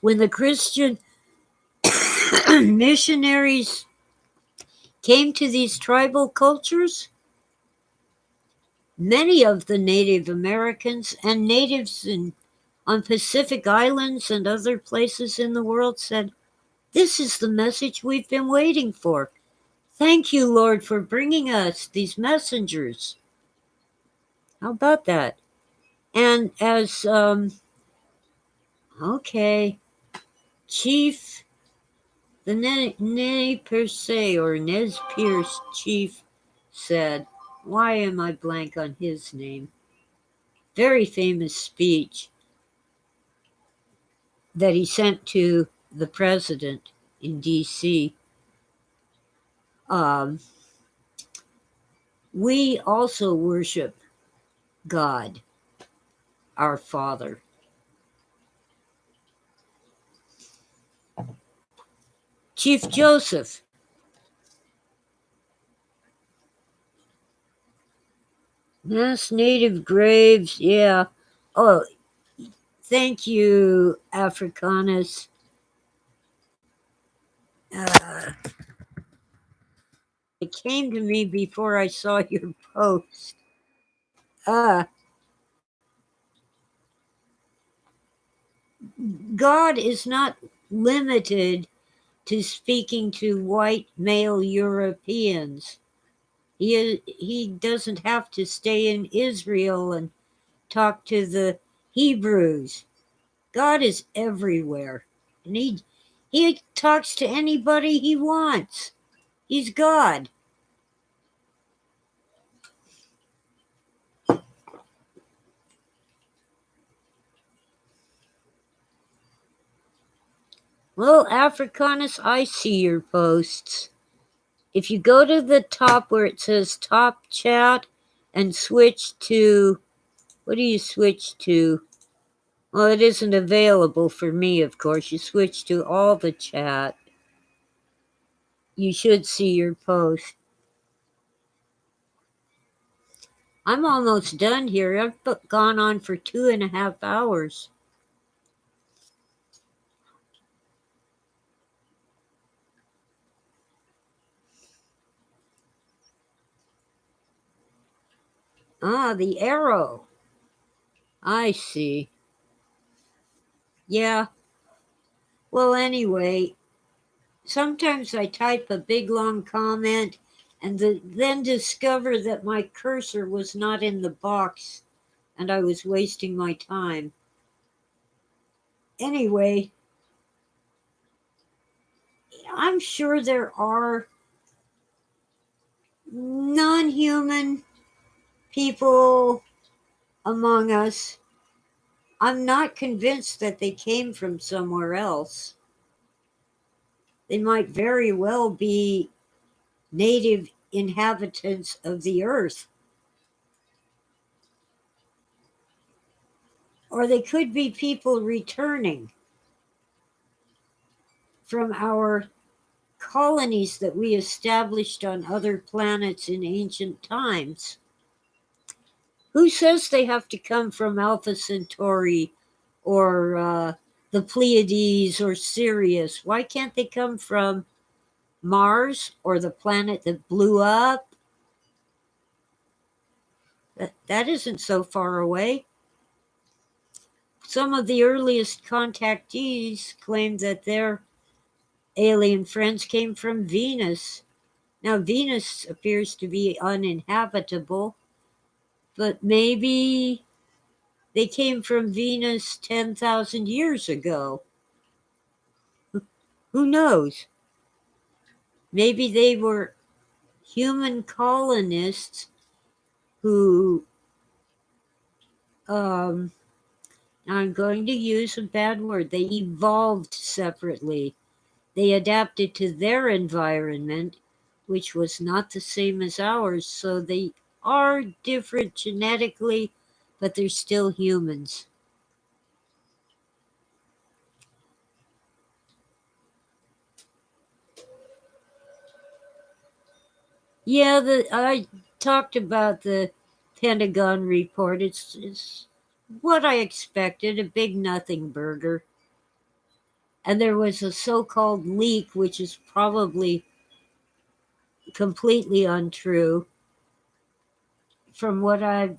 A: When the Christian missionaries came to these tribal cultures, many of the Native Americans and natives on Pacific Islands and other places in the world said, "This is the message we've been waiting for. Thank you, Lord, for bringing us these messengers." How about that? And as, okay, Chief, the Ne Perse or Nez Perce chief said, why am I blank on his name? Very famous speech that he sent to the president in D.C. We also worship God, our Father. Chief Joseph. Mass native graves, yeah. Oh, thank you, Africanus. It came to me before I saw your post. God is not limited to speaking to white male Europeans. He doesn't have to stay in Israel and talk to the Hebrews. God is everywhere. And he talks to anybody he wants. He's God. Well, Africanus, I see your posts. If you go to the top where it says top chat and switch to, what do you switch to? Well, it isn't available for me, of course. You switch to all the chat. You should see your post. I'm almost done here. I've gone on for 2.5 hours. Ah, the arrow. I see. Yeah. Well, anyway, sometimes I type a big long comment and then discover that my cursor was not in the box and I was wasting my time. Anyway, I'm sure there are non-human people among us. I'm not convinced that they came from somewhere else. They might very well be native inhabitants of the earth. Or they could be people returning from our colonies that we established on other planets in ancient times. Who says they have to come from Alpha Centauri or the Pleiades or Sirius? Why can't they come from Mars or the planet that blew up? That isn't so far away. Some of the earliest contactees claimed that their alien friends came from Venus. Now, Venus appears to be uninhabitable, but maybe they came from Venus 10,000 years ago. Who knows? Maybe they were human colonists who, I'm going to use a bad word, they evolved separately. They adapted to their environment, which was not the same as ours. So they are different genetically, but they're still humans. Yeah, I talked about the Pentagon report. It's what I expected, a big nothing burger. And there was a so-called leak, which is probably completely untrue. From what I've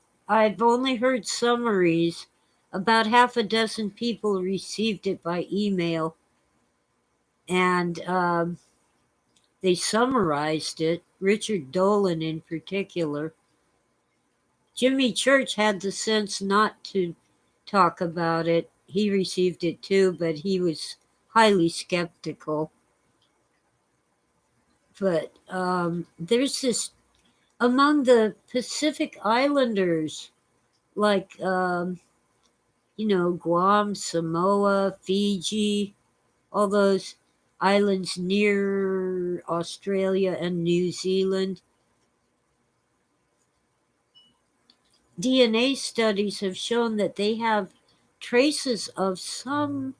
A: only heard summaries. About half a dozen people received it by email, and they summarized it. Richard Dolan, in particular. Jimmy Church had the sense not to talk about it. He received it too, but he was highly skeptical. But there's this among the Pacific Islanders, like Guam, Samoa, Fiji, all those islands near Australia and New Zealand. DNA studies have shown that they have traces of some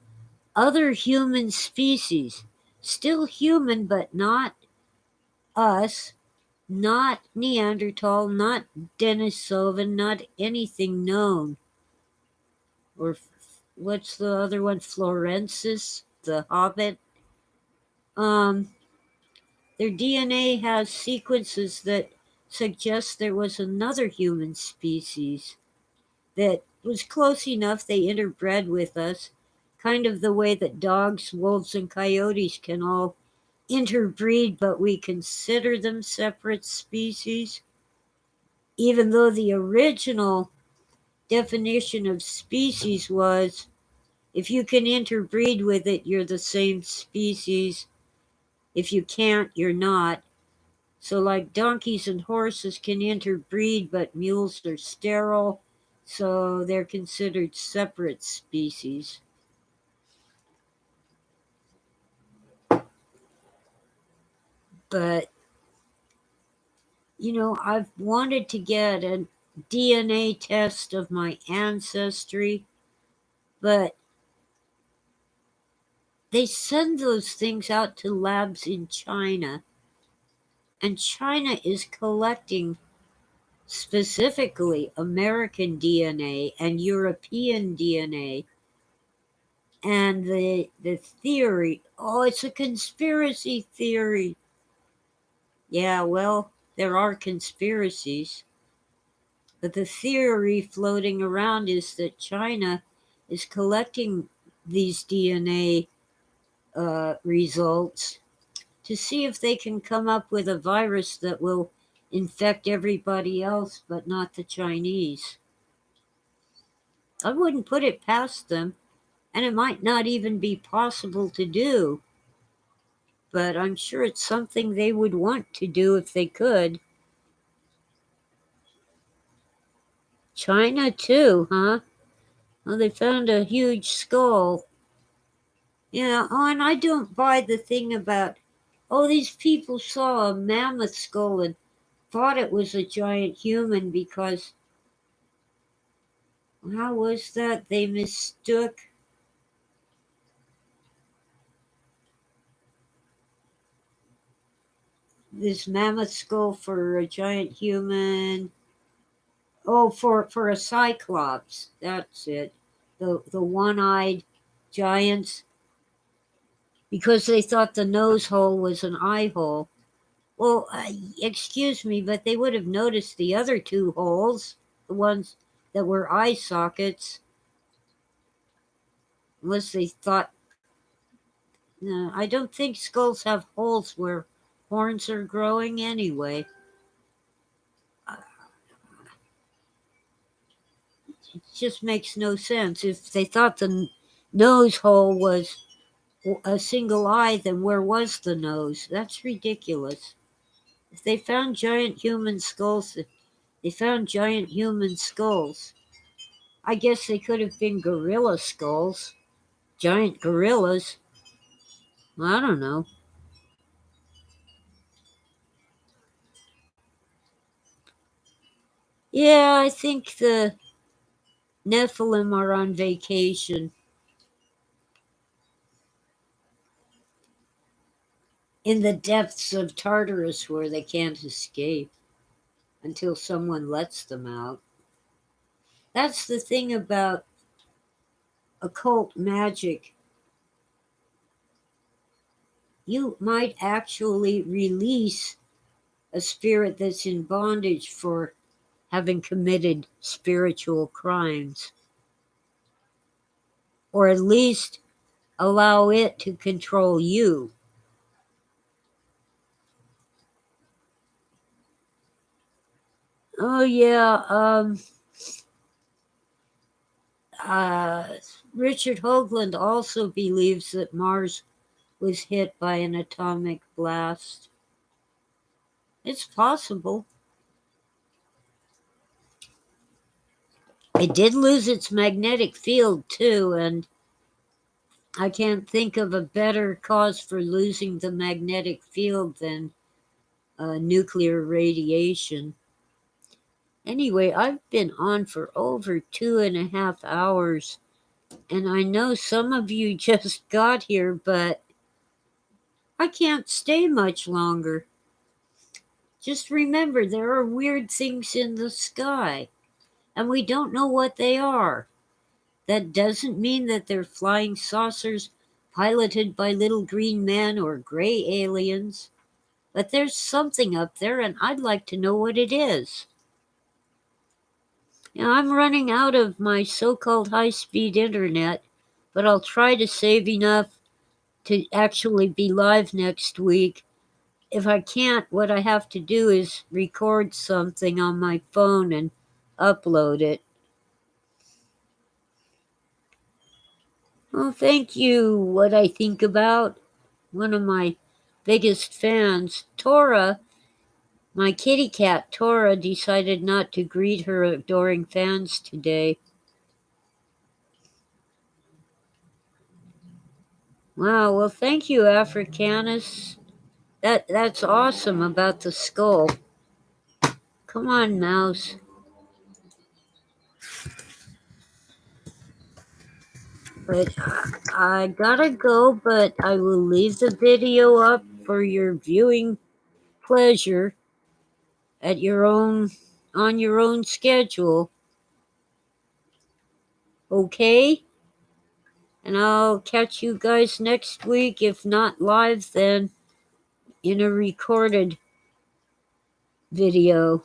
A: other human species, still human, but not us, not Neanderthal, not Denisovan, not anything known. Or what's the other one? Florensis, the Hobbit. Um, their DNA has sequences that suggest there was another human species that was close enough they interbred with us, kind of the way that dogs, wolves, and coyotes can all interbreed, but we consider them separate species, even though the original definition of species was if you can interbreed with it, you're the same species. If you can't, you're not. So, like donkeys and horses can interbreed, but mules are sterile, so they're considered separate species. But, I've wanted to get a DNA test of my ancestry, but they send those things out to labs in China, and China is collecting specifically American DNA and European DNA. And the theory, oh, it's a conspiracy theory. Yeah, well, there are conspiracies. But the theory floating around is that China is collecting these DNA results to see if they can come up with a virus that will infect everybody else but not the Chinese. I wouldn't put it past them, and it might not even be possible to do, but I'm sure it's something they would want to do if they could. China, too, huh? Well, they found a huge skull. Yeah, oh, and I don't buy the thing about, oh, these people saw a mammoth skull and thought it was a giant human because, how was that? They mistook this mammoth skull for a giant human. Oh, for a cyclops. That's it. The one-eyed giants, because they thought the nose hole was an eye hole. Well, excuse me, but they would have noticed the other two holes, the ones that were eye sockets, unless they thought. No, I don't think skulls have holes where horns are growing anyway. Uh, It just makes no sense. If they thought the nose hole was a single eye, then where was the nose? That's ridiculous. If they found giant human skulls, they found giant human skulls. I guess they could have been gorilla skulls, giant gorillas. I don't know. Yeah, I think the Nephilim are on vacation in the depths of Tartarus where they can't escape until someone lets them out. That's the thing about occult magic. You might actually release a spirit that's in bondage for having committed spiritual crimes, or at least allow it to control you. Oh, yeah. Uh, Richard Hoagland also believes that Mars was hit by an atomic blast. It's possible. It did lose its magnetic field, too, and I can't think of a better cause for losing the magnetic field than nuclear radiation. Anyway, I've been on for over 2.5 hours, and I know some of you just got here, but I can't stay much longer. Just remember, there are weird things in the sky, and we don't know what they are. That doesn't mean that they're flying saucers piloted by little green men or gray aliens, but there's something up there, and I'd like to know what it is. Now, I'm running out of my so called high speed internet, but I'll try to save enough to actually be live next week. If I can't, what I have to do is record something on my phone and upload it. Well, thank you. What I think about one of my biggest fans, Tora, my kitty cat, Tora, decided not to greet her adoring fans today. Wow, well, thank you, Africanus. That's awesome about the skull. Come on, mouse. But I gotta go, but I will leave the video up for your viewing pleasure at your own on your own schedule. Okay? And I'll catch you guys next week, if not live then in a recorded video.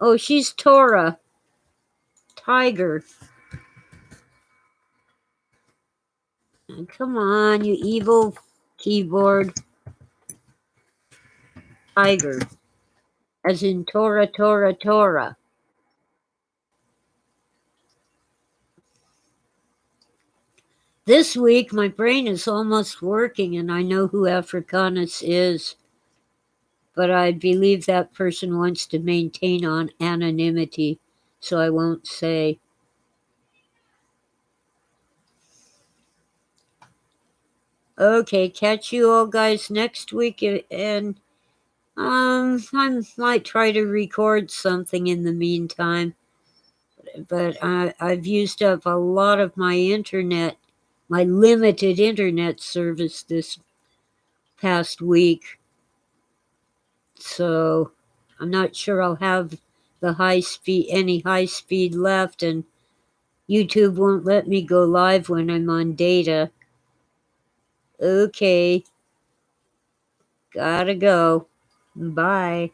A: Oh, she's Tora. Tiger. Come on, you evil keyboard. Tiger. As in Tora, Tora, Tora. This week, my brain is almost working and I know who Africanus is, but I believe that person wants to maintain on anonymity, so I won't say. Okay, catch you all guys next week, and I might try to record something in the meantime, but I've used up a lot of my internet, my limited internet service this past week, so I'm not sure I'll have any high speed left, and YouTube won't let me go live when I'm on data. Okay, gotta go. Bye.